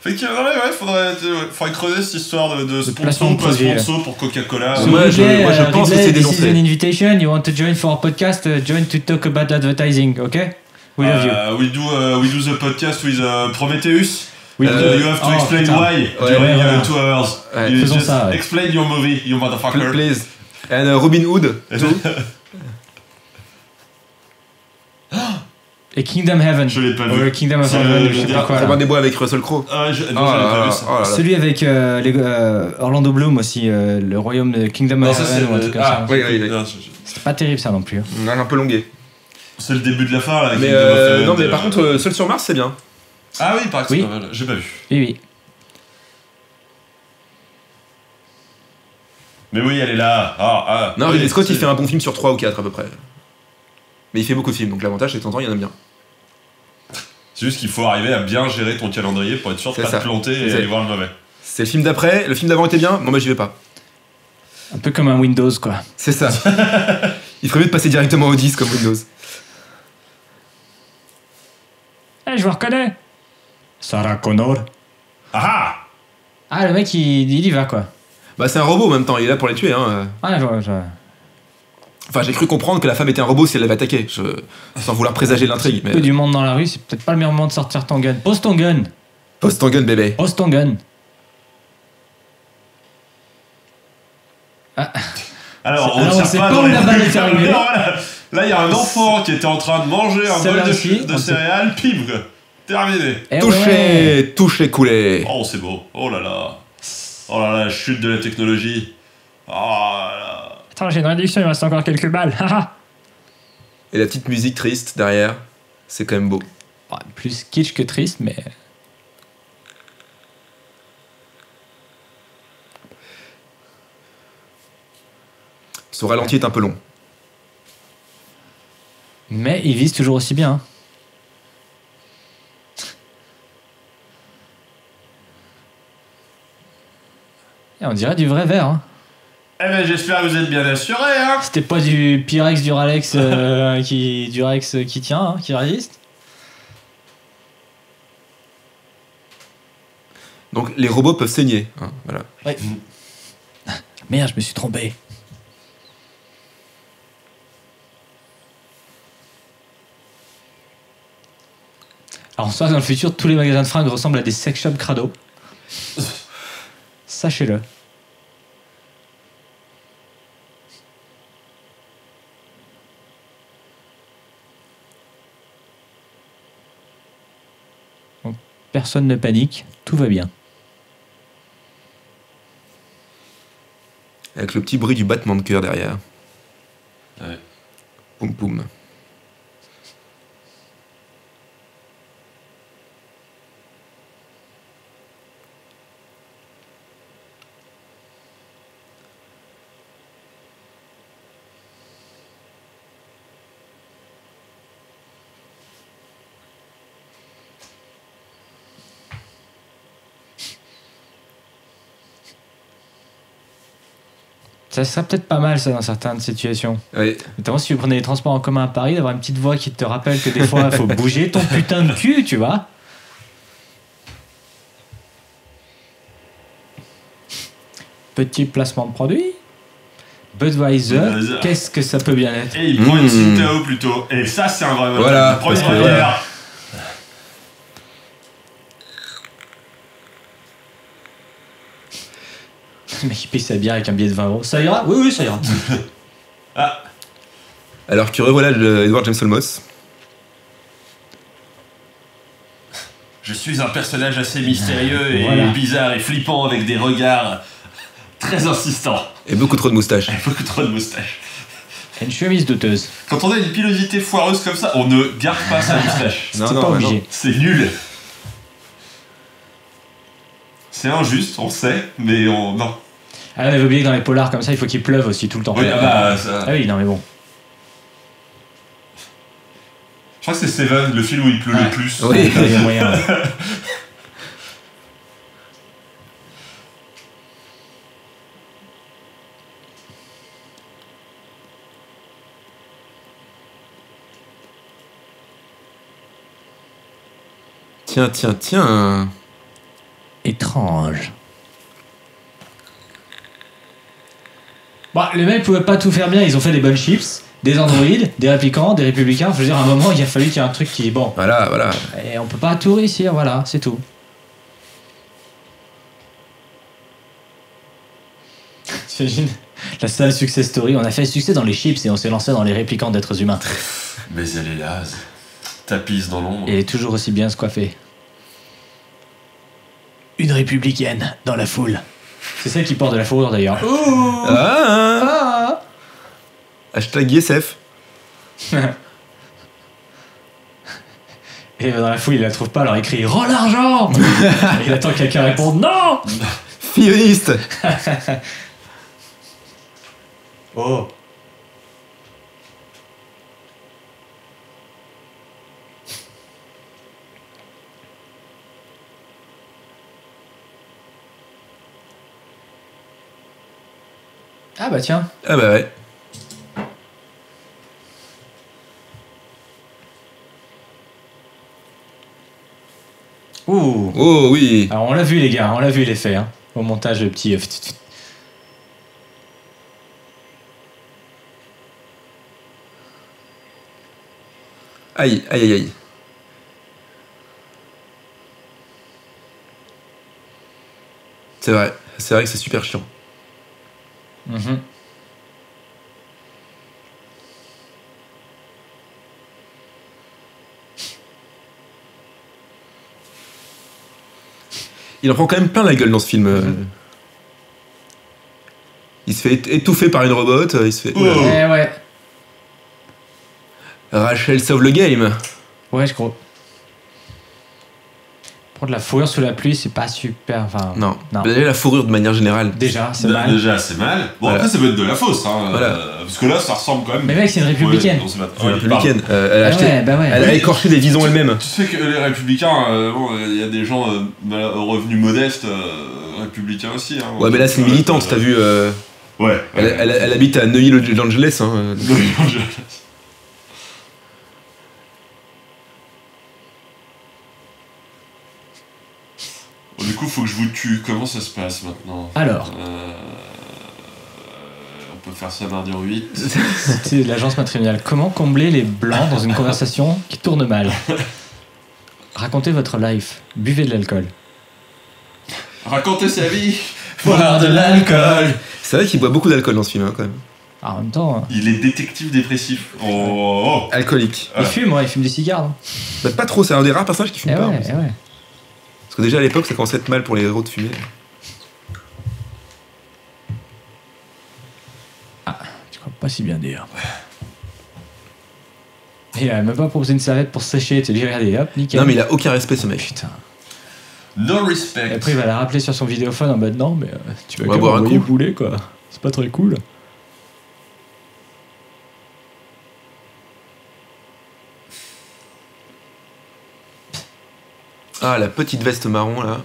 [SPEAKER 2] Effectivement, ouais, faudrait creuser cette histoire de
[SPEAKER 3] placement
[SPEAKER 2] sponsor,
[SPEAKER 3] de
[SPEAKER 2] pas
[SPEAKER 3] produit,
[SPEAKER 2] sponsor pour Coca-Cola.
[SPEAKER 4] So- Moi, je pense que c'est
[SPEAKER 3] This is
[SPEAKER 4] dénoncé.
[SPEAKER 3] an invitation. You want to join for a podcast? Join to talk about advertising, okay? We love you.
[SPEAKER 2] We do the podcast with Prometheus.
[SPEAKER 3] We
[SPEAKER 2] You have to
[SPEAKER 3] Oh,
[SPEAKER 2] explain
[SPEAKER 3] putain.
[SPEAKER 2] why
[SPEAKER 4] Ouais,
[SPEAKER 2] during
[SPEAKER 3] voilà.
[SPEAKER 2] 2 hours.
[SPEAKER 4] Ouais,
[SPEAKER 2] You
[SPEAKER 3] faisons
[SPEAKER 2] just
[SPEAKER 3] ça, ouais.
[SPEAKER 2] explain your movie, you motherfucker.
[SPEAKER 4] Please. And Robin Hood, too.
[SPEAKER 3] Et Kingdom Heaven.
[SPEAKER 2] Je l'ai pas
[SPEAKER 3] Or
[SPEAKER 2] vu.
[SPEAKER 3] Kingdom of
[SPEAKER 2] C'est
[SPEAKER 3] Heaven,
[SPEAKER 2] le-
[SPEAKER 3] je sais
[SPEAKER 2] le-
[SPEAKER 3] pas quoi.
[SPEAKER 4] Robin
[SPEAKER 3] là.
[SPEAKER 4] des Bois avec Russell Crowe.
[SPEAKER 2] Ah, je
[SPEAKER 4] Oh
[SPEAKER 2] l'ai
[SPEAKER 4] là
[SPEAKER 2] pas vu
[SPEAKER 4] là,
[SPEAKER 2] ça.
[SPEAKER 4] oh là là.
[SPEAKER 3] Celui avec Orlando Bloom aussi, le royaume de Kingdom
[SPEAKER 2] Non,
[SPEAKER 3] of
[SPEAKER 2] ça
[SPEAKER 3] Heaven ou un truc comme ça.
[SPEAKER 4] oui, oui, oui.
[SPEAKER 2] non,
[SPEAKER 3] C'était pas terrible ça non plus. hein.
[SPEAKER 4] On a un peu longué.
[SPEAKER 2] c'est le début de la fin là. avec
[SPEAKER 4] Mais
[SPEAKER 2] Kingdom of Heaven,
[SPEAKER 4] non, mais par contre, Seul sur Mars, c'est bien.
[SPEAKER 2] Ah oui, par exemple,
[SPEAKER 3] Oui.
[SPEAKER 2] c'est pas mal. J'ai pas vu.
[SPEAKER 3] Oui, oui.
[SPEAKER 2] Mais oui, elle est là.
[SPEAKER 4] Non,
[SPEAKER 2] oui,
[SPEAKER 4] Ridley Scott, il
[SPEAKER 2] c'est-
[SPEAKER 4] fait un bon film sur 3 ou 4 à peu près. Mais il fait beaucoup de films, donc l'avantage, c'est que de temps en temps, il y en a bien.
[SPEAKER 2] C'est juste qu'il faut arriver à bien gérer ton calendrier pour être sûr de
[SPEAKER 4] C'est
[SPEAKER 2] pas
[SPEAKER 4] ça.
[SPEAKER 2] te planter et
[SPEAKER 4] C'est-
[SPEAKER 2] aller voir le mauvais.
[SPEAKER 4] C'est le film d'après, le film d'avant était bien, bon bah j'y vais pas.
[SPEAKER 3] Un peu comme un Windows quoi.
[SPEAKER 4] C'est ça. Il ferait mieux de passer directement au 10 comme Windows.
[SPEAKER 5] je vous reconnais. Sarah Connor.
[SPEAKER 2] Ah
[SPEAKER 3] Ah, le mec, il y va, quoi.
[SPEAKER 4] Bah, c'est un robot en même temps, il est là pour les tuer. Hein.
[SPEAKER 3] Ah,
[SPEAKER 4] Enfin, j'ai cru comprendre que la femme était un robot si elle l'avait attaqué, sans vouloir présager l'intrigue.
[SPEAKER 3] peu
[SPEAKER 4] Mais...
[SPEAKER 3] du monde dans la rue, c'est peut-être pas le meilleur moment de sortir ton gun. Pose ton gun.
[SPEAKER 4] Pose ton gun, bébé.
[SPEAKER 3] Pose ton gun.
[SPEAKER 2] Alors,
[SPEAKER 3] Alors, on sait pas où la balle est arrivée.
[SPEAKER 2] Non, voilà. Là, il y a un enfant qui était en train de manger un
[SPEAKER 3] Celle-là
[SPEAKER 2] bol
[SPEAKER 3] aussi,
[SPEAKER 2] de
[SPEAKER 3] on sait-
[SPEAKER 2] céréales, pim, terminé.
[SPEAKER 3] Eh
[SPEAKER 4] Touché,
[SPEAKER 3] ouais.
[SPEAKER 4] touché, coulé.
[SPEAKER 2] Oh, c'est beau. Oh là là. Oh là là, chute de la technologie. Oh là là.
[SPEAKER 5] Attends, j'ai une réduction, il me reste encore quelques balles.
[SPEAKER 4] Et la petite musique triste derrière, c'est quand même beau.
[SPEAKER 3] Ouais, plus kitsch que triste, mais...
[SPEAKER 4] Ce ralenti est un peu long.
[SPEAKER 3] Mais il vise toujours aussi bien. Hein. Et on dirait du vrai verre. Hein.
[SPEAKER 2] Eh ben, j'espère que vous êtes bien assurés, hein.
[SPEAKER 3] C'était pas du Pyrex Duralex Durex qui tient, hein, qui résiste.
[SPEAKER 4] Donc les robots peuvent saigner. Hein, voilà.
[SPEAKER 3] Ouais. Merde, je me suis trompé. Alors, on sait que dans le futur, tous les magasins de fringues ressemblent à des sex shops crado. Sachez-le. Donc, personne ne panique, tout va bien.
[SPEAKER 4] Avec le petit bruit du battement de cœur derrière.
[SPEAKER 2] Ouais.
[SPEAKER 4] Poum poum.
[SPEAKER 3] Ça serait peut-être pas mal, ça, dans certaines situations.
[SPEAKER 4] Oui.
[SPEAKER 3] Notamment si vous prenez les transports en commun à Paris, d'avoir une petite voix qui te rappelle que des fois, il faut bouger ton putain de cul, tu vois. Petit placement de produit. Budweiser,
[SPEAKER 2] Budweiser.
[SPEAKER 3] qu'est-ce que ça peut bien être?
[SPEAKER 2] Et il prend une Tsingtao plutôt. Et ça, c'est un vrai modèle.
[SPEAKER 4] Voilà,
[SPEAKER 2] Le premier
[SPEAKER 4] parce que,
[SPEAKER 2] modèle.
[SPEAKER 4] voilà.
[SPEAKER 3] Le mec, il paye sa bière avec un billet de 20 euros. Ça ira? Oui, oui, ça ira.
[SPEAKER 4] Alors que revoilà Edward James Olmos.
[SPEAKER 2] Je suis un personnage assez mystérieux et
[SPEAKER 3] Voilà.
[SPEAKER 2] bizarre et flippant avec des regards très insistants.
[SPEAKER 4] Et beaucoup trop de moustaches.
[SPEAKER 2] Et beaucoup trop de moustaches.
[SPEAKER 3] Et une chemise douteuse.
[SPEAKER 2] Quand on a une pilosité foireuse comme ça, on ne garde pas sa moustache.
[SPEAKER 3] C'est pas obligé.
[SPEAKER 2] C'est nul. C'est injuste, on sait, mais on... Non.
[SPEAKER 3] Ah, on avait oublié que dans les polars comme ça, il faut qu'il pleuve aussi tout le temps.
[SPEAKER 2] Oui, ah bah, ça...
[SPEAKER 3] Ah oui, non mais bon.
[SPEAKER 2] Je crois que c'est Seven, le film où il pleut
[SPEAKER 3] Ouais.
[SPEAKER 2] le plus.
[SPEAKER 4] Oui.
[SPEAKER 3] Il y a moyen. Ouais.
[SPEAKER 4] Tiens, tiens, tiens.
[SPEAKER 3] Étrange. Bah, les mecs pouvaient pas tout faire bien, ils ont fait des bonnes chips, des androïdes, des réplicants, des républicains. Je veux dire, à un moment, il a fallu qu'il y ait un truc qui. Bon.
[SPEAKER 4] Voilà, voilà.
[SPEAKER 3] Et on peut pas tout réussir, voilà, c'est tout. T'imagines la seule success story, on a fait le succès dans les chips et on s'est lancé dans les réplicants d'êtres humains.
[SPEAKER 2] Mais elle est là, tapisse dans l'ombre.
[SPEAKER 3] Et elle est toujours aussi bien se coiffer. Une républicaine dans la foule. C'est celle qui porte de la fourrure d'ailleurs.
[SPEAKER 4] Ah, hashtag YesF.
[SPEAKER 3] Et dans la foule, il la trouve pas, alors il crie Rends l'argent Et il attend que quelqu'un réponde Non.
[SPEAKER 4] Filloniste.
[SPEAKER 3] Oh. Ah bah tiens.
[SPEAKER 4] Ah bah ouais.
[SPEAKER 3] Ouh.
[SPEAKER 4] Oh oui.
[SPEAKER 3] Alors on l'a vu les gars, on l'a vu l'effet. Hein. Au montage, le petit...
[SPEAKER 4] Aïe, aïe, aïe, aïe. C'est vrai que c'est super chiant.
[SPEAKER 3] Mhm.
[SPEAKER 4] Il en prend quand même plein la gueule dans ce film. Il se fait étouffer par une robot, il se fait... Oula.
[SPEAKER 3] Ouais.
[SPEAKER 4] Rachel sauve le game.
[SPEAKER 3] Ouais, je crois. Prendre la fourrure sous la pluie, c'est pas super. Enfin,
[SPEAKER 4] Non. Déjà, la fourrure de manière générale.
[SPEAKER 3] Déjà, c'est mal.
[SPEAKER 2] Déjà, c'est mal. Bon,
[SPEAKER 4] Voilà.
[SPEAKER 2] après, ça peut être de la fausse, hein.
[SPEAKER 4] Voilà.
[SPEAKER 2] Parce que là, ça ressemble quand même.
[SPEAKER 3] Mais mec, c'est une républicaine.
[SPEAKER 2] Ouais, non, c'est pas-
[SPEAKER 4] C'est
[SPEAKER 2] ouais,
[SPEAKER 4] républicaine.
[SPEAKER 2] pardon.
[SPEAKER 4] Elle a acheté...
[SPEAKER 3] ouais.
[SPEAKER 4] Elle a écorché des visons elle-même.
[SPEAKER 2] Tu sais que les républicains, bon, il y a des gens aux revenus modestes, républicains aussi. Hein.
[SPEAKER 4] Ouais, mais là, c'est une militante, t'as vu.
[SPEAKER 2] Ouais.
[SPEAKER 4] Elle habite à Neuilly, Los Angeles. Hein.
[SPEAKER 2] Bon, du coup, faut que je vous tue. Comment ça se passe maintenant?
[SPEAKER 3] Alors,
[SPEAKER 2] On peut faire ça mardi en 8.
[SPEAKER 3] c'était l'agence matrimoniale. Comment combler les blancs dans une conversation qui tourne mal? Racontez votre life. Buvez de l'alcool.
[SPEAKER 2] Racontez sa vie.
[SPEAKER 3] Boire de l'alcool.
[SPEAKER 4] C'est vrai qu'il boit beaucoup d'alcool dans ce film, hein, quand même.
[SPEAKER 3] En même temps,
[SPEAKER 2] Il est détective dépressif. Oh.
[SPEAKER 4] Alcoolique.
[SPEAKER 3] il fume, il fume des cigares. Non
[SPEAKER 4] Bah, pas trop, c'est un des rares personnages qui fume
[SPEAKER 3] Eh
[SPEAKER 4] pas.
[SPEAKER 3] ouais,
[SPEAKER 4] en plus.
[SPEAKER 3] eh ouais.
[SPEAKER 4] Parce que déjà à l'époque, ça commençait à être mal pour les héros de fumer.
[SPEAKER 3] Je crois pas si bien dire. Et il a même pas proposé une serviette pour sécher. Tu dis, regardez, hop, nickel.
[SPEAKER 4] Non, mais il a aucun respect, ce mec.
[SPEAKER 3] Putain.
[SPEAKER 2] No respect.
[SPEAKER 3] Et après, il va la rappeler sur son vidéophone en mode non, mais tu vas
[SPEAKER 4] On va
[SPEAKER 3] quand
[SPEAKER 4] boire
[SPEAKER 3] même
[SPEAKER 4] un
[SPEAKER 3] envoyer
[SPEAKER 4] coup.
[SPEAKER 3] bouler, quoi. C'est pas très cool.
[SPEAKER 4] Ah, la petite veste marron, là.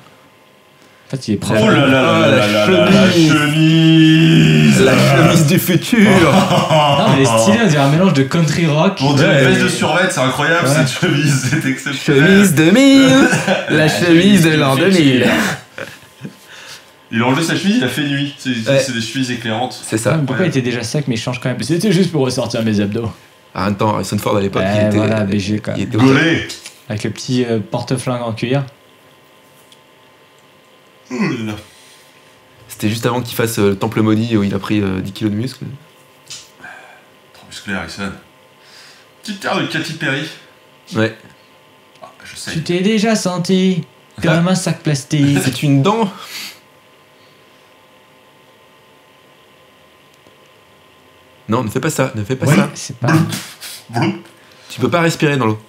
[SPEAKER 3] En fait, il est
[SPEAKER 2] Oh
[SPEAKER 3] prof.
[SPEAKER 2] là là là
[SPEAKER 4] Ah,
[SPEAKER 2] là
[SPEAKER 4] la
[SPEAKER 2] là là, la
[SPEAKER 4] chemise.
[SPEAKER 2] chemise.
[SPEAKER 4] La chemise du futur.
[SPEAKER 3] Non, mais elle est stylée, on dirait un mélange de country rock.
[SPEAKER 2] On dirait
[SPEAKER 4] Ouais,
[SPEAKER 2] une veste
[SPEAKER 4] mais-
[SPEAKER 2] de survêt, c'est incroyable
[SPEAKER 3] Ouais.
[SPEAKER 2] cette chemise, c'est exceptionnel.
[SPEAKER 4] Chemise 2000. La chemise de l'an 2000.
[SPEAKER 2] Il a enlevé sa chemise, il a fait nuit. C'est
[SPEAKER 4] Ouais.
[SPEAKER 2] c'est des chemises éclairantes.
[SPEAKER 4] C'est ça.
[SPEAKER 3] Ouais, mais pourquoi il était déjà sec, mais il change quand même? C'était juste pour ressortir mes abdos.
[SPEAKER 4] Ah, en même temps, Harrison Ford à l'époque, il
[SPEAKER 3] Ouais,
[SPEAKER 4] était.
[SPEAKER 3] voilà, BG, quoi.
[SPEAKER 4] il était
[SPEAKER 2] Gaulé.
[SPEAKER 3] Avec le petit porte-flingue en cuir.
[SPEAKER 2] Oh là là.
[SPEAKER 4] C'était juste avant qu'il fasse le Temple Maudit où il a pris 10 kilos de muscle.
[SPEAKER 2] Trop musclé, Harrison. Petite terre de Katy Perry.
[SPEAKER 4] Ouais.
[SPEAKER 2] Ah, je sais.
[SPEAKER 3] Tu t'es déjà senti comme un sac plastique.
[SPEAKER 4] C'est une dent. Non, ne fais pas ça, ne fais pas
[SPEAKER 3] Ouais,
[SPEAKER 4] ça.
[SPEAKER 3] c'est pas.
[SPEAKER 2] Bloup.
[SPEAKER 4] Tu peux pas respirer dans l'eau.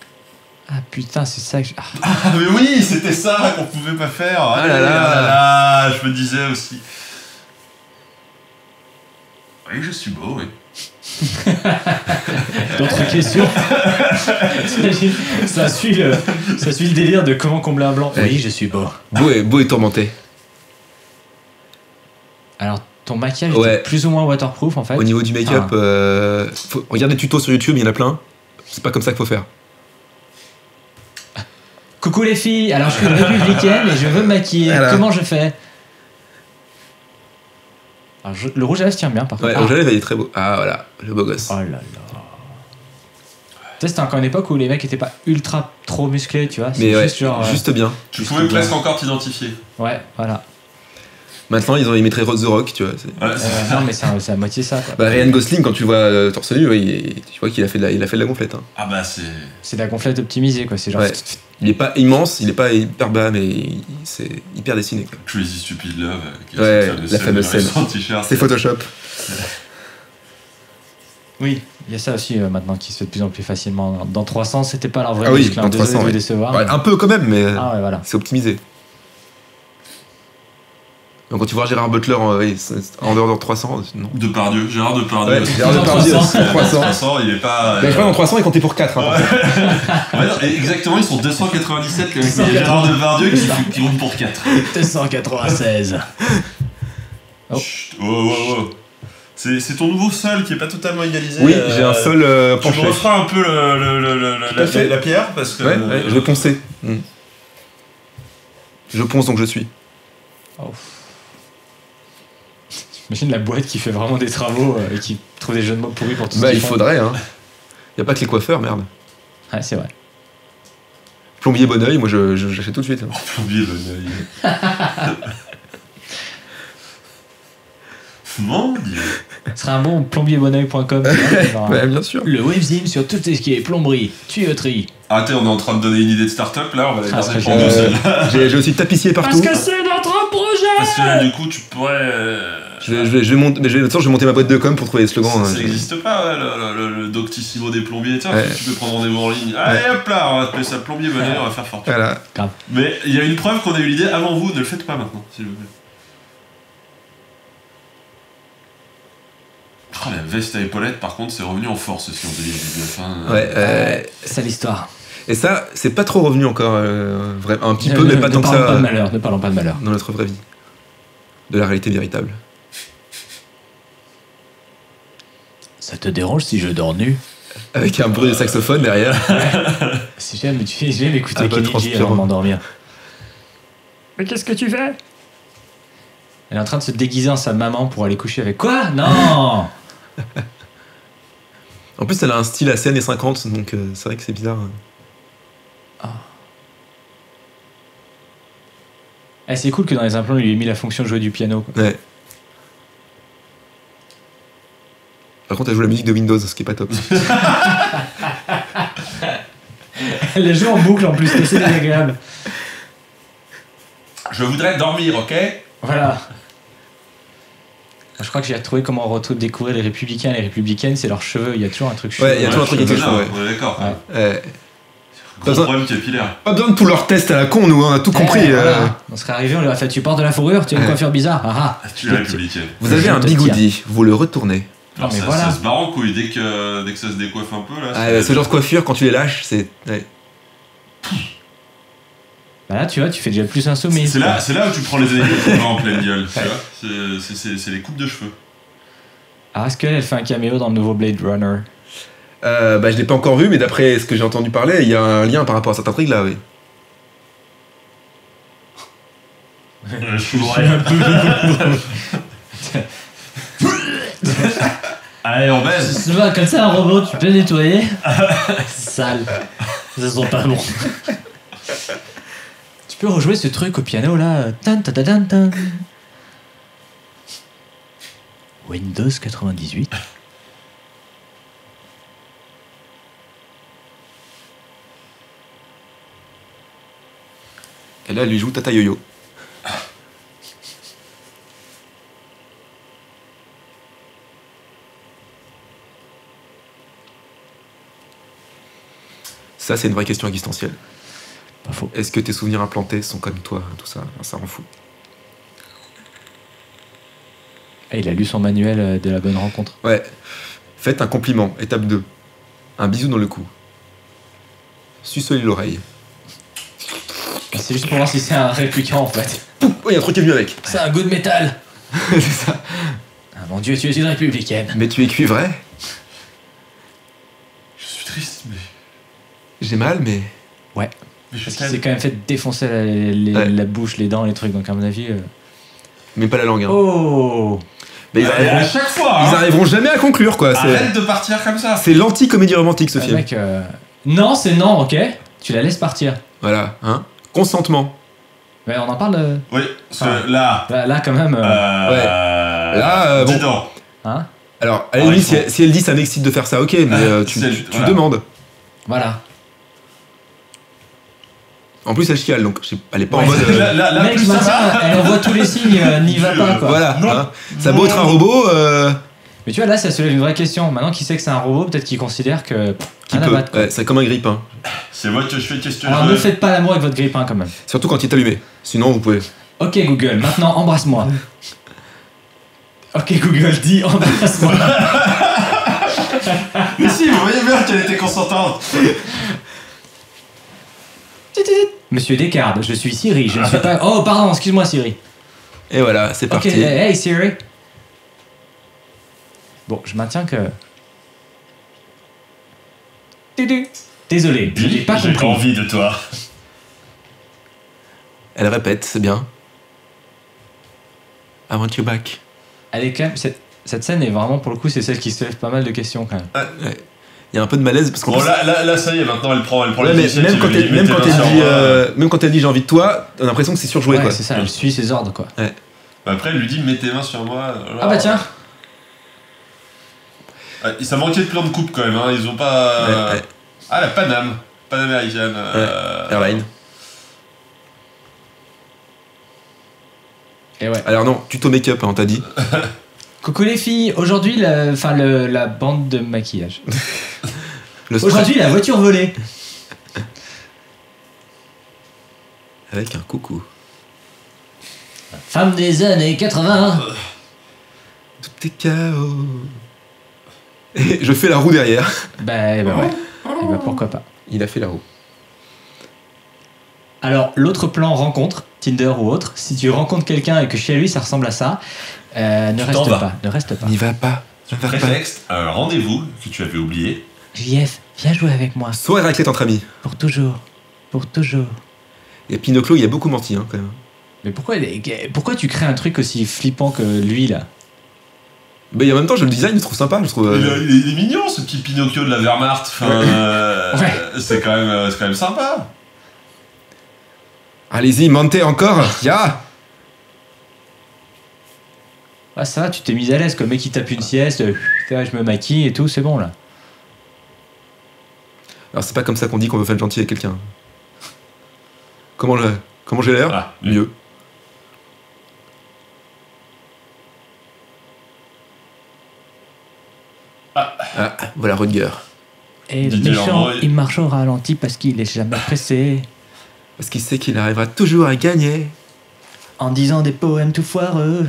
[SPEAKER 3] Ah putain, c'est ça que je. Ah,
[SPEAKER 2] Ah mais oui, c'était ça qu'on pouvait pas faire.
[SPEAKER 4] Ah là
[SPEAKER 2] Allez,
[SPEAKER 4] là.
[SPEAKER 2] ah là là, je me disais aussi. Oui, je suis beau, oui.
[SPEAKER 3] d'autres questions. T'imagines, ça suit le délire de comment combler un blanc.
[SPEAKER 4] Ouais.
[SPEAKER 3] Oui, je suis beau.
[SPEAKER 4] Beau et tourmenté.
[SPEAKER 3] Alors, ton maquillage
[SPEAKER 4] Ouais.
[SPEAKER 3] est plus ou moins waterproof en fait.
[SPEAKER 4] Au niveau du make-up, regarde des tutos sur YouTube, il y en a plein. C'est pas comme ça qu'il faut faire.
[SPEAKER 3] Coucou les filles, alors je suis une républicaine et je veux me maquiller.
[SPEAKER 4] Voilà.
[SPEAKER 3] Comment je fais? Alors, le rouge à lèvres tient bien par
[SPEAKER 4] Ouais,
[SPEAKER 3] contre.
[SPEAKER 4] Rouge à lèvres, il est très beau. Ah voilà, le beau gosse.
[SPEAKER 3] Oh là là. Tu sais, c'était encore une époque où les mecs étaient pas ultra trop musclés, tu vois. C'est
[SPEAKER 4] Mais ouais,
[SPEAKER 3] juste genre.
[SPEAKER 4] juste bien.
[SPEAKER 2] Tu pouvais presque encore t'identifier.
[SPEAKER 3] Ouais, voilà.
[SPEAKER 4] Maintenant, ils mettraient The Rock, tu vois.
[SPEAKER 2] Ouais,
[SPEAKER 3] Non, mais c'est à moitié ça, quoi.
[SPEAKER 4] Bah, Ryan Gosling, quand tu le vois torse nu, ouais, tu vois qu'il a fait de la gonflette. Hein.
[SPEAKER 2] Ah bah c'est...
[SPEAKER 3] C'est de la gonflette optimisée, quoi. C'est genre.
[SPEAKER 4] Ouais. Il est pas immense, il est pas hyper bas, mais c'est hyper dessiné. Quoi.
[SPEAKER 2] Crazy Stupid Love. qui est
[SPEAKER 4] Ouais,
[SPEAKER 2] cette
[SPEAKER 4] la fameuse
[SPEAKER 2] où il avait
[SPEAKER 4] scène.
[SPEAKER 2] son t-shirt.
[SPEAKER 4] C'est Photoshop.
[SPEAKER 3] Oui, il y a ça aussi maintenant qui se fait de plus en plus facilement. Dans 300, c'était pas leur vrai
[SPEAKER 4] Ah oui,
[SPEAKER 3] muscle, hein.
[SPEAKER 4] dans
[SPEAKER 3] Désolé
[SPEAKER 4] 300,
[SPEAKER 3] de vous
[SPEAKER 4] ouais.
[SPEAKER 3] décevoir.
[SPEAKER 4] Ouais,
[SPEAKER 3] mais-
[SPEAKER 4] un peu quand même, mais
[SPEAKER 3] Ah ouais, voilà.
[SPEAKER 4] c'est optimisé. Donc quand tu vois Gérard Butler en dehors de 300, non.
[SPEAKER 2] Depardieu, Gérard Depardieu.
[SPEAKER 4] Ouais,
[SPEAKER 2] aussi.
[SPEAKER 4] Gérard Depardieu,
[SPEAKER 3] 300.
[SPEAKER 4] 300.
[SPEAKER 2] 300, il est pas...
[SPEAKER 4] Mais je crois dans 300, il comptait pour 4. Hein,
[SPEAKER 2] Ouais, non, et exactement, ils sont 297 comme ça. Il y a Gérard Depardieu qui roule pour 4.
[SPEAKER 3] 296. Oh.
[SPEAKER 2] Chut, oh. C'est ton nouveau sol qui est pas totalement égalisé.
[SPEAKER 4] Oui, j'ai un sol
[SPEAKER 2] Tu
[SPEAKER 4] penché.
[SPEAKER 2] me referas un peu
[SPEAKER 4] à fait.
[SPEAKER 2] la pierre parce que...
[SPEAKER 4] Ouais, je vais poncer. Je ponce donc je suis.
[SPEAKER 3] Oh. J'imagine la boîte qui fait vraiment des travaux et qui trouve des jeux de mots pourris pour tout ce
[SPEAKER 4] Bah,
[SPEAKER 3] qu'ils
[SPEAKER 4] il
[SPEAKER 3] font.
[SPEAKER 4] faudrait, hein. Y a pas que les coiffeurs, merde.
[SPEAKER 3] Ouais, c'est vrai.
[SPEAKER 4] Plombier Bonneuil, moi j'achète tout de suite. Hein.
[SPEAKER 2] Plombier Bonneuil. Mon Dieu.
[SPEAKER 3] Ce serait un bon plombier-bonneuil.com.
[SPEAKER 4] Ouais, bien sûr.
[SPEAKER 3] Le webzine sur tout ce qui est plomberie, tuyauterie.
[SPEAKER 2] Arrêtez, on est en train de donner une idée de start-up là, on va la
[SPEAKER 3] Ah,
[SPEAKER 2] garder
[SPEAKER 3] c'est
[SPEAKER 2] pour nous
[SPEAKER 3] génial.
[SPEAKER 2] celle-là.
[SPEAKER 4] J'ai aussi tapissier partout.
[SPEAKER 5] Parce que c'est notre projet.
[SPEAKER 2] Parce que là, du coup, tu pourrais.
[SPEAKER 4] Je vais monter, mais de toute façon, je vais monter ma boîte de com pour trouver les slogans.
[SPEAKER 2] Ça
[SPEAKER 4] hein.
[SPEAKER 2] n'existe pas, ouais, le Doctissimo des plombiers. Tiens,
[SPEAKER 4] Ouais.
[SPEAKER 2] tu peux prendre rendez-vous en ligne. Allez hop là, on va appeler ça plombier Bonneuil, on va faire fortune.
[SPEAKER 4] Voilà.
[SPEAKER 2] Mais il y a une preuve qu'on a eu l'idée avant vous, ne le faites pas maintenant, s'il vous plaît. Oh, la veste à épaulettes, par contre, c'est revenu en force aussi en 2019. Hein.
[SPEAKER 4] Ouais,
[SPEAKER 3] C'est l'histoire.
[SPEAKER 4] et ça, c'est pas trop revenu encore, un petit peu,
[SPEAKER 3] Ne-
[SPEAKER 4] mais
[SPEAKER 3] ne-
[SPEAKER 4] pas
[SPEAKER 3] ne
[SPEAKER 4] tant que
[SPEAKER 3] parlons pas de
[SPEAKER 4] ça
[SPEAKER 3] malheur, ne parlons pas de malheur.
[SPEAKER 4] dans notre vraie vie. De la réalité véritable.
[SPEAKER 3] Ça te dérange si je dors nu?
[SPEAKER 4] Avec un bruit de saxophone derrière.
[SPEAKER 3] Si j'aime écouter
[SPEAKER 4] Ah bah,
[SPEAKER 3] Kenny G
[SPEAKER 4] transpirant.
[SPEAKER 3] avant de m'endormir.
[SPEAKER 5] Mais qu'est-ce que tu fais?
[SPEAKER 3] Elle est en train de se déguiser en sa maman pour aller coucher avec... Quoi? Non.
[SPEAKER 4] En plus, elle a un style assez années 50, donc c'est vrai que c'est bizarre.
[SPEAKER 3] Eh, c'est cool que dans les implants, il lui ait mis la fonction de jouer du piano. Quoi.
[SPEAKER 4] Ouais. Par contre, elle joue la musique de Windows, ce qui est pas top.
[SPEAKER 3] Elle la joue en boucle en plus, c'est désagréable.
[SPEAKER 2] Je voudrais dormir, ok?
[SPEAKER 3] Voilà. Je crois que j'ai retrouvé comment découvrir les républicains et les républicaines, c'est leurs cheveux. Il y a toujours un truc cheveux.
[SPEAKER 4] Ouais, il y a toujours un truc avec les cheveux, ouais.
[SPEAKER 2] On est d'accord.
[SPEAKER 3] Ouais.
[SPEAKER 2] Gros problème capillaire.
[SPEAKER 4] Pas besoin de tous leurs tests à la con, nous, on a tout compris.
[SPEAKER 3] Eh, voilà. On serait arrivé, on lui a fait tu portes de la fourrure, tu as une coiffure bizarre. Ah, ah.
[SPEAKER 2] Tu es républicaine.
[SPEAKER 4] Vous avez
[SPEAKER 3] Je
[SPEAKER 4] un
[SPEAKER 3] te
[SPEAKER 4] bigoudi, vous le retournez.
[SPEAKER 2] Alors
[SPEAKER 3] mais
[SPEAKER 2] ça,
[SPEAKER 3] voilà.
[SPEAKER 2] ça se barre en couille dès que ça se décoiffe un peu là.
[SPEAKER 4] Ah,
[SPEAKER 2] c'est-
[SPEAKER 4] ce genre de coiffure, quand tu les lâches, c'est. Ouais.
[SPEAKER 3] Bah là, tu vois, tu fais déjà plus insoumise.
[SPEAKER 2] C'est là où tu prends les années en pleine gueule. Tu vois, c'est les coupes de cheveux.
[SPEAKER 3] Alors, est-ce qu'elle fait un caméo dans le nouveau Blade Runner?
[SPEAKER 4] Bah, je l'ai pas encore vu, mais d'après ce que j'ai entendu parler, il y a un lien par rapport à cette intrigue-là, oui.
[SPEAKER 2] Je mourrais. Allez, on baise.
[SPEAKER 3] Tu vois, comme ça, un robot, tu peux nettoyer. Sale. Ça sent pas bon. Tu peux rejouer ce truc au piano là. Tan, tan, tan, tan, tan. Windows 98.
[SPEAKER 4] Et là, elle lui joue Tata Yo-Yo. Ça, c'est une vraie question existentielle.
[SPEAKER 3] Pas faux.
[SPEAKER 4] Est-ce que tes souvenirs implantés sont comme toi, tout ça? Ça rend fou.
[SPEAKER 3] Ah, il a lu son manuel de la bonne rencontre.
[SPEAKER 4] Ouais. Faites un compliment, étape 2. Un bisou dans le cou. Sucez l'oreille.
[SPEAKER 3] C'est juste pour voir si c'est un répliquant en fait.
[SPEAKER 4] Oh, il y a un truc qui est venu avec.
[SPEAKER 3] C'est un goût de métal.
[SPEAKER 4] C'est ça.
[SPEAKER 3] Ah mon dieu, tu es une républicaine.
[SPEAKER 4] Mais tu es cuivré?
[SPEAKER 2] Je suis triste, mais.
[SPEAKER 4] J'ai mal, mais.
[SPEAKER 3] Ouais.
[SPEAKER 2] Mais je
[SPEAKER 3] Parce qu'il
[SPEAKER 2] t'aime.
[SPEAKER 3] s'est quand même fait défoncer
[SPEAKER 4] Ouais.
[SPEAKER 3] la bouche, les dents, les trucs. Donc à mon avis.
[SPEAKER 4] Mais pas la langue. Hein.
[SPEAKER 3] Oh.
[SPEAKER 4] Mais ils
[SPEAKER 2] À
[SPEAKER 4] arriveront,
[SPEAKER 2] chaque fois,
[SPEAKER 4] ils
[SPEAKER 2] hein.
[SPEAKER 4] arriveront jamais à conclure, quoi.
[SPEAKER 2] Arrête de partir comme ça.
[SPEAKER 4] C'est l'anti-comédie romantique, ce
[SPEAKER 3] Ah,
[SPEAKER 4] film.
[SPEAKER 3] mec, non, c'est non, ok. Tu la laisses partir.
[SPEAKER 4] Voilà, hein. Consentement.
[SPEAKER 3] Mais on en parle.
[SPEAKER 2] Oui, parce
[SPEAKER 3] Ah.
[SPEAKER 2] que là.
[SPEAKER 3] Là quand même.
[SPEAKER 4] Là, bon.
[SPEAKER 2] Dis donc.
[SPEAKER 3] Hein.
[SPEAKER 4] Alors, à la
[SPEAKER 2] Ah,
[SPEAKER 4] limite,
[SPEAKER 2] il faut-
[SPEAKER 4] si elle dit ça m'excite de faire ça, ok, mais tu
[SPEAKER 2] Voilà.
[SPEAKER 4] demandes.
[SPEAKER 3] Voilà.
[SPEAKER 4] En plus, elle chiale, donc elle est pas en
[SPEAKER 2] Ouais,
[SPEAKER 4] mode.
[SPEAKER 2] là,
[SPEAKER 3] Mec,
[SPEAKER 2] plus ça
[SPEAKER 3] maintien,
[SPEAKER 2] va.
[SPEAKER 3] elle envoie tous les signes, n'y va pas quoi.
[SPEAKER 4] Voilà,
[SPEAKER 2] Non.
[SPEAKER 4] hein. Ça a beau être un robot,
[SPEAKER 3] Mais tu vois, là, ça soulève une vraie question. Maintenant qu'il sait que c'est un robot, peut-être qu'il considère que.
[SPEAKER 4] qui
[SPEAKER 3] rien à
[SPEAKER 4] peut.
[SPEAKER 3] battre, quoi.
[SPEAKER 4] Ouais, c'est comme un grippin.
[SPEAKER 2] C'est moi que je fais questionner.
[SPEAKER 3] Alors ne faites pas l'amour avec votre grippin quand même.
[SPEAKER 4] Surtout quand il est allumé. Sinon, vous pouvez.
[SPEAKER 3] Ok Google, maintenant embrasse-moi. Ok Google, dis embrasse-moi.
[SPEAKER 2] Mais si, vous voyez bien qu'elle était consentante.
[SPEAKER 3] Monsieur Descartes, je suis Siri, je ne suis pas. Oh pardon, excuse-moi Siri.
[SPEAKER 4] Et voilà, c'est
[SPEAKER 3] Ok,
[SPEAKER 4] parti.
[SPEAKER 3] hey Siri. Bon, je maintiens que. Désolé, je n'ai pas
[SPEAKER 2] J'ai
[SPEAKER 3] compris.
[SPEAKER 2] envie de toi.
[SPEAKER 4] Elle répète, c'est bien. I want you back.
[SPEAKER 3] Elle est quand même. Cette scène est vraiment, pour le coup, c'est celle qui soulève pas mal de questions quand même.
[SPEAKER 4] Ouais. Il y a un peu de malaise parce qu'en
[SPEAKER 2] Bon,
[SPEAKER 4] plus-
[SPEAKER 2] là, ça y est, maintenant elle prend
[SPEAKER 4] Ouais,
[SPEAKER 2] les
[SPEAKER 4] mais
[SPEAKER 2] initiatives,
[SPEAKER 4] même quand
[SPEAKER 2] elle
[SPEAKER 4] elle,
[SPEAKER 2] dit,
[SPEAKER 4] même quand
[SPEAKER 2] mettez
[SPEAKER 4] elle
[SPEAKER 2] main sur
[SPEAKER 4] dit,
[SPEAKER 2] moi.
[SPEAKER 4] même quand elle dit j'ai envie de toi, on a l'impression que c'est surjoué
[SPEAKER 3] Ouais,
[SPEAKER 4] quoi.
[SPEAKER 3] c'est ça, elle suit ses ordres quoi.
[SPEAKER 2] Après, elle lui dit, mets tes mains sur moi. Alors,
[SPEAKER 3] Ah bah tiens.
[SPEAKER 2] Ça manquait de plan de coupe quand même, hein. Ils ont pas.
[SPEAKER 4] Ouais.
[SPEAKER 2] Ah, la Paname américaine.
[SPEAKER 4] Airline.
[SPEAKER 3] Et ouais.
[SPEAKER 4] Alors non, tuto make-up, hein, on t'a dit.
[SPEAKER 3] Coucou les filles, aujourd'hui la bande de maquillage.
[SPEAKER 4] Le spray
[SPEAKER 3] Aujourd'hui la voiture volée.
[SPEAKER 4] avec un coucou.
[SPEAKER 3] Femme des années 80.
[SPEAKER 4] Tout est chaos. Et je fais la roue derrière.
[SPEAKER 3] Bah ouais. Et bah pourquoi pas.
[SPEAKER 4] Il a fait la roue.
[SPEAKER 3] Alors l'autre plan rencontre, Tinder ou autre, si tu rencontres quelqu'un et que chez lui ça ressemble à ça, ne
[SPEAKER 2] t'en vas.
[SPEAKER 3] reste pas.
[SPEAKER 4] N'y va pas. Ne va pas.
[SPEAKER 2] Prétexte, un rendez-vous que tu avais oublié.
[SPEAKER 3] JF, viens jouer avec moi,
[SPEAKER 4] Soirée raclette entre amis.
[SPEAKER 3] pour toujours. Pour toujours.
[SPEAKER 4] Et Pinocchio, il a beaucoup menti hein, quand même.
[SPEAKER 3] Mais pourquoi tu crées un truc aussi flippant que lui là?
[SPEAKER 4] Mais en même temps, je le design, je trouve sympa, je trouve.
[SPEAKER 2] Il est mignon ce petit Pinocchio de la Wehrmacht. Enfin,
[SPEAKER 3] Ouais.
[SPEAKER 2] c'est quand même sympa.
[SPEAKER 4] Allez-y, mentez encore. Ya.
[SPEAKER 3] Ah ça va, tu t'es mis à l'aise, quoi. Le mec il tape une sieste, je me maquille et tout, c'est bon là.
[SPEAKER 4] Alors c'est pas comme ça qu'on dit qu'on veut faire gentil avec quelqu'un. Comment j'ai l'air
[SPEAKER 2] Ah,
[SPEAKER 4] Mieux. Ah, voilà Rutger.
[SPEAKER 3] Et le
[SPEAKER 2] Didier
[SPEAKER 3] méchant,
[SPEAKER 2] Lambert.
[SPEAKER 3] il marche au ralenti parce qu'il est jamais pressé,
[SPEAKER 4] Parce qu'il sait qu'il arrivera toujours à gagner.
[SPEAKER 3] en disant des poèmes tout foireux.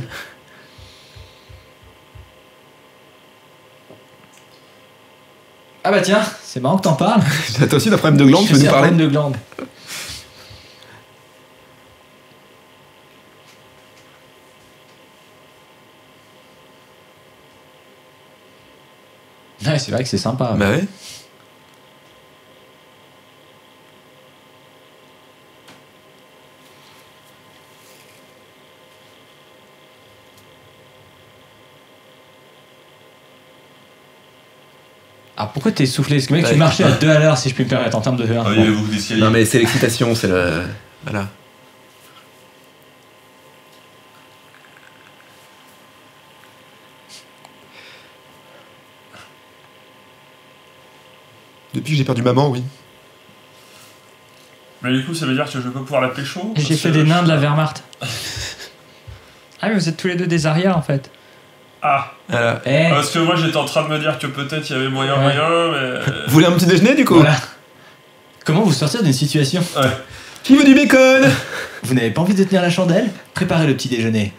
[SPEAKER 3] Ah bah tiens, c'est marrant que t'en parles.
[SPEAKER 4] T'as aussi un problème de glande, tu veux
[SPEAKER 3] C'est
[SPEAKER 4] nous
[SPEAKER 3] un
[SPEAKER 4] parler
[SPEAKER 3] problème de glande. Ouais, c'est vrai que c'est sympa.
[SPEAKER 4] Bah ouais.
[SPEAKER 3] Alors pourquoi t'es soufflé? Parce que mec, tu
[SPEAKER 4] Ouais.
[SPEAKER 3] marchais à 2 à l'heure, si je puis me permettre, en termes de heure.
[SPEAKER 2] Ah, il y avait beaucoup d'escaliers.
[SPEAKER 4] Non mais c'est l'excitation, c'est le... Voilà. Depuis que j'ai perdu maman, oui.
[SPEAKER 2] Mais du coup, ça veut dire que je vais pas pouvoir la pécho.
[SPEAKER 3] J'ai fait des nains de la Wehrmacht. Ah mais vous êtes tous les deux des Arias en fait.
[SPEAKER 2] Ah,
[SPEAKER 4] Voilà.
[SPEAKER 3] Eh,
[SPEAKER 2] parce que moi j'étais en train de me dire que peut-être il y avait moyen,
[SPEAKER 3] Ouais.
[SPEAKER 2] mais.
[SPEAKER 4] Vous voulez un petit déjeuner du coup
[SPEAKER 3] voilà. Comment vous sortir d'une situation?
[SPEAKER 4] Qui veut du bacon
[SPEAKER 3] Vous n'avez pas envie de tenir la chandelle? Préparez le petit déjeuner.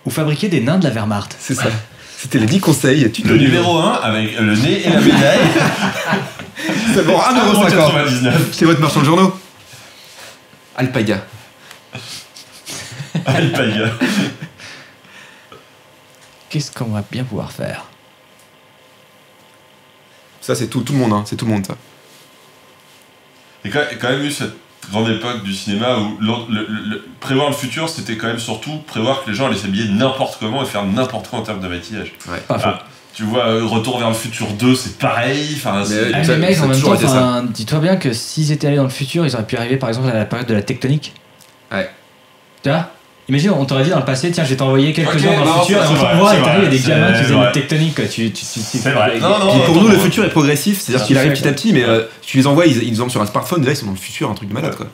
[SPEAKER 3] Ou fabriquez des nains de la Wehrmacht.
[SPEAKER 4] C'est ça. C'était les 10 conseils. Tu
[SPEAKER 2] Le numéro 1 avec le nez et la médaille.
[SPEAKER 4] C'est bon, 1,50€.
[SPEAKER 2] 1,99€.
[SPEAKER 4] C'est votre marchand de journaux Alpaga.
[SPEAKER 2] Alpaga.
[SPEAKER 3] Qu'est-ce qu'on va bien pouvoir faire?
[SPEAKER 4] Ça c'est tout le monde, hein. C'est tout le monde ça.
[SPEAKER 2] Il y a quand même eu cette grande époque du cinéma où prévoir le futur, c'était quand même surtout prévoir que les gens allaient s'habiller n'importe comment et faire n'importe quoi en termes de maquillage.
[SPEAKER 3] Pas faux.
[SPEAKER 2] Ah, tu vois, Retour vers le futur 2, c'est pareil. Enfin, c'est-
[SPEAKER 4] Mais-
[SPEAKER 3] Ah,
[SPEAKER 4] Ça-
[SPEAKER 3] les mecs,
[SPEAKER 4] ça a
[SPEAKER 3] en même
[SPEAKER 4] toujours
[SPEAKER 3] temps,
[SPEAKER 4] été ça.
[SPEAKER 3] enfin, dis-toi bien que s'ils étaient allés dans le futur, ils auraient pu arriver par exemple à la période de la tectonique.
[SPEAKER 4] Ouais.
[SPEAKER 3] Tu vois? Imagine, on t'aurait dit dans le passé, tiens, je vais t'envoyer quelques
[SPEAKER 2] Ok,
[SPEAKER 3] gens dans
[SPEAKER 2] non,
[SPEAKER 3] le futur,
[SPEAKER 2] c'est
[SPEAKER 3] et on
[SPEAKER 2] vrai,
[SPEAKER 3] t'envoie,
[SPEAKER 2] c'est
[SPEAKER 3] et t'arrives, il y a des
[SPEAKER 2] vrai,
[SPEAKER 3] gamins qui
[SPEAKER 2] c'est
[SPEAKER 3] faisaient
[SPEAKER 2] vrai.
[SPEAKER 3] une tectonique, quoi.
[SPEAKER 2] C'est vrai. Non, non,
[SPEAKER 4] Puis pour
[SPEAKER 2] attends,
[SPEAKER 4] nous, le
[SPEAKER 2] attends.
[SPEAKER 4] futur est progressif, c'est-à-dire
[SPEAKER 3] Ah,
[SPEAKER 4] qu'il arrive
[SPEAKER 3] fait,
[SPEAKER 4] petit à petit, mais tu les envoies, ils ont sur un smartphone, déjà ils sont dans le futur, un truc de malade quoi.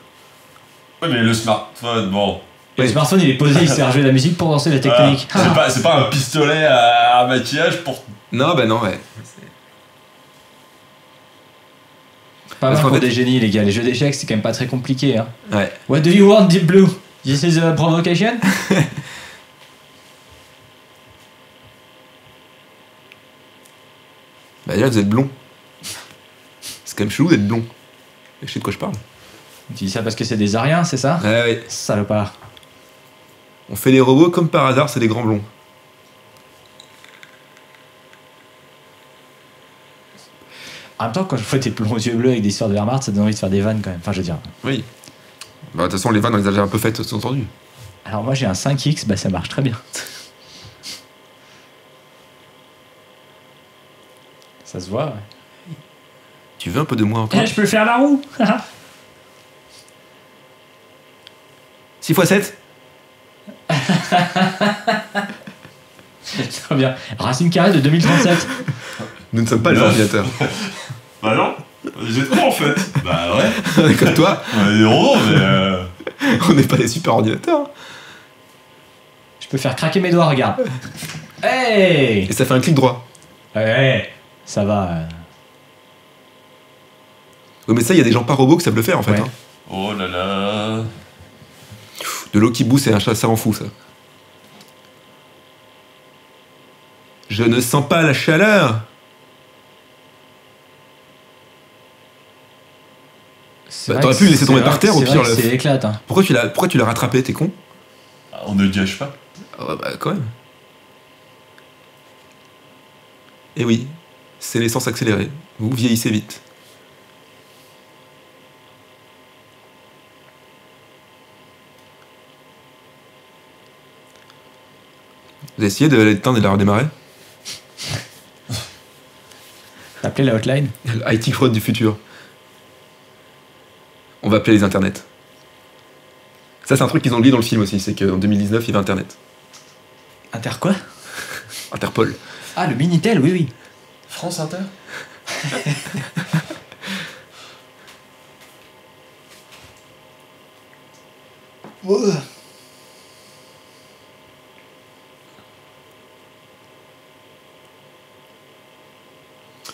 [SPEAKER 2] Ouais, mais le smartphone, bon.
[SPEAKER 3] Et le smartphone, il est posé, il sert à jouer de la musique pour danser la tectonique.
[SPEAKER 2] C'est pas un pistolet à maquillage pour.
[SPEAKER 4] Non, bah non, ouais.
[SPEAKER 3] Pas
[SPEAKER 4] Parce
[SPEAKER 3] mal
[SPEAKER 4] qu'en
[SPEAKER 3] pour
[SPEAKER 4] fait-
[SPEAKER 3] des génies, les gars. Les jeux d'échecs, c'est quand même pas très compliqué. Hein.
[SPEAKER 4] Ouais.
[SPEAKER 3] What do you want, Deep Blue? This is a provocation?
[SPEAKER 4] Bah déjà, vous êtes blond. C'est quand même chelou d'être blond. Et je sais de quoi je parle.
[SPEAKER 3] Tu dis ça parce que c'est des Ariens, c'est ça?
[SPEAKER 4] Ouais, ouais.
[SPEAKER 3] Salopard.
[SPEAKER 4] On fait les robots comme par hasard, c'est des grands blonds.
[SPEAKER 3] En même temps, quand je vois tes plombs aux yeux bleus avec des histoires de Wehrmacht, ça donne envie de faire des vannes quand même. Enfin, je veux dire.
[SPEAKER 4] Oui. Bah, de toute façon, les vannes, on les a déjà un peu faites, entendu.
[SPEAKER 3] Alors moi j'ai un 5X, bah ça marche très bien. Ça se voit, ouais.
[SPEAKER 4] Tu veux un peu de moi encore
[SPEAKER 5] Eh, je peux faire la roue.
[SPEAKER 4] 6 x 7
[SPEAKER 3] Très bien. Racine carrée de 2037.
[SPEAKER 4] Nous ne sommes pas les
[SPEAKER 2] Neuf.
[SPEAKER 4] ordinateurs.
[SPEAKER 2] Bah non, j'ai trop en fait. Bah ouais,
[SPEAKER 4] On est comme toi,
[SPEAKER 2] on est des robots, mais
[SPEAKER 4] on n'est pas des super ordinateurs.
[SPEAKER 3] Je peux faire craquer mes doigts, regarde. Hey.
[SPEAKER 4] Et ça fait un clic droit.
[SPEAKER 3] Ouais, ça va.
[SPEAKER 4] Ouais, mais ça, il y a des gens pas robots qui savent le faire en fait.
[SPEAKER 3] Ouais.
[SPEAKER 4] Hein.
[SPEAKER 2] Oh là là.
[SPEAKER 4] De l'eau qui bout, c'est un chat, ça en fout ça. Je ne sens pas la chaleur.
[SPEAKER 3] C'est
[SPEAKER 4] Bah,
[SPEAKER 3] vrai
[SPEAKER 4] t'aurais
[SPEAKER 3] que
[SPEAKER 4] pu le laisser
[SPEAKER 3] c'est
[SPEAKER 4] tomber
[SPEAKER 3] vrai
[SPEAKER 4] par terre,
[SPEAKER 3] que
[SPEAKER 4] au
[SPEAKER 3] c'est
[SPEAKER 4] pire,
[SPEAKER 3] vrai que
[SPEAKER 4] le-
[SPEAKER 3] C'est éclate. Hein.
[SPEAKER 4] Pourquoi tu l'as rattrapé, t'es con?
[SPEAKER 2] On ne gâche pas.
[SPEAKER 4] Ah ouais, bah quand même. Et oui, c'est l'essence accélérée. Vous vieillissez vite. Vous avez essayé de l'éteindre et de la redémarrer?
[SPEAKER 3] T'as appelé la hotline?
[SPEAKER 4] Le IT crowd du futur. On va appeler les internets. Ça, c'est un truc qu'ils ont dit dans le film aussi, c'est qu'en 2019, il y avait Internet.
[SPEAKER 3] Inter quoi?
[SPEAKER 4] Interpol.
[SPEAKER 3] Ah, le Minitel, oui, oui.
[SPEAKER 2] France Inter.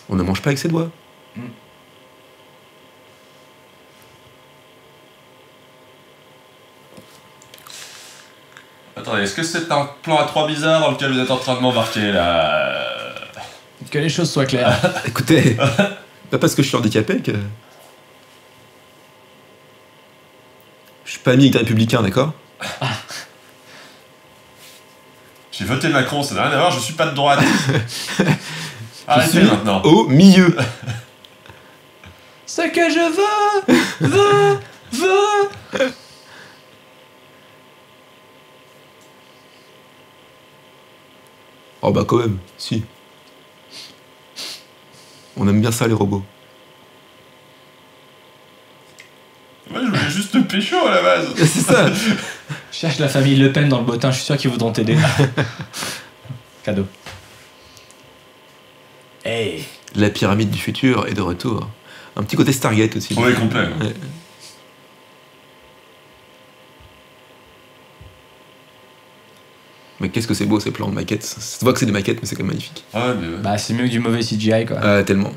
[SPEAKER 4] On ne mange pas avec ses doigts.
[SPEAKER 2] Attendez, est-ce que c'est un plan à 3 bizarre dans lequel vous êtes en train de m'embarquer là?
[SPEAKER 3] Que les choses soient claires.
[SPEAKER 4] Écoutez, pas parce que je suis handicapé que... Je suis pas ami avec des républicains, d'accord?
[SPEAKER 2] J'ai voté Macron, ça n'a rien à voir, je suis pas de droite.
[SPEAKER 4] Je
[SPEAKER 2] Arrêtez
[SPEAKER 4] suis
[SPEAKER 2] maintenant.
[SPEAKER 4] au milieu.
[SPEAKER 3] Ce que je veux.
[SPEAKER 4] Oh bah quand même, si. On aime bien ça les robots.
[SPEAKER 2] Moi je voulais juste te pécho à la base.
[SPEAKER 4] C'est ça.
[SPEAKER 3] Cherche la famille Le Pen dans le bottin, je suis sûr qu'ils voudront t'aider. Cadeau. Hey.
[SPEAKER 4] La pyramide du futur est de retour. Un petit côté Stargate aussi.
[SPEAKER 2] On est complet.
[SPEAKER 4] Ouais. Mais qu'est-ce que c'est beau ces plans de maquettes. Ça se voit que c'est des maquettes, mais c'est quand même magnifique.
[SPEAKER 2] Ah ouais, mais ouais.
[SPEAKER 3] Bah, c'est mieux que du mauvais CGI, quoi.
[SPEAKER 4] Ah, tellement.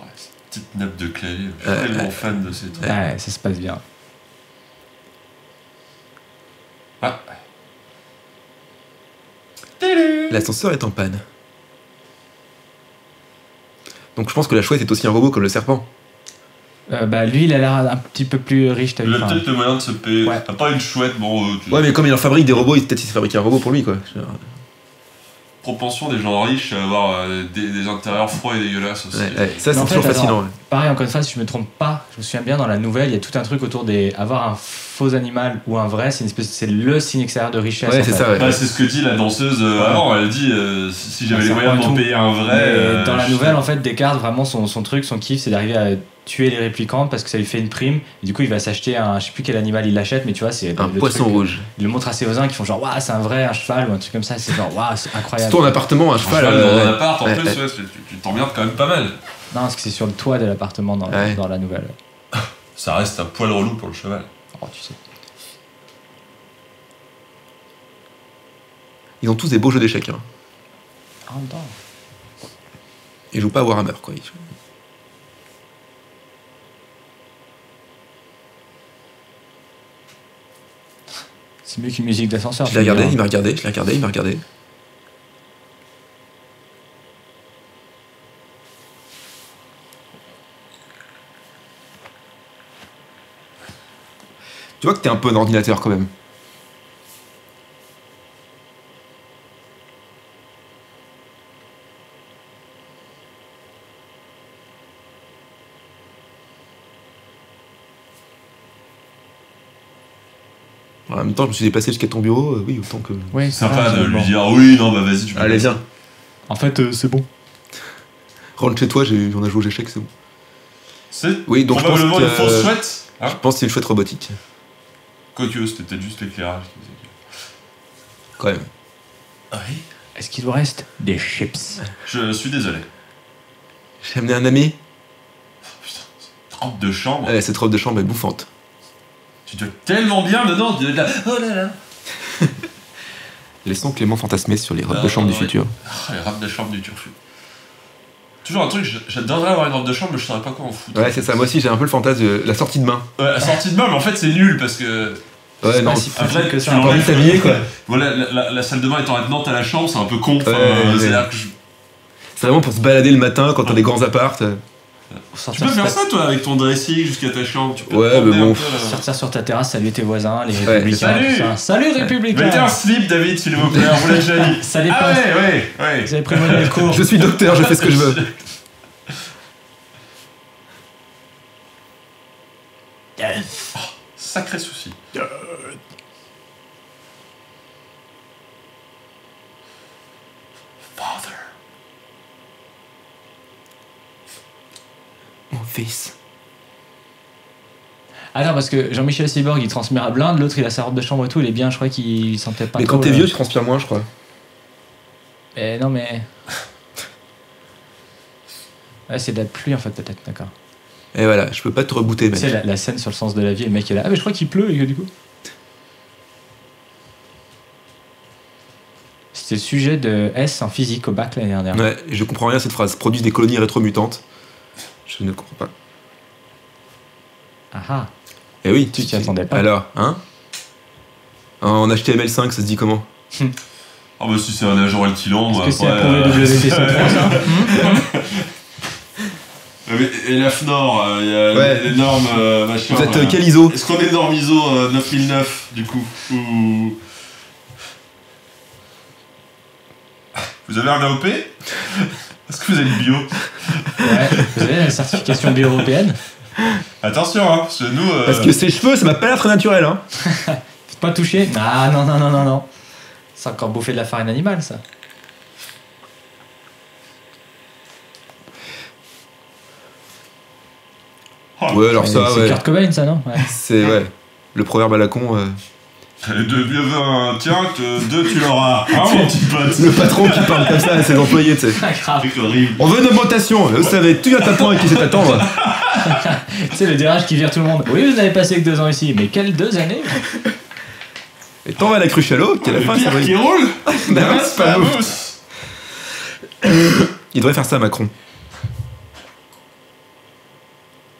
[SPEAKER 2] Oh, cette petite nappe de clavier, je suis
[SPEAKER 4] Ouais,
[SPEAKER 2] tellement
[SPEAKER 4] ouais.
[SPEAKER 2] fan de ces trucs.
[SPEAKER 3] Ouais, ça se passe bien.
[SPEAKER 2] Ah.
[SPEAKER 4] L'ascenseur est en panne. Donc je pense que la chouette est aussi un robot comme le serpent.
[SPEAKER 3] Bah, lui, il a l'air un petit peu plus riche, t'as vu.
[SPEAKER 2] Il a
[SPEAKER 3] enfin,
[SPEAKER 2] peut-être le moyen de se payer.
[SPEAKER 3] Ouais.
[SPEAKER 2] T'as pas une chouette, bon,
[SPEAKER 4] Ouais, mais comme il en fabrique des robots, peut-être il s'est fabriqué un robot pour lui, quoi.
[SPEAKER 2] propension des gens riches à avoir des intérieurs froids et dégueulasses aussi.
[SPEAKER 4] Ouais, ouais. Ça,
[SPEAKER 3] Mais
[SPEAKER 4] c'est
[SPEAKER 3] en fait,
[SPEAKER 4] toujours
[SPEAKER 3] attends,
[SPEAKER 4] fascinant. Ouais.
[SPEAKER 3] Pareil, encore une fois, si je me trompe pas, je me souviens bien, dans la nouvelle, il y a tout un truc autour des. Avoir un faux animal ou un vrai, c'est une espèce, c'est le signe extérieur de richesse.
[SPEAKER 4] Ouais,
[SPEAKER 3] en
[SPEAKER 4] c'est
[SPEAKER 3] fait.
[SPEAKER 4] ça, ouais.
[SPEAKER 2] Bah, c'est ce que dit la danseuse avant, elle dit si j'avais les
[SPEAKER 3] Ça
[SPEAKER 2] moyens de
[SPEAKER 3] prend
[SPEAKER 2] m'en
[SPEAKER 3] tout.
[SPEAKER 2] payer un vrai.
[SPEAKER 3] Mais dans la
[SPEAKER 2] je
[SPEAKER 3] nouvelle,
[SPEAKER 2] sais.
[SPEAKER 3] en fait, Descartes, vraiment, son truc, son kiff, c'est d'arriver à tuer les réplicantes parce que ça lui fait une prime. Et du coup, il va s'acheter un. Je sais plus quel animal il l'achète, mais tu vois, c'est.
[SPEAKER 4] Un
[SPEAKER 3] le
[SPEAKER 4] poisson
[SPEAKER 3] truc,
[SPEAKER 4] rouge.
[SPEAKER 3] Il le montre à ses voisins qui font genre, waouh, c'est un vrai, un cheval ou un truc comme ça. C'est genre, waouh, c'est incroyable.
[SPEAKER 4] C'est ton appartement, un
[SPEAKER 2] Un
[SPEAKER 4] cheval.
[SPEAKER 2] cheval dans un appart en
[SPEAKER 4] ouais,
[SPEAKER 2] plus,
[SPEAKER 4] ouais.
[SPEAKER 2] ouais, tu t'emmerdes quand même pas mal.
[SPEAKER 3] Non, parce que c'est sur le toit de l'appartement dans,
[SPEAKER 4] Ouais.
[SPEAKER 3] dans la nouvelle.
[SPEAKER 2] Ça reste un poil relou pour le cheval.
[SPEAKER 3] Oh, tu sais.
[SPEAKER 4] Ils ont tous des beaux jeux d'échecs. Hein.
[SPEAKER 3] En même temps.
[SPEAKER 4] Ils jouent pas à Warhammer, quoi.
[SPEAKER 3] C'est mieux qu'une musique d'ascenseur.
[SPEAKER 4] Je l'ai regardé, il m'a regardé, je l'ai regardé, il m'a regardé. Tu vois que t'es un peu un ordinateur quand même. En même temps, je me suis déplacé jusqu'à ton bureau, oui, autant que.
[SPEAKER 3] Oui,
[SPEAKER 2] Sympa de lui dire oui, non, bah vas-y, tu peux.
[SPEAKER 4] Allez, viens,
[SPEAKER 3] En fait, c'est bon.
[SPEAKER 4] rentre chez toi, on a joué aux échecs, c'est bon.
[SPEAKER 2] C'est
[SPEAKER 4] Oui, donc je pense
[SPEAKER 2] probablement une fausse
[SPEAKER 4] que.
[SPEAKER 2] chouette. Hein
[SPEAKER 4] Je pense que c'est une chouette robotique,
[SPEAKER 2] Quoique, c'était peut-être juste l'éclairage.
[SPEAKER 4] quand même.
[SPEAKER 2] Oui.
[SPEAKER 3] Est-ce qu'il vous reste des chips?
[SPEAKER 2] Je suis désolé.
[SPEAKER 4] J'ai amené un ami.
[SPEAKER 2] Putain, cette robe de chambre.
[SPEAKER 4] Cette robe de chambre est bouffante.
[SPEAKER 2] Tu dois tellement bien dedans. Tu dois être là. Oh là là.
[SPEAKER 4] Laissons Clément fantasmer sur les robes de chambre du
[SPEAKER 2] ouais.
[SPEAKER 4] futur.
[SPEAKER 2] Ah, les robes de chambre du turfu. Toujours un truc, j'adorerais avoir une robe de chambre, mais je saurais pas quoi en foutre.
[SPEAKER 4] Ouais, c'est ça. Moi aussi, j'ai un peu le fantasme de la sortie de main.
[SPEAKER 2] Ouais, la sortie de bain, mais en fait, c'est nul parce que.
[SPEAKER 4] Ouais, non.
[SPEAKER 3] pas si
[SPEAKER 2] Après,
[SPEAKER 3] que
[SPEAKER 2] tu
[SPEAKER 3] ça.
[SPEAKER 4] T'as envie de t'habiller, quoi.
[SPEAKER 2] Voilà, la salle de bain étant attenante à la chambre, c'est un peu con. Enfin,
[SPEAKER 4] Ouais,
[SPEAKER 2] c'est-à-dire que
[SPEAKER 4] C'est vraiment pour se balader le matin quand t'as des grands apparts.
[SPEAKER 2] Tu peux faire ça, toi, avec ton dressing jusqu'à ta chambre. Tu peux
[SPEAKER 4] Ouais,
[SPEAKER 2] te promener
[SPEAKER 4] mais bon.
[SPEAKER 2] un peu, là.
[SPEAKER 3] Sortir sur ta terrasse, saluer tes voisins, les
[SPEAKER 4] Ouais.
[SPEAKER 3] républicains,
[SPEAKER 2] Salut.
[SPEAKER 3] tout ça. Salut républicains.
[SPEAKER 2] Mettez un slip, David, s'il vous plaît, on vous l'a déjà dit.
[SPEAKER 3] Ça dépend.
[SPEAKER 2] Ah ouais.
[SPEAKER 3] Vous avez prévenu le cours.
[SPEAKER 4] Je suis docteur, je fais ce que je veux.
[SPEAKER 2] Sacré souci. Father.
[SPEAKER 4] Mon fils.
[SPEAKER 3] Ah non, parce que Jean-Michel Cyborg il transpire à blinde, l'autre il a sa robe de chambre et tout, il est bien, je crois qu'il sentait pas
[SPEAKER 4] Mais
[SPEAKER 3] trop.
[SPEAKER 4] quand t'es vieux, tu transpires moins, je crois.
[SPEAKER 3] Non mais. Ouais, c'est de la pluie en fait, peut-être, d'accord.
[SPEAKER 4] Et voilà, je peux pas te rebooter,
[SPEAKER 3] Tu
[SPEAKER 4] mec.
[SPEAKER 3] sais, la scène sur le sens de la vie, le mec est là. Ah, mais je crois qu'il pleut, et que du coup. C'était le sujet de S en physique au bac l'année dernière.
[SPEAKER 4] Ouais, et je comprends rien à cette phrase. Produisent des colonies rétromutantes. Je ne comprends pas.
[SPEAKER 3] Ah ah.
[SPEAKER 4] Eh oui.
[SPEAKER 3] Tu t'y attendais pas.
[SPEAKER 4] Alors, hein en HTML5, ça se dit comment?
[SPEAKER 2] Ah bah si c'est un agent altilant,
[SPEAKER 3] Est-ce
[SPEAKER 2] moi
[SPEAKER 3] que c'est
[SPEAKER 2] après,
[SPEAKER 3] approuvé WP 103 ça
[SPEAKER 2] Et la FNOR, il y a
[SPEAKER 4] Ouais.
[SPEAKER 2] les normes machin.
[SPEAKER 4] Vous êtes
[SPEAKER 2] voilà.
[SPEAKER 4] quel ISO?
[SPEAKER 2] Est-ce qu'on est norme ISO 9009 du coup ou... Vous avez un AOP? Est-ce que vous avez le bio?
[SPEAKER 3] Ouais. Vous avez la certification bio européenne?
[SPEAKER 2] Attention, hein, parce que nous.
[SPEAKER 4] Parce que ses cheveux, ça m'a pas l'air très naturel, hein.
[SPEAKER 3] Faut pas toucher. Ah non, non, non, non, non. C'est encore bouffé de la farine animale, ça.
[SPEAKER 4] Ouais, alors ça,
[SPEAKER 3] C'est
[SPEAKER 4] ouais.
[SPEAKER 3] Kurt Cobain, ça, non? Ouais.
[SPEAKER 4] C'est, ouais. Le proverbe à la con.
[SPEAKER 2] De mieux veut un tiens que deux tu l'auras. Hein, mon petit pote?
[SPEAKER 4] Le patron qui parle comme ça à ses employés, tu sais.
[SPEAKER 3] Ah, grave.
[SPEAKER 2] C'est horrible.
[SPEAKER 4] On veut une augmentation. Vous savez, tu viens t'attendre et qui sait t'attendre.
[SPEAKER 3] Tu sais, le DRH qui vire tout le monde. Oui, vous n'avez passé que 2 ans ici. Mais quelles 2 années?
[SPEAKER 4] Et t'en vas à la cruche à l'eau, qui à la
[SPEAKER 2] Le
[SPEAKER 4] fin, ça
[SPEAKER 2] pire
[SPEAKER 4] va.
[SPEAKER 2] qui roule?
[SPEAKER 4] Bah ouais, c'est pas ouf.
[SPEAKER 2] mousse.
[SPEAKER 4] Il devrait faire ça à Macron.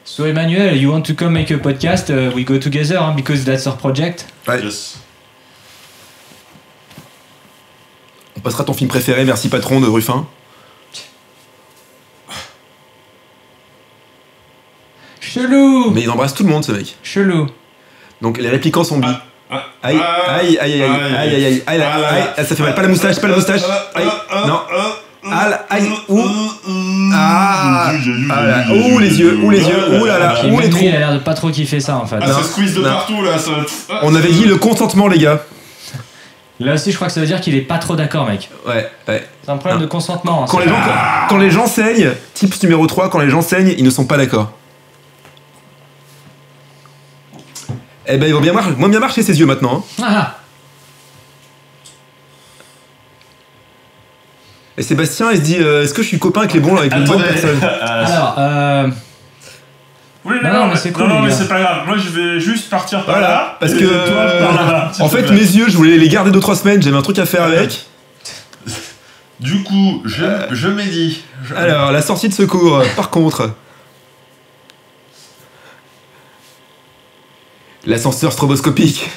[SPEAKER 3] So Emmanuel, you want to come make a podcast? We go together, hein, because that's our project.
[SPEAKER 4] Ouais.
[SPEAKER 2] Yes.
[SPEAKER 4] On passera ton film préféré, Merci Patron, de Ruffin.
[SPEAKER 3] Chelou.
[SPEAKER 4] Mais il embrasse tout le monde, ce mec.
[SPEAKER 3] Chelou.
[SPEAKER 4] Donc les répliquants sont bi.
[SPEAKER 2] Ah,
[SPEAKER 4] Aïe, aïe, aïe, aïe, aïe, aïe, aïe, aïe, aïe, ça fait mal. Pas la moustache, pas la moustache. Aïe, non. Aïe, ouh. Ah, ouh les yeux, ouh les yeux, ouh là là,
[SPEAKER 3] Puis
[SPEAKER 4] ouh les
[SPEAKER 3] même lui,
[SPEAKER 4] trous.
[SPEAKER 3] il a l'air de pas trop kiffer ça en fait.
[SPEAKER 2] Ah,
[SPEAKER 4] Non,
[SPEAKER 2] ça squeeze de
[SPEAKER 4] non.
[SPEAKER 2] partout là. Ça...
[SPEAKER 4] On avait dit le consentement, les gars.
[SPEAKER 3] Là aussi, je crois que ça veut dire qu'il est pas trop d'accord, mec.
[SPEAKER 4] Ouais, ouais.
[SPEAKER 3] C'est un problème
[SPEAKER 4] Non.
[SPEAKER 3] de consentement. Hein,
[SPEAKER 4] Quand les gens, quand les gens saignent, tips numéro 3, quand les gens saignent, ils ne sont pas d'accord. Eh ben, ils vont bien marcher ses yeux maintenant. Hein.
[SPEAKER 3] Ah,
[SPEAKER 4] Et Sébastien, il se dit est-ce que je suis copain avec les bons, avec les bonnes personnes
[SPEAKER 3] alors,
[SPEAKER 5] Oui,
[SPEAKER 3] Non, mais c'est cool,
[SPEAKER 5] non,
[SPEAKER 3] les
[SPEAKER 5] mais
[SPEAKER 3] gars.
[SPEAKER 5] c'est pas grave. Moi, je vais juste partir par
[SPEAKER 4] Voilà,
[SPEAKER 5] là.
[SPEAKER 4] parce
[SPEAKER 5] et
[SPEAKER 4] que
[SPEAKER 5] toi, par là-bas. s'il
[SPEAKER 4] en
[SPEAKER 5] te
[SPEAKER 4] fait,
[SPEAKER 5] plaît.
[SPEAKER 4] mes yeux, je voulais les garder 2-3 semaines, j'avais un truc à faire avec.
[SPEAKER 2] Du coup, je m'ai dit.
[SPEAKER 4] Alors, la sortie de secours, par contre. L'ascenseur stroboscopique.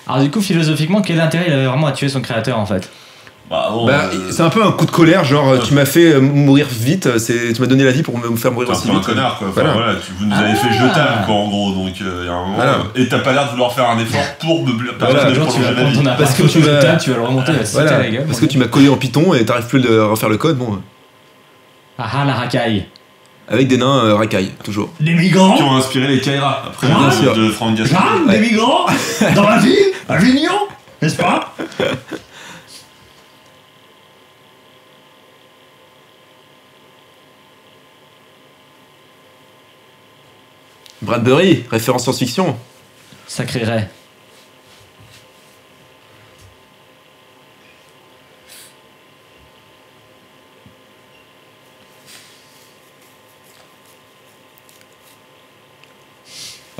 [SPEAKER 3] alors du coup, philosophiquement, quel intérêt il avait vraiment à tuer son créateur en fait?
[SPEAKER 2] Bah, bon,
[SPEAKER 4] Bah, c'est un peu un coup de colère, genre tu m'as fait mourir vite, tu m'as donné la vie pour me faire mourir
[SPEAKER 2] t'es un
[SPEAKER 4] aussi
[SPEAKER 2] peu un
[SPEAKER 4] vite.
[SPEAKER 2] connard quoi. Enfin,
[SPEAKER 4] Voilà.
[SPEAKER 2] voilà, vous nous avez fait jetable quoi en gros. Donc, il y a un moment.
[SPEAKER 4] Voilà.
[SPEAKER 2] Et t'as pas l'air de vouloir faire un effort pour me
[SPEAKER 4] Voilà,
[SPEAKER 2] permettre de
[SPEAKER 3] Genre, tu vas
[SPEAKER 2] prolonger ma
[SPEAKER 3] prendre ton
[SPEAKER 2] vie.
[SPEAKER 3] appart,
[SPEAKER 4] Parce que tu vas-
[SPEAKER 3] jetal, tu vas le remonter, il va se sauter
[SPEAKER 4] Voilà,
[SPEAKER 3] à la gueule.
[SPEAKER 4] parce que tu m'as collé en Python et t'arrives plus à refaire le code, bon.
[SPEAKER 3] Ah ah, la racaille.
[SPEAKER 4] Avec des nains racailles, toujours.
[SPEAKER 5] Des migrants.
[SPEAKER 2] Qui ont inspiré les Kaira après
[SPEAKER 5] Bien
[SPEAKER 2] le
[SPEAKER 4] sûr.
[SPEAKER 2] de Franck Gaston.
[SPEAKER 5] Jeanne, des migrants. Dans la ville, à Avignon, n'est-ce pas?
[SPEAKER 4] Bradbury, référence science-fiction.
[SPEAKER 3] Sacré Ray.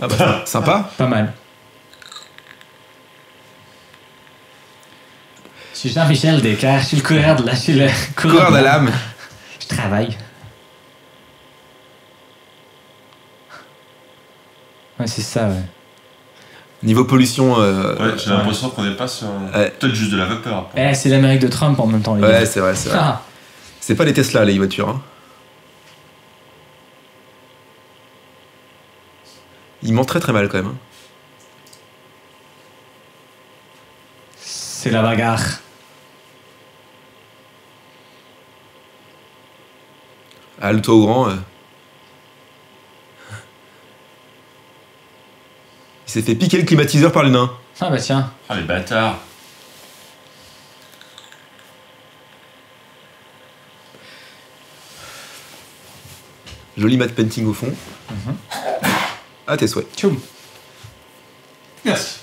[SPEAKER 4] Ah bah, sympa.
[SPEAKER 3] Pas mal. Je suis Jean-Michel Descaires, je suis le coureur de la... Je suis le
[SPEAKER 4] Coureur de la lame.
[SPEAKER 3] Je travaille. Ouais, c'est ça, ouais.
[SPEAKER 4] Niveau pollution...
[SPEAKER 2] Ouais, j'ai l'impression qu'on n'est pas sur.
[SPEAKER 4] Ouais.
[SPEAKER 2] Peut-être juste de la vapeur. après.
[SPEAKER 3] Eh, c'est l'Amérique de Trump en même temps, les
[SPEAKER 4] Ouais,
[SPEAKER 3] gars.
[SPEAKER 4] c'est vrai, c'est vrai.
[SPEAKER 3] Ah,
[SPEAKER 4] C'est pas les Tesla, les voitures. Hein. Il ment très très mal quand même. Hein.
[SPEAKER 3] c'est la bagarre.
[SPEAKER 4] Ah, le toit au grand. Il s'est fait piquer le climatiseur par le nain.
[SPEAKER 3] Ah bah tiens.
[SPEAKER 2] Ah, les bâtards.
[SPEAKER 4] Joli matte painting au fond. Ah, tes souhaits.
[SPEAKER 3] Tchoum.
[SPEAKER 2] Merci.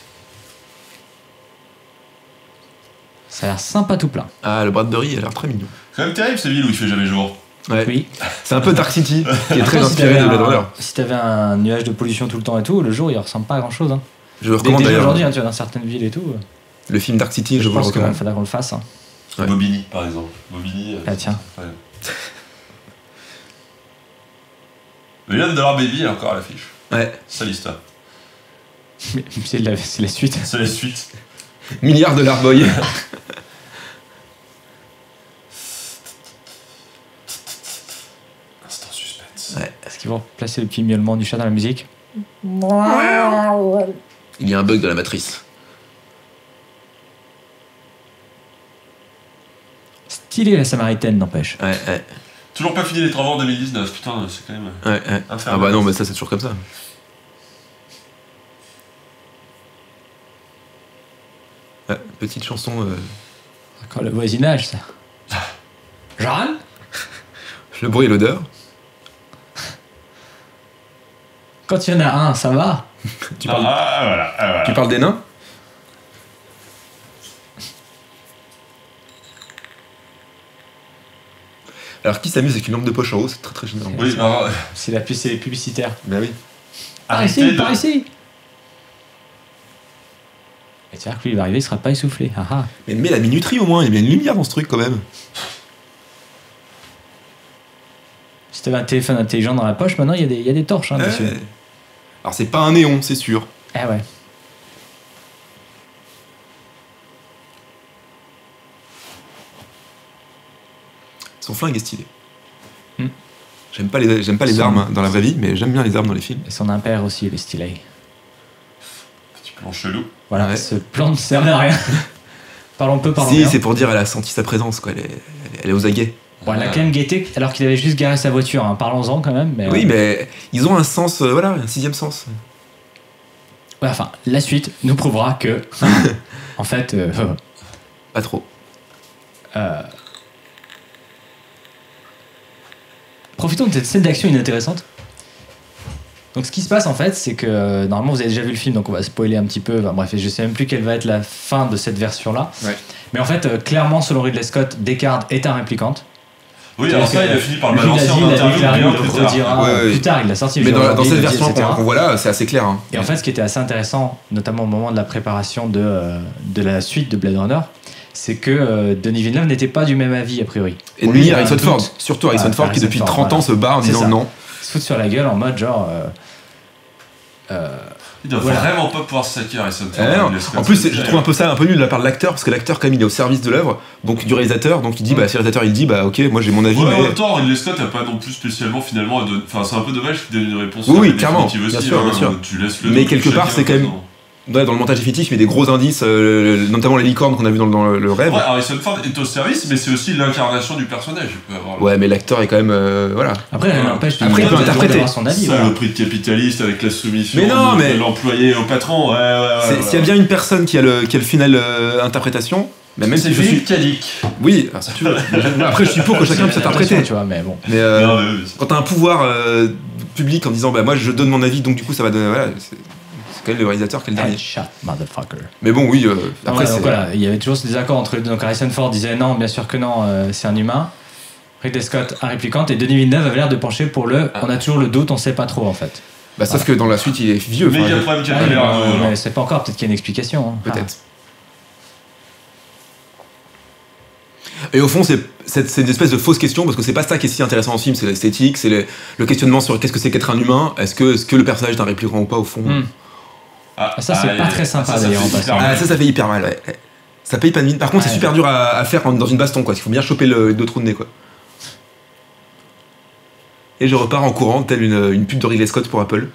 [SPEAKER 3] Ça a l'air sympa tout plein.
[SPEAKER 4] Ah, le Bradbury, il a l'air très mignon.
[SPEAKER 2] C'est quand même terrible ces villes où il fait jamais jour.
[SPEAKER 4] Ouais.
[SPEAKER 3] Oui.
[SPEAKER 4] C'est un peu Dark City, qui est très
[SPEAKER 3] Après, si
[SPEAKER 4] inspiré
[SPEAKER 3] t'avais
[SPEAKER 4] de Blade
[SPEAKER 3] un-
[SPEAKER 4] Runner.
[SPEAKER 3] Si t'avais un nuage de pollution tout le temps et tout, le jour il ressemble pas à grand chose. Hein.
[SPEAKER 4] Je le recommande
[SPEAKER 3] Déjà
[SPEAKER 4] d'ailleurs.
[SPEAKER 3] aujourd'hui, hein, tu vois, dans certaines villes et tout.
[SPEAKER 4] Le film Dark City, je
[SPEAKER 3] Je
[SPEAKER 4] vous le
[SPEAKER 3] pense qu'il
[SPEAKER 4] recommande.
[SPEAKER 3] faudra qu'on le fasse. Hein.
[SPEAKER 4] Ouais.
[SPEAKER 2] Bobigny, par exemple. Bobigny.
[SPEAKER 3] Ah tiens.
[SPEAKER 2] Ouais. Million Dollar Baby est encore à l'affiche.
[SPEAKER 4] Ouais.
[SPEAKER 2] C'est l'histoire.
[SPEAKER 3] Mais c'est la suite.
[SPEAKER 2] C'est la suite.
[SPEAKER 4] Milliard de Boy.
[SPEAKER 2] Instant suspense.
[SPEAKER 3] Est-ce qu'ils vont placer le petit miaulement du chat dans la musique?
[SPEAKER 4] Il y a un bug dans la matrice.
[SPEAKER 3] Stylé la Samaritaine, n'empêche.
[SPEAKER 4] Ouais, ouais.
[SPEAKER 2] Toujours pas fini les travaux en 2019, putain, c'est quand même.
[SPEAKER 4] Ouais, ouais.
[SPEAKER 2] Infernal.
[SPEAKER 4] Ah bah non, mais ça c'est toujours comme ça. Ouais, petite chanson.
[SPEAKER 3] Encore le voisinage, ça. Jeanne?
[SPEAKER 4] Le bruit et l'odeur.
[SPEAKER 3] Quand il y en a un, ça va?
[SPEAKER 4] Tu parles,
[SPEAKER 2] Voilà.
[SPEAKER 4] tu parles des nains? Alors qui s'amuse avec une lampe de poche en haut, c'est très très gênant.
[SPEAKER 2] Oui, alors,
[SPEAKER 3] C'est les publicitaires.
[SPEAKER 4] Bah oui.
[SPEAKER 3] Par
[SPEAKER 2] arrêtez
[SPEAKER 3] ici,
[SPEAKER 2] de-
[SPEAKER 3] par ici! Et c'est-à-dire que lui, il va arriver, il sera pas essoufflé. Ah ah.
[SPEAKER 4] Mais mets la minuterie au moins, il y a une lumière dans ce truc quand même.
[SPEAKER 3] Si t'avais un téléphone intelligent dans la poche, maintenant, il y a des torches, hein, dessus.
[SPEAKER 4] Ouais. Alors c'est pas un néon, c'est sûr.
[SPEAKER 3] Ah ouais.
[SPEAKER 4] Son flingue est stylé.
[SPEAKER 3] Hmm.
[SPEAKER 4] J'aime pas les
[SPEAKER 3] Son-
[SPEAKER 4] armes dans la vraie vie, mais j'aime bien les armes dans les films.
[SPEAKER 3] Et son impair aussi, il est stylé.
[SPEAKER 2] Petit plan chelou.
[SPEAKER 3] Voilà,
[SPEAKER 4] Ouais.
[SPEAKER 3] ce plan ne sert à rien. Parlons peu, parlons
[SPEAKER 4] Si,
[SPEAKER 3] bien.
[SPEAKER 4] c'est pour dire elle a senti sa présence, quoi. Elle est aux aguets.
[SPEAKER 3] Bon, elle a quand même guetté alors qu'il avait juste garé sa voiture. Hein. Parlons-en quand même. Mais,
[SPEAKER 4] Oui, mais ils ont un sens, voilà, un sixième sens.
[SPEAKER 3] ouais, enfin, la suite nous prouvera que, en fait,
[SPEAKER 4] Pas trop.
[SPEAKER 3] profitons de cette scène d'action inintéressante. Donc, ce qui se passe en fait, c'est que normalement vous avez déjà vu le film, donc on va spoiler un petit peu. Enfin, bref, je sais même plus quelle va être la fin de cette version-là.
[SPEAKER 4] Ouais.
[SPEAKER 3] Mais en fait, clairement, selon Ridley Scott, Descartes est un réplicante.
[SPEAKER 2] Oui, alors ça, il a fini par le
[SPEAKER 3] Lui, il a
[SPEAKER 2] balancer
[SPEAKER 3] dit,
[SPEAKER 2] en
[SPEAKER 3] il a
[SPEAKER 2] interview
[SPEAKER 3] déclaré,
[SPEAKER 2] bien
[SPEAKER 3] il
[SPEAKER 2] plus
[SPEAKER 3] le
[SPEAKER 2] tard.
[SPEAKER 3] redira
[SPEAKER 4] Ouais, ouais.
[SPEAKER 3] plus tard. Il l'a sorti.
[SPEAKER 4] Mais dans
[SPEAKER 3] aujourd'hui,
[SPEAKER 4] cette
[SPEAKER 3] il l'a dit,
[SPEAKER 4] version
[SPEAKER 3] etc.
[SPEAKER 4] qu'on voit là, c'est assez clair. Hein.
[SPEAKER 3] Et en fait, ce qui était assez intéressant, notamment au moment de la préparation de la suite de Blade Runner, c'est que Denis Villeneuve n'était pas du même avis, a priori.
[SPEAKER 4] Et
[SPEAKER 3] Pour
[SPEAKER 4] lui,
[SPEAKER 3] il y a
[SPEAKER 4] Harrison
[SPEAKER 3] un
[SPEAKER 4] Ford,
[SPEAKER 3] doute.
[SPEAKER 4] surtout Harrison
[SPEAKER 3] Ouais,
[SPEAKER 4] Ford qui
[SPEAKER 3] Harrison
[SPEAKER 4] depuis
[SPEAKER 3] Ford,
[SPEAKER 4] 30 ans
[SPEAKER 3] voilà.
[SPEAKER 4] se barre en
[SPEAKER 3] C'est
[SPEAKER 4] disant
[SPEAKER 3] ça.
[SPEAKER 4] non.
[SPEAKER 3] Il se fout sur la gueule en mode genre.
[SPEAKER 2] Il doit
[SPEAKER 3] Voilà.
[SPEAKER 2] vraiment pas pouvoir se saquer Harrison Ford.
[SPEAKER 4] Non.
[SPEAKER 2] Il laisse
[SPEAKER 4] En plus,
[SPEAKER 2] comme
[SPEAKER 4] je
[SPEAKER 2] ça.
[SPEAKER 4] trouve un peu ça un peu nul de la part de l'acteur, parce que l'acteur, quand même, il est au service de l'œuvre, donc du réalisateur, donc il dit, bah, si le réalisateur il dit, bah, ok, moi j'ai mon avis,
[SPEAKER 2] Ouais, en
[SPEAKER 4] mais.
[SPEAKER 2] même temps, Ridley Scott n'a pas non plus spécialement finalement. Enfin, c'est un peu dommage qu'il donne une réponse
[SPEAKER 4] Oui, oui,
[SPEAKER 2] définitive
[SPEAKER 4] clairement,
[SPEAKER 2] aussi,
[SPEAKER 4] bien sûr,
[SPEAKER 2] hein,
[SPEAKER 4] bien sûr.
[SPEAKER 2] Tu laisses le
[SPEAKER 4] Mais
[SPEAKER 2] doute
[SPEAKER 4] quelque part,
[SPEAKER 2] chacun
[SPEAKER 4] c'est quand même-
[SPEAKER 2] faisant.
[SPEAKER 4] dans le montage définitif, il met des gros indices, notamment les licornes qu'on a vu dans le rêve.
[SPEAKER 2] Ouais, Harrison Ford est au service, mais c'est aussi l'incarnation du personnage. Il peut avoir
[SPEAKER 4] Ouais, mais l'acteur est quand même. Voilà.
[SPEAKER 3] Après, rien n'empêche
[SPEAKER 4] Après, il peut interpréter.
[SPEAKER 3] d'avoir son avis.
[SPEAKER 2] ça,
[SPEAKER 3] voilà.
[SPEAKER 2] le prix de capitaliste avec la soumission
[SPEAKER 4] Mais non, mais-
[SPEAKER 2] de l'employé au patron. Ouais.
[SPEAKER 4] S'il y a bien une personne qui a le final interprétation, bah, même
[SPEAKER 2] C'est
[SPEAKER 4] si je suis.
[SPEAKER 2] Philippe Cadic.
[SPEAKER 4] Oui, alors, si tu veux. Après, je suis pour que chacun puisse interpréter.
[SPEAKER 3] Tu vois, mais bon.
[SPEAKER 4] Mais
[SPEAKER 2] Non, mais oui.
[SPEAKER 4] quand t'as un pouvoir public en disant bah moi je donne mon avis donc du coup ça va donner. Voilà, c'est quand même le réalisateur qui est le dernier.
[SPEAKER 3] Headshot, motherfucker.
[SPEAKER 4] Mais bon, oui, après
[SPEAKER 3] Ouais,
[SPEAKER 4] c'est.
[SPEAKER 3] donc voilà, il y avait toujours ce désaccord entre les deux. Donc Harrison Ford disait non, bien sûr que non, c'est un humain. Ridley Scott, un réplicante. Et Denis Villeneuve avait l'air de pencher pour on a toujours le doute, on sait pas trop en fait.
[SPEAKER 4] Bah, sauf que dans la suite il est vieux. enfin,
[SPEAKER 2] Méga problème qu'il y a
[SPEAKER 3] Ah,
[SPEAKER 2] pas l'air.
[SPEAKER 3] mais c'est pas encore, peut-être qu'il y a une explication. Hein.
[SPEAKER 4] Peut-être. Et au fond, c'est une espèce de fausse question, parce que c'est pas ça qui est si intéressant dans ce film, c'est l'esthétique, c'est le questionnement sur qu'est-ce que c'est qu'être un humain, est-ce que le personnage est un répliquant ou pas, au fond.
[SPEAKER 3] Ça, c'est pas très sympa, d'ailleurs, en passant.
[SPEAKER 4] Ah, ça fait hyper mal, ouais. Ça paye pas de mine. Par contre, c'est
[SPEAKER 3] Ouais.
[SPEAKER 4] super dur à faire dans une baston, quoi. Il faut bien choper les deux trous de nez, quoi. Et je repars en courant, telle une pub de Ridley Scott pour Apple,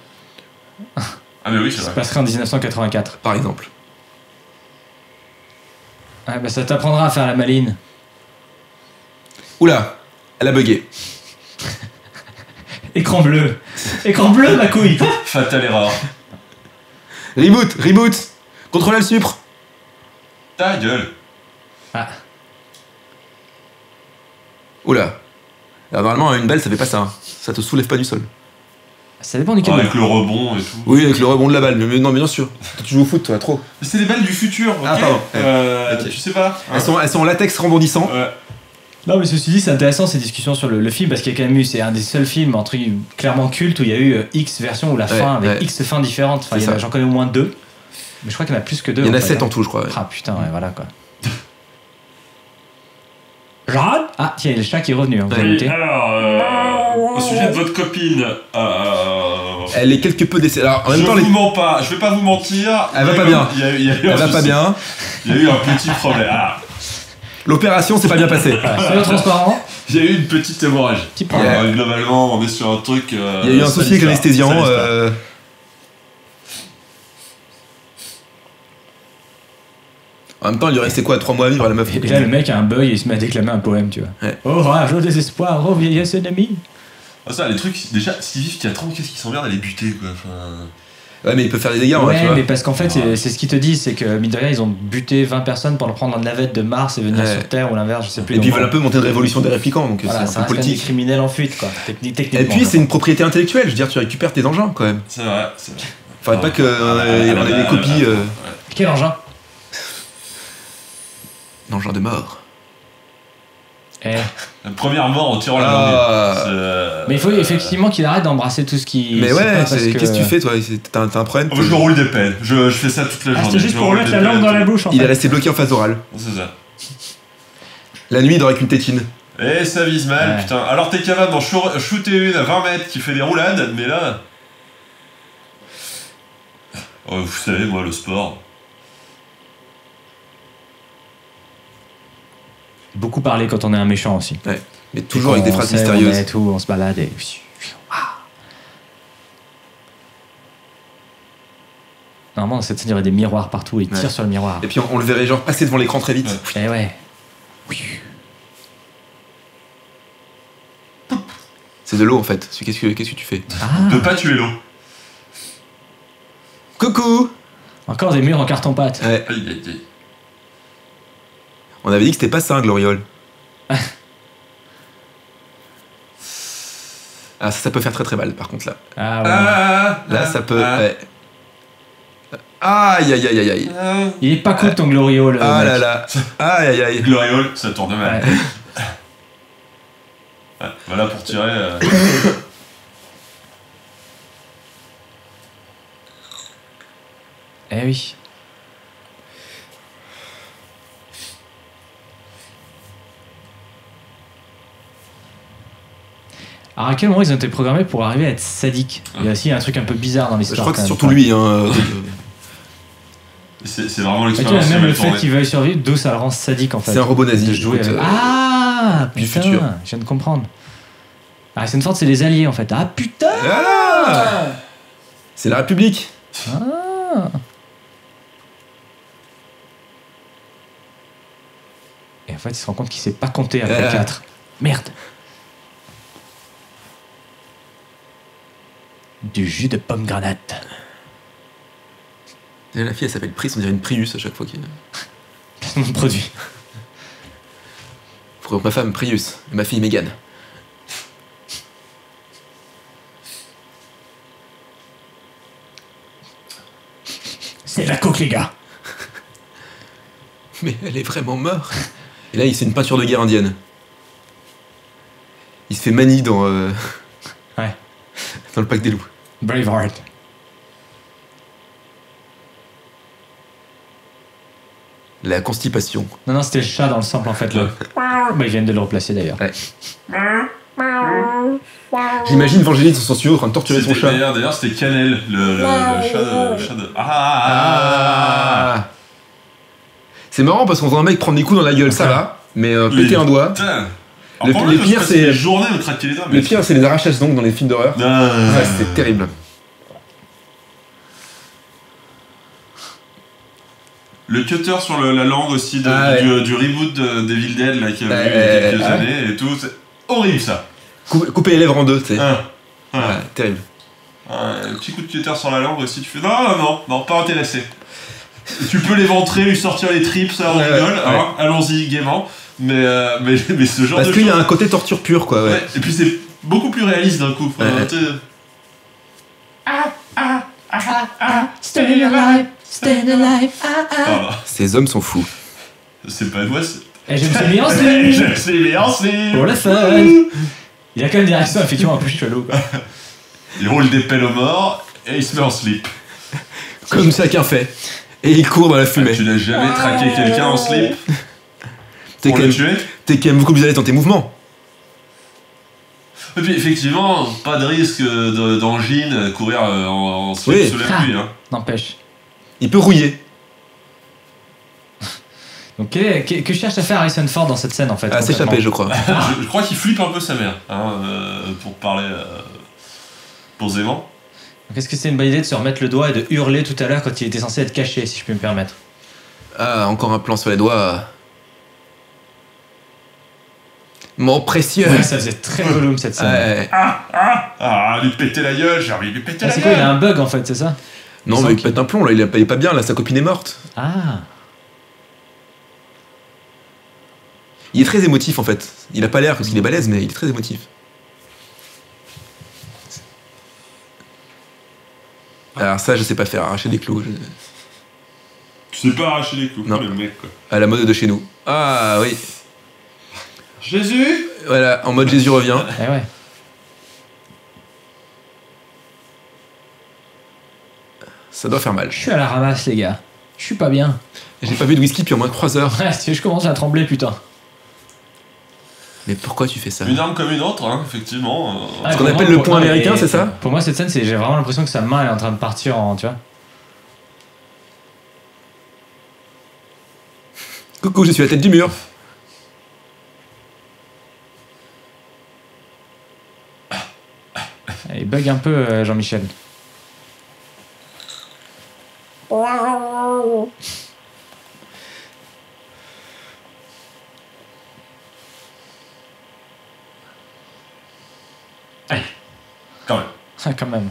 [SPEAKER 2] Ah, mais oui, c'est
[SPEAKER 3] Ça se
[SPEAKER 2] vrai.
[SPEAKER 3] passerait en 1984.
[SPEAKER 4] par exemple.
[SPEAKER 3] Ah, bah, ça t'apprendra à faire la maline.
[SPEAKER 4] Oula, elle a bugué.
[SPEAKER 3] Écran bleu. Écran bleu, ma couille.
[SPEAKER 2] Fatale erreur.
[SPEAKER 4] Reboot Contrôlez le supre.
[SPEAKER 2] Ta gueule.
[SPEAKER 3] Ah,
[SPEAKER 4] Oula. Alors, normalement, une balle, ça fait pas ça. Hein. Ça te soulève pas du sol.
[SPEAKER 3] ça dépend du câble.
[SPEAKER 2] Avec le rebond et tout.
[SPEAKER 4] Oui, avec le rebond de la balle. Mais non, bien sûr. Toi, tu joues au foot, toi, trop.
[SPEAKER 2] Mais c'est les balles du futur, ok.
[SPEAKER 4] Ah, pardon. Ok.
[SPEAKER 2] Tu sais pas.
[SPEAKER 4] Elles sont en latex rebondissant.
[SPEAKER 2] Ouais.
[SPEAKER 3] Non, mais ceci dit, c'est intéressant ces discussions sur le film parce qu'il y a quand même eu, c'est un des seuls films entre guillemets, clairement culte où il y a eu X versions ou la fin avec
[SPEAKER 4] ouais.
[SPEAKER 3] X fins différentes. Enfin,
[SPEAKER 4] C'est ça.
[SPEAKER 3] j'en connais au moins 2, mais je crois qu'il y en a plus que 2.
[SPEAKER 4] Il y en a
[SPEAKER 3] fait,
[SPEAKER 4] 7
[SPEAKER 3] hein.
[SPEAKER 4] en tout, je crois. Ouais.
[SPEAKER 3] Ah putain, ouais, voilà quoi. Jeanne. Ah, tiens, il y a le chat qui est revenu, hein, vous avez
[SPEAKER 2] Et
[SPEAKER 3] noté.
[SPEAKER 2] alors, au sujet de votre copine,
[SPEAKER 4] Elle est quelque peu décédée. Alors, en même
[SPEAKER 2] je
[SPEAKER 4] temps,
[SPEAKER 2] vous mens pas, je vais pas vous mentir.
[SPEAKER 4] Elle va pas bien.
[SPEAKER 2] Il y a eu
[SPEAKER 4] elle
[SPEAKER 2] un
[SPEAKER 4] va pas
[SPEAKER 2] souci.
[SPEAKER 4] bien.
[SPEAKER 2] Il y a eu un petit problème. Ah,
[SPEAKER 4] L'opération s'est pas bien passée.
[SPEAKER 3] Soyons transparents.
[SPEAKER 2] il y a eu une petite hémorragie.
[SPEAKER 3] Petit problème.
[SPEAKER 2] Globalement, on est sur un truc.
[SPEAKER 4] Il y a eu un souci avec l'anesthésiant. En même temps, il lui restait quoi, 3 mois à vivre à la meuf.
[SPEAKER 3] Et là, le mec a un bug et il se met à déclamer un poème, tu vois.
[SPEAKER 4] Ouais.
[SPEAKER 3] Oh, rage au désespoir, oh, vieillesse ennemie.
[SPEAKER 2] Ah, ça, les trucs, déjà, Stevie qui a 30, qu'est-ce qui s'emmerde à les buter, quoi. Enfin,
[SPEAKER 4] Ouais, mais il peut faire des dégâts, tu
[SPEAKER 3] Ouais,
[SPEAKER 4] vois.
[SPEAKER 3] mais parce qu'en fait, c'est ce qu'ils te disent, c'est que, mine de rien, ils ont buté 20 personnes pour le prendre en navette de Mars et venir
[SPEAKER 4] Ouais.
[SPEAKER 3] sur Terre ou l'inverse, je sais plus.
[SPEAKER 4] Et puis ils
[SPEAKER 3] Donc,
[SPEAKER 4] veulent un peu monter une révolution des répliquants, donc
[SPEAKER 3] voilà,
[SPEAKER 4] c'est
[SPEAKER 3] ça
[SPEAKER 4] un peu
[SPEAKER 3] reste quand même des
[SPEAKER 4] politique.
[SPEAKER 3] criminels en fuite, quoi. Techniquement.
[SPEAKER 4] Et puis c'est une propriété intellectuelle, je veux dire, tu récupères tes engins quand même.
[SPEAKER 2] c'est vrai, c'est vrai.
[SPEAKER 4] Faudrait pas qu'on ait des copies.
[SPEAKER 3] Quel engin
[SPEAKER 4] Engins de mort.
[SPEAKER 3] Eh.
[SPEAKER 2] La première mort en tirant la
[SPEAKER 4] Ah.
[SPEAKER 2] langue.
[SPEAKER 3] Mais il faut effectivement qu'il arrête d'embrasser tout ce qui.
[SPEAKER 4] Mais
[SPEAKER 3] c'est pas
[SPEAKER 4] ouais,
[SPEAKER 3] parce que-
[SPEAKER 4] qu'est-ce que tu fais toi? T'as un problème?
[SPEAKER 2] Moi, je roule des pelles. Je fais ça toute la
[SPEAKER 3] Ah,
[SPEAKER 2] journée.
[SPEAKER 3] c'était juste
[SPEAKER 2] Je
[SPEAKER 3] pour
[SPEAKER 2] roule
[SPEAKER 3] mettre
[SPEAKER 2] des
[SPEAKER 3] la langue
[SPEAKER 2] pelles.
[SPEAKER 3] dans la bouche, en
[SPEAKER 4] Il est
[SPEAKER 3] fait.
[SPEAKER 4] resté bloqué en phase orale.
[SPEAKER 2] C'est ça.
[SPEAKER 4] La nuit, il dort avec une tétine.
[SPEAKER 2] Et ça vise mal,
[SPEAKER 3] Ouais.
[SPEAKER 2] putain. Alors t'es capable d'en shooter une à 20 mètres qui fait des roulades, mais là. Oh, vous savez, moi, le sport.
[SPEAKER 3] Beaucoup parler quand on est un méchant aussi.
[SPEAKER 4] Ouais. Mais toujours avec des phrases
[SPEAKER 3] On sait,
[SPEAKER 4] mystérieuses.
[SPEAKER 3] On est tout, on se balade et. Normalement, dans cette scène, il y aurait des miroirs partout et il tire
[SPEAKER 4] Ouais.
[SPEAKER 3] sur le miroir.
[SPEAKER 4] Et puis on le verrait genre passer devant l'écran très vite.
[SPEAKER 2] Ouais.
[SPEAKER 3] Eh ouais.
[SPEAKER 4] C'est de l'eau en fait. Qu'est-ce que tu fais?
[SPEAKER 3] Ah,
[SPEAKER 2] De pas tuer l'eau.
[SPEAKER 4] Coucou!
[SPEAKER 3] encore des murs en carton-pâte.
[SPEAKER 4] Ouais.
[SPEAKER 2] Aïe, aïe, aïe.
[SPEAKER 4] On avait dit que c'était pas ça un gloriole. Ah, ça peut faire très très mal par contre là.
[SPEAKER 3] Ah ouais.
[SPEAKER 4] Là, ça peut. Ouais. Aïe aïe aïe aïe aïe.
[SPEAKER 3] Il est pas cool ton gloriole.
[SPEAKER 4] Ah
[SPEAKER 3] mec.
[SPEAKER 4] là là. Aïe aïe aïe.
[SPEAKER 2] Gloriole, ça tourne mal.
[SPEAKER 3] Ouais.
[SPEAKER 2] Ouais, voilà pour tirer.
[SPEAKER 3] Eh oui. Alors à quel moment ils ont été programmés pour arriver à être sadiques? Il y a aussi un truc un peu bizarre dans
[SPEAKER 4] Je
[SPEAKER 3] l'histoire.
[SPEAKER 4] crois que c'est
[SPEAKER 3] quand
[SPEAKER 4] surtout
[SPEAKER 3] même.
[SPEAKER 4] lui. Hein.
[SPEAKER 2] C'est vraiment
[SPEAKER 3] Mais tu vois,
[SPEAKER 2] l'expérience.
[SPEAKER 3] même le
[SPEAKER 2] mal
[SPEAKER 3] fait
[SPEAKER 2] tournée.
[SPEAKER 3] qu'il veuille survivre, d'où ça le rend sadique en fait.
[SPEAKER 4] C'est un robot nazi.
[SPEAKER 3] De jouer
[SPEAKER 4] écoute,
[SPEAKER 3] avec- Ah
[SPEAKER 4] du
[SPEAKER 3] putain,
[SPEAKER 4] futur.
[SPEAKER 3] je viens de comprendre. Harrison Ford, c'est les alliés en fait. Ah putain.
[SPEAKER 4] Ah, c'est la République.
[SPEAKER 3] Ah. Et en fait, il se rend compte qu'il sait pas compter après 4. Merde. Du jus de pomme granate.
[SPEAKER 4] Et la fille, elle s'appelle Pris, on dirait une Prius à chaque fois qu'il...
[SPEAKER 3] Placement de produit.
[SPEAKER 4] Pour ma femme, Prius. Et ma fille, Mégane.
[SPEAKER 3] C'est de la coke, les gars.
[SPEAKER 4] Mais elle est vraiment morte. Et là, il fait une peinture de guerre indienne. Il se fait manie dans...
[SPEAKER 3] Ouais.
[SPEAKER 4] dans le Pack des loups.
[SPEAKER 3] Braveheart.
[SPEAKER 4] La constipation.
[SPEAKER 3] Non, c'était le chat dans le sample en fait. Là. Bah, ils viennent de le replacer d'ailleurs.
[SPEAKER 4] Ouais. J'imagine Vangelis dans son studio en train de torturer son chat.
[SPEAKER 2] D'ailleurs, c'était Cannelle, le chat de... Ah.
[SPEAKER 4] C'est marrant parce qu'on voit un mec prendre des coups dans la gueule, ça va, mais péter un doigt.
[SPEAKER 2] Putain.
[SPEAKER 4] Le pire, c'est
[SPEAKER 2] les journées où craquer les doigts.
[SPEAKER 4] Le pire, c'est les arrachages donc dans les films d'horreur. Ouais, c'est terrible.
[SPEAKER 2] Le cutter sur la langue aussi du reboot d'Evil Dead là, qui a eu il y a quelques années et tout. C'est horrible ça.
[SPEAKER 4] Couper les lèvres en deux, tu sais. Ouais, terrible.
[SPEAKER 2] Un petit coup de cutter sur la langue aussi, tu fais non, pas intéressé. Tu peux l'éventrer, lui sortir les tripes, ça on rigole, hein, allons-y gaiement. Mais ce genre
[SPEAKER 4] parce
[SPEAKER 2] de
[SPEAKER 4] qu'il y a un côté torture pure quoi. Ouais.
[SPEAKER 2] Et puis c'est beaucoup plus réaliste d'un coup.
[SPEAKER 3] Stay alive, stay alive.
[SPEAKER 4] Ces hommes sont fous.
[SPEAKER 2] C'est pas moi.
[SPEAKER 3] Et je me suis mis en slip.
[SPEAKER 2] Je me suis mis en slip.
[SPEAKER 3] Pour la fun. Il a quand même des réactions effectivement un peu chelou.
[SPEAKER 2] Il roule des pelles aux morts et il se met en slip.
[SPEAKER 4] Comme chacun fait. Et il court dans la fumée.
[SPEAKER 2] Tu n'as jamais traqué quelqu'un en slip pour le tuer?
[SPEAKER 4] T'es quand même beaucoup plus à l'aise dans tes mouvements.
[SPEAKER 2] Et puis effectivement, pas de risque d'angine, courir en slip sous la pluie. Hein.
[SPEAKER 3] N'empêche.
[SPEAKER 4] Il peut rouiller.
[SPEAKER 3] Donc que cherche à faire Harrison Ford dans cette scène en fait?
[SPEAKER 4] S'échapper je crois.
[SPEAKER 2] Je crois qu'il flippe un peu sa mère, hein, pour parler posément.
[SPEAKER 3] Donc est-ce que c'est une bonne idée de se remettre le doigt et de hurler tout à l'heure quand il était censé être caché, si je peux me permettre?
[SPEAKER 4] Ah, encore un plan sur les doigts. Mon précieux.
[SPEAKER 3] Ouais, ça faisait très volume cette scène.
[SPEAKER 4] Ouais.
[SPEAKER 2] Lui péter la gueule, j'ai envie de lui péter la
[SPEAKER 3] C'est
[SPEAKER 2] gueule.
[SPEAKER 3] quoi, il a un bug en fait, c'est ça?
[SPEAKER 4] Non, mais il pète un plomb là, il est pas bien là, sa copine est morte.
[SPEAKER 3] Ah.
[SPEAKER 4] Il est très émotif en fait. Il a pas l'air parce qu'il est balèze, mais il est très émotif. Alors ça, je sais pas faire, arracher des clous.
[SPEAKER 2] Tu sais pas arracher les clous,
[SPEAKER 4] Non.
[SPEAKER 2] le mec quoi.
[SPEAKER 4] À la mode de chez nous. Ah oui.
[SPEAKER 2] Jésus.
[SPEAKER 4] Voilà, en mode Jésus revient.
[SPEAKER 3] Eh ouais.
[SPEAKER 4] Ça doit faire mal.
[SPEAKER 3] Je suis à la ramasse les gars. Je suis pas bien.
[SPEAKER 4] J'ai pas bu de whisky depuis au moins 3 heures.
[SPEAKER 3] Ouais, si je commence à trembler putain.
[SPEAKER 4] Mais pourquoi tu fais ça?
[SPEAKER 2] Une arme comme une autre, hein, effectivement.
[SPEAKER 4] Ce qu'on appelle le point américain, c'est ça?
[SPEAKER 3] Pour moi cette scène, j'ai vraiment l'impression que sa main elle est en train de partir en, tu vois.
[SPEAKER 4] Coucou, je suis à la tête du mur.
[SPEAKER 3] Il bug un peu Jean-Michel.
[SPEAKER 2] Quand même.
[SPEAKER 3] Ah, quand même.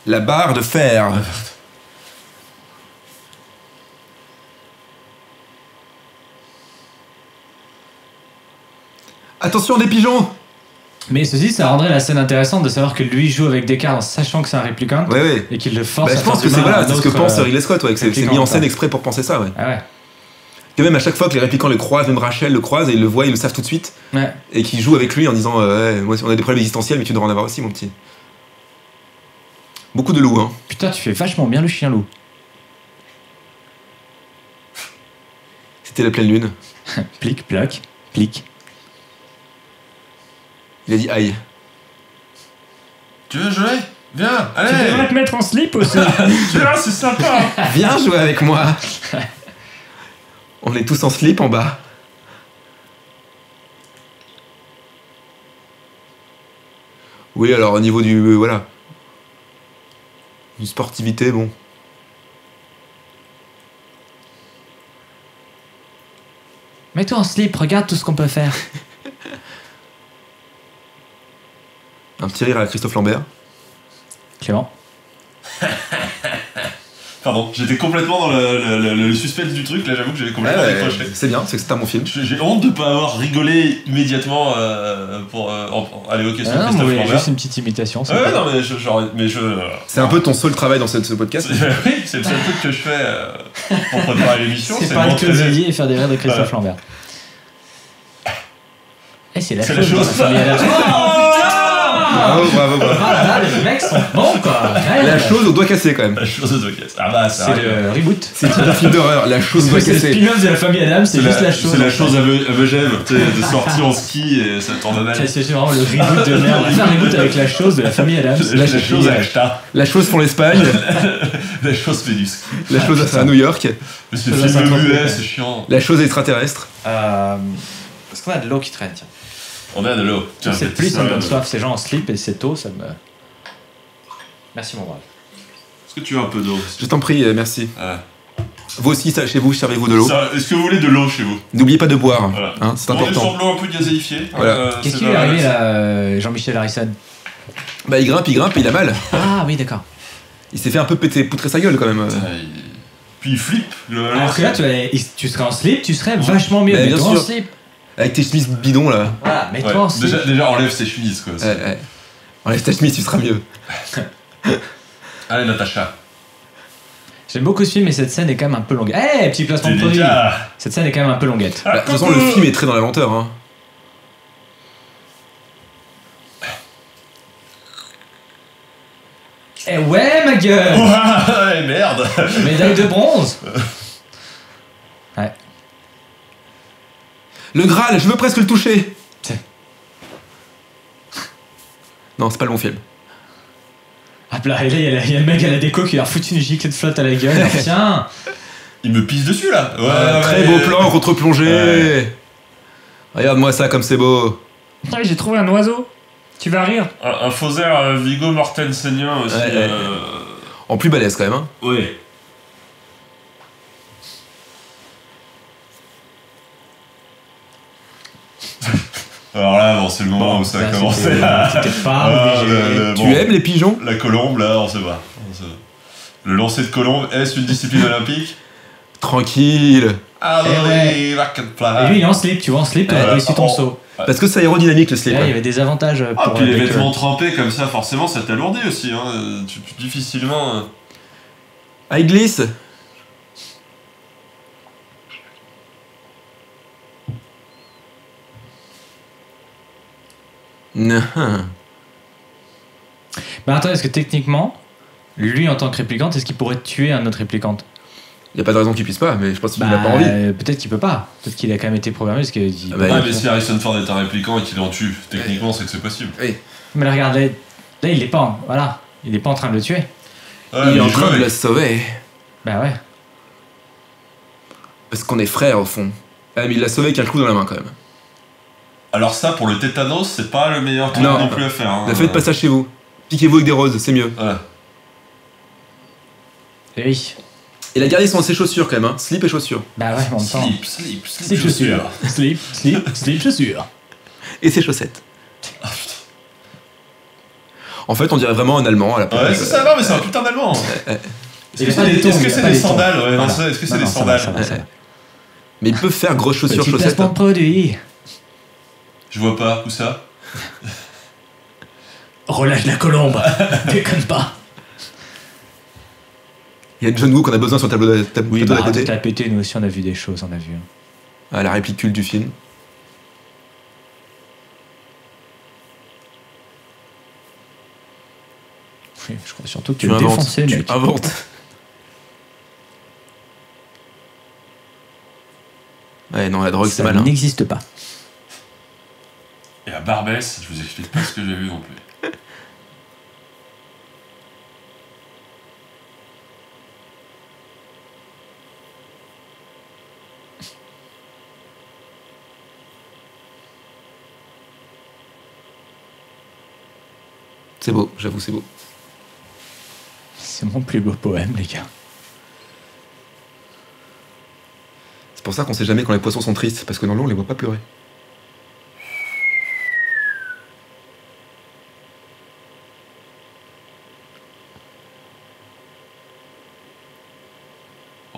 [SPEAKER 4] La barre de fer. Attention des pigeons.
[SPEAKER 3] Mais ceci, ça rendrait la scène intéressante de savoir que lui joue avec Descartes en sachant que c'est un réplicant
[SPEAKER 4] Ouais.
[SPEAKER 3] et qu'il le force
[SPEAKER 4] Bah,
[SPEAKER 3] à
[SPEAKER 4] je pense
[SPEAKER 3] faire
[SPEAKER 4] que
[SPEAKER 3] du mal à
[SPEAKER 4] c'est ce que
[SPEAKER 3] d'autres,
[SPEAKER 4] pense Ridley Scott, ouais, que c'est
[SPEAKER 3] réplicants,
[SPEAKER 4] mis en scène
[SPEAKER 3] quoi.
[SPEAKER 4] exprès pour penser ça, ouais.
[SPEAKER 3] Ah ouais.
[SPEAKER 4] Que même à chaque fois que les réplicants le croisent, même Rachel le croise et ils le voient, ils le savent tout de suite,
[SPEAKER 3] Ouais.
[SPEAKER 4] et qu'ils jouent avec lui en disant ouais, moi on a des problèmes existentiels, mais tu devrais en avoir aussi, mon petit. Beaucoup de loups, hein.
[SPEAKER 3] Putain, tu fais vachement bien le chien loup.
[SPEAKER 4] C'était la pleine lune.
[SPEAKER 3] Plic, plaque, plic.
[SPEAKER 4] Il a dit aïe.
[SPEAKER 2] Tu veux jouer? Viens,
[SPEAKER 3] Tu devrais
[SPEAKER 2] allez.
[SPEAKER 3] te mettre en slip aussi.
[SPEAKER 2] Tu vois, c'est sympa.
[SPEAKER 4] Viens jouer avec moi. On est tous en slip en bas. Oui, alors au niveau du voilà. Du sportivité, bon.
[SPEAKER 3] Mets-toi en slip, regarde tout ce qu'on peut faire.
[SPEAKER 4] Un petit rire à Christophe Lambert.
[SPEAKER 3] Clément.
[SPEAKER 2] Pardon, j'étais complètement dans le suspense du truc, là j'avoue que j'avais complètement décroché.
[SPEAKER 4] C'est bien, c'est que c'est un bon film.
[SPEAKER 2] J'ai honte de pas avoir rigolé immédiatement pour à l'évoquer sur Christophe Lambert.
[SPEAKER 3] Juste une petite imitation. c'est
[SPEAKER 2] Ouais,
[SPEAKER 3] pas-
[SPEAKER 2] non, mais je.
[SPEAKER 4] C'est un peu ton seul travail dans ce podcast.
[SPEAKER 2] Oui, c'est le seul truc que je fais pour préparer l'émission.
[SPEAKER 3] C'est pas le
[SPEAKER 2] m'entraîner.
[SPEAKER 3] Claude et faire des rires de Christophe
[SPEAKER 2] Ouais.
[SPEAKER 3] Lambert. Eh, c'est la
[SPEAKER 2] C'est
[SPEAKER 3] chose.
[SPEAKER 2] la chose.
[SPEAKER 3] dans la famille Adams.
[SPEAKER 4] Bravo.
[SPEAKER 3] Ah là, les mecs sont bons quoi. Ouais,
[SPEAKER 4] La chose au doigt cassé quand même.
[SPEAKER 2] La chose de caisse. Ah bah, ça
[SPEAKER 3] C'est
[SPEAKER 2] arrive.
[SPEAKER 3] le reboot.
[SPEAKER 4] C'est un film d'horreur, la chose au doigt
[SPEAKER 3] C'est le
[SPEAKER 4] cassé.
[SPEAKER 3] spin-off de la famille Adams, c'est juste la chose.
[SPEAKER 2] C'est la chose à Megève, tu sais, de sortie en ski et ça tourne mal.
[SPEAKER 3] C'est vraiment le reboot de merde. On va faire un reboot avec la chose de la famille Adams.
[SPEAKER 2] La chose à Achta.
[SPEAKER 4] La chose font l'Espagne,
[SPEAKER 2] La chose fait du ski.
[SPEAKER 4] la chose à New York,
[SPEAKER 2] Mais c'est
[SPEAKER 3] Ça, ça
[SPEAKER 2] film
[SPEAKER 3] tombe
[SPEAKER 2] muet,
[SPEAKER 3] bien.
[SPEAKER 2] c'est chiant.
[SPEAKER 4] la chose extraterrestre.
[SPEAKER 3] Est-ce qu'on a de l'eau qui traîne tiens.
[SPEAKER 2] On a de l'eau. Tiens,
[SPEAKER 3] Cette
[SPEAKER 2] peut-être
[SPEAKER 3] pluie, ça me donne
[SPEAKER 2] est-ce
[SPEAKER 3] soif. Ces gens en slip et cette eau, ça me. Merci mon brave.
[SPEAKER 2] que tu veux un peu d'eau
[SPEAKER 4] Je t'en prie, merci.
[SPEAKER 2] Ah.
[SPEAKER 4] Vous aussi, ça, chez vous, servez-vous de l'eau.
[SPEAKER 2] Ça, est-ce que vous voulez de l'eau chez vous?
[SPEAKER 4] N'oubliez pas de boire,
[SPEAKER 2] Voilà.
[SPEAKER 4] hein, c'est
[SPEAKER 2] On est sur
[SPEAKER 4] important.
[SPEAKER 2] de l'eau un peu gazéifiée.
[SPEAKER 4] Voilà.
[SPEAKER 3] Qu'est-ce
[SPEAKER 2] c'est
[SPEAKER 3] qui lui est
[SPEAKER 2] pas-
[SPEAKER 3] arrivé là, Jean-Michel Harrison?
[SPEAKER 4] Bah il grimpe et il a mal.
[SPEAKER 3] Ah oui, d'accord.
[SPEAKER 4] Il s'est fait un peu poutrer sa gueule quand même.
[SPEAKER 2] Puis il flippe.
[SPEAKER 3] Alors que là, tu serais en slip, tu serais vachement mieux.
[SPEAKER 4] Bah, bien
[SPEAKER 3] Mets-toi en
[SPEAKER 4] sûr.
[SPEAKER 3] slip.
[SPEAKER 4] Avec tes chemises bidons là.
[SPEAKER 3] Voilà, mets-toi
[SPEAKER 2] Ouais,
[SPEAKER 3] en slip.
[SPEAKER 2] déjà enlève ses chemises quoi.
[SPEAKER 4] Ouais. Enlève ta chemise, tu seras mieux.
[SPEAKER 2] Allez Natacha.
[SPEAKER 3] J'aime beaucoup ce film, mais cette scène est quand même un peu longue. Eh, petit placement de produit. Cette scène est quand même un peu longuette.
[SPEAKER 4] Bah, de toute façon, le film est très dans la lenteur. Hein.
[SPEAKER 3] Eh ouais, ma gueule.
[SPEAKER 2] Ouais, merde.
[SPEAKER 3] Médaille de bronze. Ouais.
[SPEAKER 4] Le Graal, je veux presque le toucher.
[SPEAKER 3] Tiens.
[SPEAKER 4] Non, c'est pas le bon film.
[SPEAKER 3] Hop là, et là, il y a le mec à la déco qui a foutu une giclée de flotte à la gueule. Alors, tiens.
[SPEAKER 2] Il me pisse dessus là. Ouais,
[SPEAKER 4] Très beau plan, contre-plongée.
[SPEAKER 2] Ouais.
[SPEAKER 4] Regarde-moi ça comme c'est beau.
[SPEAKER 3] Putain, j'ai trouvé un oiseau. Tu vas rire.
[SPEAKER 2] Un faussaire Viggo Mortensenien aussi.
[SPEAKER 4] Ouais. En plus balèze quand même. Hein.
[SPEAKER 2] Ouais. Alors là, bon, c'est le moment où ça a
[SPEAKER 3] Là,
[SPEAKER 2] commencé
[SPEAKER 3] c'était-
[SPEAKER 2] à...
[SPEAKER 3] C'était pas
[SPEAKER 2] Ah,
[SPEAKER 3] obligé.
[SPEAKER 2] bon,
[SPEAKER 4] Tu aimes les pigeons?
[SPEAKER 2] la colombe, là, on sait pas. Le lancer de colombe, est-ce une discipline olympique?
[SPEAKER 4] Tranquille.
[SPEAKER 2] Ah
[SPEAKER 3] Eh ouais. Et lui, il est en slip, tu vois, en slip, t'as réussi ton saut.
[SPEAKER 4] Parce que c'est aérodynamique le slip.
[SPEAKER 3] Là, il y avait des avantages
[SPEAKER 2] Ah,
[SPEAKER 3] pour
[SPEAKER 2] puis les
[SPEAKER 3] avec,
[SPEAKER 2] vêtements trempés comme ça, forcément, ça t'alourdit aussi. Hein. Tu peux difficilement...
[SPEAKER 4] Ah, il glisse. Non.
[SPEAKER 3] Mais attends, est-ce que techniquement, lui en tant que réplicante, est-ce qu'il pourrait tuer un autre réplicante?
[SPEAKER 4] Il n'y a pas de raison qu'il puisse pas, mais je pense qu'il n'a pas envie.
[SPEAKER 3] Peut-être qu'il peut pas. Peut-être qu'il a quand même été programmé parce que.
[SPEAKER 4] Ah bah,
[SPEAKER 2] Ah, mais si Harrison Ford est un répliquant et qu'il en tue, techniquement, c'est que c'est possible.
[SPEAKER 4] Oui.
[SPEAKER 3] Mais là, regarde, là, il est pas en... Voilà. Il est pas en train de le tuer.
[SPEAKER 2] Ouais,
[SPEAKER 4] Il est
[SPEAKER 2] mais
[SPEAKER 4] en
[SPEAKER 2] joue
[SPEAKER 4] train de
[SPEAKER 2] avec.
[SPEAKER 4] le sauver.
[SPEAKER 3] Bah ouais.
[SPEAKER 4] Parce qu'on est frères au fond. Ah, mais il l'a sauvé avec un clou dans la main quand même.
[SPEAKER 2] Alors ça, pour le tétanos, c'est pas le meilleur truc
[SPEAKER 4] Non.
[SPEAKER 2] non plus à faire. Hein.
[SPEAKER 4] Ne faites pas ça chez vous. Piquez-vous avec des roses, c'est mieux.
[SPEAKER 2] Voilà.
[SPEAKER 3] Et oui.
[SPEAKER 4] Il a gardé ses chaussures quand même, hein. Slip et chaussures.
[SPEAKER 3] Bah ouais, en même temps.
[SPEAKER 2] Slip,
[SPEAKER 3] chaussures. Slip, chaussures.
[SPEAKER 4] Et ses chaussettes.
[SPEAKER 2] Ah, putain.
[SPEAKER 4] En fait, on dirait vraiment un Allemand à la place.
[SPEAKER 2] Ouais, c'est ça, non, mais c'est un putain d'allemand.
[SPEAKER 3] Il a pas des tongs,
[SPEAKER 2] Est-ce
[SPEAKER 3] il
[SPEAKER 2] que
[SPEAKER 3] a
[SPEAKER 2] c'est
[SPEAKER 3] pas
[SPEAKER 2] des
[SPEAKER 3] des tongs.
[SPEAKER 2] sandales? Ouais, non,
[SPEAKER 3] Voilà.
[SPEAKER 2] ça, est-ce que c'est
[SPEAKER 3] Non,
[SPEAKER 2] des
[SPEAKER 3] non, ça va,
[SPEAKER 2] sandales?
[SPEAKER 3] ça va.
[SPEAKER 4] Mais ils peuvent faire grosses chaussures,
[SPEAKER 3] Petit
[SPEAKER 4] chaussettes.
[SPEAKER 3] placement de produit.
[SPEAKER 2] Je vois pas, où ça?
[SPEAKER 3] Relâche la colombe. Déconne pas.
[SPEAKER 4] Il y a John Woo qu'on a besoin sur le tableau
[SPEAKER 3] Oui,
[SPEAKER 4] tableau
[SPEAKER 3] bah
[SPEAKER 4] d'à
[SPEAKER 3] arrête de
[SPEAKER 4] côté.
[SPEAKER 3] te la péter, nous aussi on a vu des choses, on a vu.
[SPEAKER 4] Ah, la réplique culte du film.
[SPEAKER 3] Oui, je crois surtout que
[SPEAKER 4] Tu
[SPEAKER 3] tu
[SPEAKER 4] inventes.
[SPEAKER 3] défoncé,
[SPEAKER 4] Tu
[SPEAKER 3] mec.
[SPEAKER 4] inventes. Ouais, non, la drogue, c'est
[SPEAKER 3] Ça
[SPEAKER 4] malin.
[SPEAKER 3] n'existe pas.
[SPEAKER 2] Et à Barbès, je vous explique pas ce que j'ai vu non plus.
[SPEAKER 4] C'est beau, j'avoue, c'est beau.
[SPEAKER 3] C'est mon plus beau poème, les gars.
[SPEAKER 4] C'est pour ça qu'on sait jamais quand les poissons sont tristes, parce que dans l'eau, on les voit pas pleurer.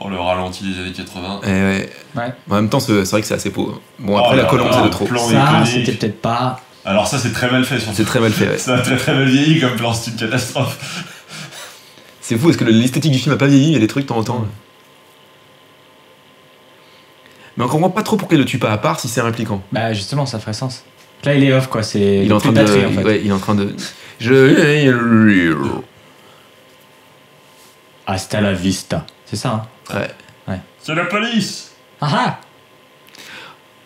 [SPEAKER 2] Oh, le ralenti des années 80.
[SPEAKER 4] Et ouais.
[SPEAKER 3] Ouais.
[SPEAKER 4] En même temps, c'est vrai que c'est assez beau. Bon,
[SPEAKER 2] Oh
[SPEAKER 4] après, la
[SPEAKER 2] là
[SPEAKER 4] colombe,
[SPEAKER 2] là,
[SPEAKER 4] c'est de
[SPEAKER 2] le
[SPEAKER 4] trop.
[SPEAKER 2] plan
[SPEAKER 3] Ça,
[SPEAKER 2] iconique.
[SPEAKER 3] c'était peut-être pas.
[SPEAKER 2] Alors ça, c'est très mal fait, surtout.
[SPEAKER 4] C'est très mal fait, ouais.
[SPEAKER 2] Ça a très très mal vieilli comme plan, c'est une catastrophe.
[SPEAKER 4] C'est fou, parce que l'esthétique du film a pas vieilli, il y a des trucs de temps en temps. Mais on comprend pas trop pourquoi il le tue pas à part si c'est un répliquant.
[SPEAKER 3] Bah, justement, ça ferait sens. Là, il est off, quoi. C'est
[SPEAKER 4] Il est en train de.
[SPEAKER 3] batterie, en fait.
[SPEAKER 4] Ouais, il est en train de.
[SPEAKER 3] Hasta la vista. C'est ça, hein.
[SPEAKER 4] Ouais.
[SPEAKER 2] C'est la police.
[SPEAKER 3] Ah ah.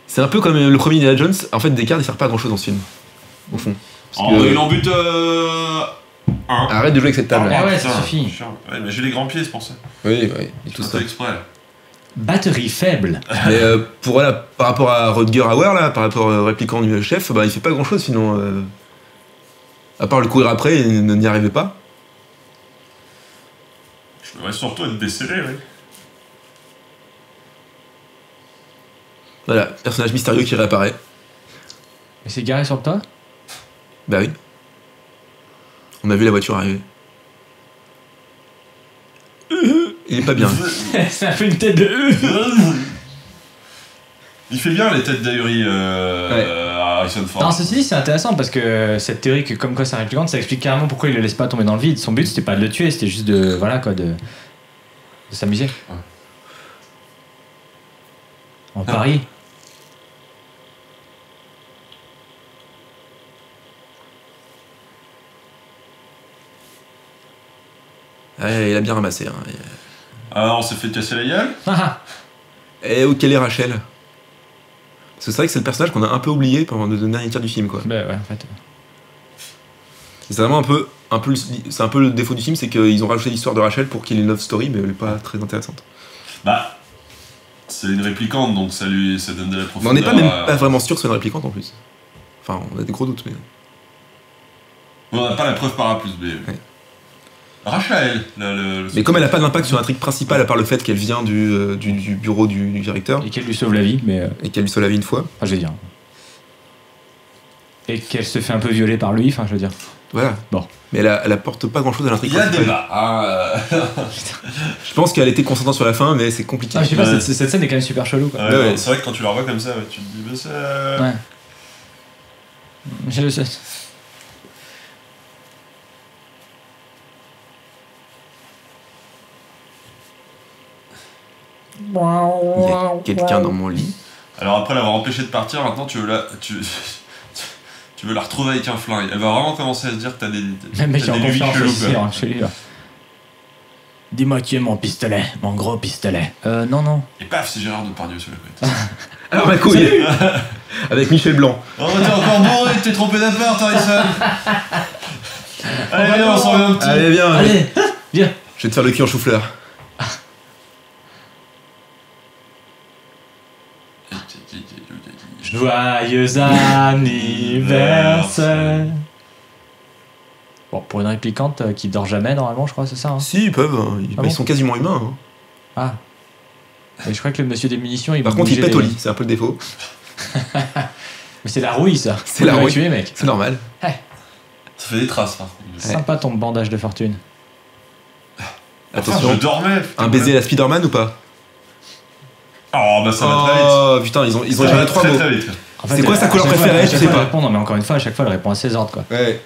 [SPEAKER 4] C'est un peu comme le premier Indiana Jones. En fait, Descartes, il sert pas à grand chose dans ce film. Au fond. Parce
[SPEAKER 2] Oh,
[SPEAKER 4] que-
[SPEAKER 2] il en bute un.
[SPEAKER 4] Arrête de jouer avec cette table.
[SPEAKER 3] Ah ouais, ça
[SPEAKER 2] putain,
[SPEAKER 3] suffit.
[SPEAKER 2] chiant. Ouais, mais j'ai les grands pieds, c'est pour ça.
[SPEAKER 4] Oui, oui, et tout
[SPEAKER 2] Tout
[SPEAKER 4] ça.
[SPEAKER 2] ça exprès. Là.
[SPEAKER 3] Batterie faible.
[SPEAKER 4] Mais pour voilà, par rapport à Rutger Hauer, là, par rapport au répliquant du chef, bah, il fait pas grand chose sinon. À part le courir après, il n'y arrivait pas.
[SPEAKER 2] Je devrais surtout être décellé, oui.
[SPEAKER 4] Voilà, personnage mystérieux qui réapparaît.
[SPEAKER 3] Mais c'est garé sur le toit.
[SPEAKER 4] Bah oui. On a vu la voiture arriver. Il est pas bien.
[SPEAKER 3] Ça fait une tête de.
[SPEAKER 2] Il fait bien les têtes d'ahuri Harrison Ford.
[SPEAKER 3] Non, ceci dit, c'est intéressant parce que cette théorie que comme quoi c'est un répliquant, ça explique carrément pourquoi il le laisse pas tomber dans le vide. Son but, c'était pas de le tuer, c'était juste de. Voilà quoi, de s'amuser.
[SPEAKER 2] Ouais.
[SPEAKER 3] En Paris.
[SPEAKER 4] Ouais, il a bien ramassé. Hein.
[SPEAKER 2] Alors, on s'est fait casser la gueule.
[SPEAKER 3] Ah
[SPEAKER 4] Et où quelle est Rachel? Parce que c'est vrai que c'est le personnage qu'on a un peu oublié pendant le dernier tiers du film, quoi.
[SPEAKER 3] Bah ouais, en fait.
[SPEAKER 4] C'est vraiment c'est un peu le défaut du film, c'est qu'ils ont rajouté l'histoire de Rachel pour qu'il y ait une love story, mais elle est pas très intéressante.
[SPEAKER 2] Bah, c'est une réplicante, donc ça donne de la
[SPEAKER 4] Mais
[SPEAKER 2] profondeur.
[SPEAKER 4] on n'est pas même pas vraiment sûr que c'est une réplicante en plus. Enfin, on a des gros doutes, mais.
[SPEAKER 2] On n'a pas la preuve par A plus B.
[SPEAKER 4] Ouais.
[SPEAKER 2] Rachel,
[SPEAKER 4] Mais comme elle a pas d'impact sur l'intrigue principale, à part le fait qu'elle vient du bureau du directeur,
[SPEAKER 3] Et qu'elle lui sauve la vie, mais.
[SPEAKER 4] et qu'elle lui sauve la vie une fois,
[SPEAKER 3] Enfin, je veux dire. Et qu'elle se fait un peu violer par lui, enfin, je veux dire.
[SPEAKER 4] voilà.
[SPEAKER 3] Bon.
[SPEAKER 4] Mais elle apporte pas grand chose à l'intrigue
[SPEAKER 2] Il y a
[SPEAKER 4] principale.
[SPEAKER 2] débat. Ah,
[SPEAKER 4] Je pense qu'elle était consentante sur la fin, mais c'est compliqué.
[SPEAKER 3] Ah, je sais pas,
[SPEAKER 2] Ouais.
[SPEAKER 3] cette scène est quand même super chelou, quoi.
[SPEAKER 2] ouais,
[SPEAKER 4] ouais.
[SPEAKER 2] c'est vrai que quand tu la revois comme ça, ouais, tu te dis, bah, c'est.
[SPEAKER 3] Ouais. Je le sais.
[SPEAKER 4] Il y a quelqu'un dans mon lit.
[SPEAKER 2] Alors après l'avoir empêché de partir, maintenant tu veux tu veux la retrouver avec un flingue. Elle va vraiment commencer à se dire que t'as des.
[SPEAKER 3] Même mec, il
[SPEAKER 2] t'as
[SPEAKER 3] est en
[SPEAKER 2] des lubies
[SPEAKER 3] confiance
[SPEAKER 2] cheloues,
[SPEAKER 3] aussi,
[SPEAKER 2] quoi.
[SPEAKER 3] hein, chez lui, là. Dis-moi qui est mon pistolet, mon gros pistolet. Non.
[SPEAKER 2] Et paf, c'est Gérard Depardieu sur la couette.
[SPEAKER 4] Alors ma couille avec Michel Blanc.
[SPEAKER 2] Oh, t'es encore bourré, t'es trompé d'appart, Harrison. Allez, viens, on s'en va un petit.
[SPEAKER 4] Allez, viens.
[SPEAKER 3] Allez, viens.
[SPEAKER 4] Je vais te faire le cul en chou-fleur.
[SPEAKER 3] Joyeux anniversaire. Bon, pour une réplicante qui dort jamais, normalement, je crois, c'est ça. Hein.
[SPEAKER 4] Si, ils peuvent. Hein.
[SPEAKER 3] Ah bon
[SPEAKER 4] Ils sont quasiment humains. Hein.
[SPEAKER 3] Ah. Et je crois que le monsieur des munitions, il
[SPEAKER 4] Par
[SPEAKER 3] va
[SPEAKER 4] contre, ils
[SPEAKER 3] bouger
[SPEAKER 4] pètent au
[SPEAKER 3] les-
[SPEAKER 4] lit. C'est un peu le défaut.
[SPEAKER 3] Mais c'est la rouille, ça.
[SPEAKER 4] C'est la
[SPEAKER 3] On va
[SPEAKER 4] rouille.
[SPEAKER 3] tuer, mec.
[SPEAKER 4] C'est normal.
[SPEAKER 2] Ça fait des traces, par contre.
[SPEAKER 3] Sympa ton bandage de fortune.
[SPEAKER 2] Enfin,
[SPEAKER 4] Attention.
[SPEAKER 2] je dormais. putain,
[SPEAKER 4] Un baiser à
[SPEAKER 2] ouais.
[SPEAKER 4] la Spider-Man ou pas?
[SPEAKER 2] Oh, bah ça va très vite.
[SPEAKER 4] Oh putain, ils ont
[SPEAKER 2] Ça
[SPEAKER 4] échangé
[SPEAKER 2] va
[SPEAKER 4] 3
[SPEAKER 2] très
[SPEAKER 4] mots.
[SPEAKER 2] très vite.
[SPEAKER 3] En
[SPEAKER 4] C'est quoi sa couleur
[SPEAKER 3] à chaque
[SPEAKER 4] préférée
[SPEAKER 3] fois, à
[SPEAKER 4] Je
[SPEAKER 3] chaque
[SPEAKER 4] sais
[SPEAKER 3] fois,
[SPEAKER 4] pas.
[SPEAKER 3] elle répond, non, mais encore une fois, à chaque fois, elle répond à ses ordres, quoi.
[SPEAKER 4] Ouais.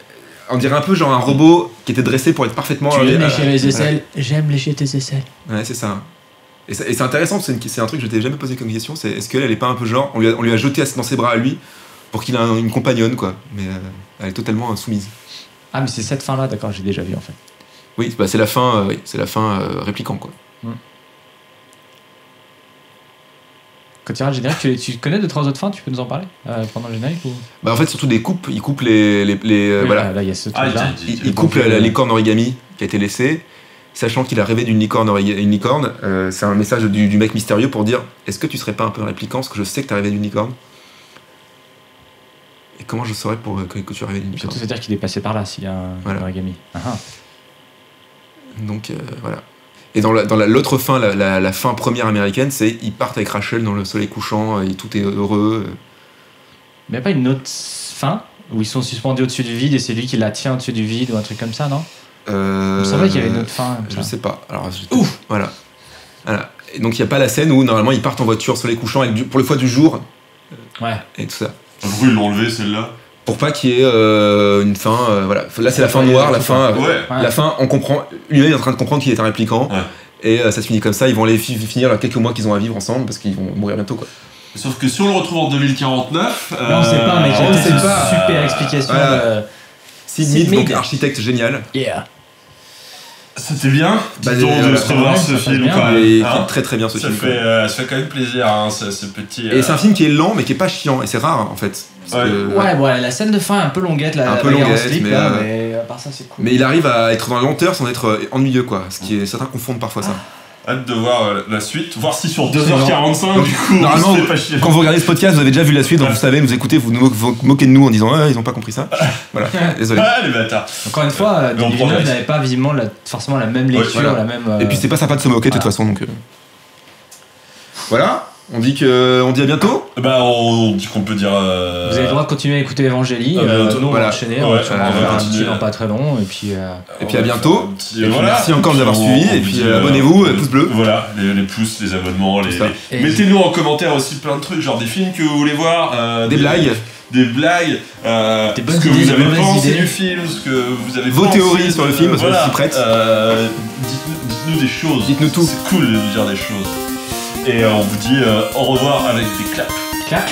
[SPEAKER 4] On dirait un peu genre un robot qui était dressé pour être parfaitement.
[SPEAKER 3] Tu aimes lécher les
[SPEAKER 4] Ouais.
[SPEAKER 3] aisselles? J'aime lécher tes aisselles.
[SPEAKER 4] Ouais, c'est ça. Et c'est intéressant, c'est un truc que je t'ai jamais posé comme question, c'est est-ce qu'elle elle est pas un peu genre, on lui a jeté dans ses bras à lui pour qu'il ait une compagnonne, quoi. Mais elle est totalement soumise.
[SPEAKER 3] Ah, mais c'est cette fin-là, d'accord, j'ai déjà vu, en fait.
[SPEAKER 4] Oui, bah, c'est la fin, répliquant, quoi.
[SPEAKER 3] Quand tu iras le générique, tu connais 2-3 autres fins, tu peux nous en parler pendant le générique ou...
[SPEAKER 4] Bah en fait, surtout des coupes, ils coupent les
[SPEAKER 3] Oui,
[SPEAKER 4] voilà.
[SPEAKER 3] Là, il y a ce
[SPEAKER 2] Ah,
[SPEAKER 3] truc-là.
[SPEAKER 4] Il coupe la licorne origami qui a été laissée, sachant qu'il a rêvé d'une licorne. Une licorne, c'est un message du mec mystérieux pour dire est-ce que tu serais pas un peu un répliquant, parce que je sais que t'as rêvé d'une licorne. Et comment je saurais que tu as rêvé d'une licorne?
[SPEAKER 3] Surtout, c'est-à-dire qu'il est passé par là s'il y a un
[SPEAKER 4] Voilà.
[SPEAKER 3] origami. Ah, ah.
[SPEAKER 4] Donc voilà. Et dans l'autre fin, la fin première américaine, c'est ils partent avec Rachel dans le soleil couchant et tout est heureux.
[SPEAKER 3] Mais y a pas une autre fin où ils sont suspendus au-dessus du vide et c'est lui qui la tient au-dessus du vide ou un truc comme ça, non? Il me semblait qu'il y avait une autre fin.
[SPEAKER 4] Je sais pas. Alors, voilà. Et donc il n'y a pas la scène où normalement ils partent en voiture soleil couchant pour le fois du jour.
[SPEAKER 3] Ouais.
[SPEAKER 4] Et tout ça.
[SPEAKER 2] Pourquoi ils l'ont enlevé celle-là?
[SPEAKER 4] Pour pas qu'il y ait une fin. Voilà. Là c'est la fin noire, la fin. La fin, on comprend. Lui-même est en train de comprendre qu'il est un répliquant.
[SPEAKER 2] Ouais.
[SPEAKER 4] Et ça se finit comme ça. Ils vont aller finir quelques mois qu'ils ont à vivre ensemble parce qu'ils vont mourir bientôt, quoi.
[SPEAKER 2] Sauf que si on le retrouve en 2049.
[SPEAKER 3] On sait pas, mais il y a
[SPEAKER 4] on
[SPEAKER 3] peut-être
[SPEAKER 4] sait
[SPEAKER 3] une
[SPEAKER 4] pas.
[SPEAKER 3] super explication.
[SPEAKER 4] Voilà. Sid
[SPEAKER 3] Sid
[SPEAKER 4] Mead, donc
[SPEAKER 3] Mead.
[SPEAKER 4] architecte génial.
[SPEAKER 3] Yeah.
[SPEAKER 2] C'était bien.
[SPEAKER 4] Bah,
[SPEAKER 2] Disons de se revoir ce
[SPEAKER 3] ça passe
[SPEAKER 2] film
[SPEAKER 3] bien.
[SPEAKER 2] quand
[SPEAKER 4] Et
[SPEAKER 2] même. hein.
[SPEAKER 4] très très bien ce
[SPEAKER 2] Ça
[SPEAKER 4] film.
[SPEAKER 2] fait quand même plaisir, hein, ce petit.
[SPEAKER 4] Et c'est un film qui est lent mais qui est pas chiant. Et c'est rare en fait. Parce
[SPEAKER 2] Ouais.
[SPEAKER 4] que-
[SPEAKER 3] Ouais, bon, la scène de fin est un peu longuette,
[SPEAKER 4] Un
[SPEAKER 3] la
[SPEAKER 4] peu
[SPEAKER 3] bagarre en
[SPEAKER 4] longuette,
[SPEAKER 3] slip,
[SPEAKER 4] mais,
[SPEAKER 3] là, mais à part ça, c'est cool.
[SPEAKER 4] Mais il arrive à être dans la lenteur sans être ennuyeux, quoi. Ce qui est, certains confondent parfois ça.
[SPEAKER 2] Hâte de voir la suite, voir si sur
[SPEAKER 3] C'est
[SPEAKER 2] 2h45
[SPEAKER 4] Donc,
[SPEAKER 2] du coup
[SPEAKER 4] normalement,
[SPEAKER 2] on se fait pas chier.
[SPEAKER 4] quand vous regardez ce podcast, vous avez déjà vu la suite, donc vous savez, vous écoutez, vous vous moquez de nous en disant ils ont pas compris ça. Voilà, désolé.
[SPEAKER 2] Ah les bâtards.
[SPEAKER 3] Encore une fois,
[SPEAKER 2] Mais on
[SPEAKER 3] Denis
[SPEAKER 2] prend
[SPEAKER 3] Villeneuve
[SPEAKER 2] la-
[SPEAKER 3] n'avait pas visiblement forcément la même lecture,
[SPEAKER 4] voilà.
[SPEAKER 3] la même.
[SPEAKER 4] Et puis c'est pas sympa de se moquer de toute
[SPEAKER 3] voilà.
[SPEAKER 4] façon, donc. Voilà, on dit à bientôt.
[SPEAKER 2] Bah on dit qu'on peut dire.
[SPEAKER 3] Vous avez le droit de continuer à écouter Evangélie.
[SPEAKER 2] bientôt,
[SPEAKER 3] Nous, on va
[SPEAKER 4] voilà.
[SPEAKER 3] enchaîner. On
[SPEAKER 2] Ouais,
[SPEAKER 3] va sûrement
[SPEAKER 2] on va
[SPEAKER 3] faire un
[SPEAKER 2] continuer.
[SPEAKER 3] petit dans pas très long. Et puis.
[SPEAKER 4] Et puis à bientôt.
[SPEAKER 2] Et
[SPEAKER 4] puis merci encore de nous avoir suivis, et puis abonnez-vous, pouce bleu.
[SPEAKER 2] Voilà, les pouces, les abonnements,
[SPEAKER 4] Tout ça.
[SPEAKER 3] Et-
[SPEAKER 2] mettez-nous en commentaire aussi plein de trucs, genre des films que vous voulez voir,
[SPEAKER 4] Des blagues.
[SPEAKER 2] des blagues,
[SPEAKER 3] Des bonnes
[SPEAKER 2] ce que
[SPEAKER 3] idées,
[SPEAKER 2] vous avez
[SPEAKER 3] des mauvaises
[SPEAKER 2] pensé
[SPEAKER 3] idées.
[SPEAKER 2] du film, ce que vous avez
[SPEAKER 4] Vos
[SPEAKER 2] pensé
[SPEAKER 4] théories sur le film, parce que je suis prête.
[SPEAKER 2] Dites-nous des choses.
[SPEAKER 4] Dites-nous tout.
[SPEAKER 2] C'est cool de nous dire des choses. Et on vous dit au revoir avec des claps.
[SPEAKER 3] Clap.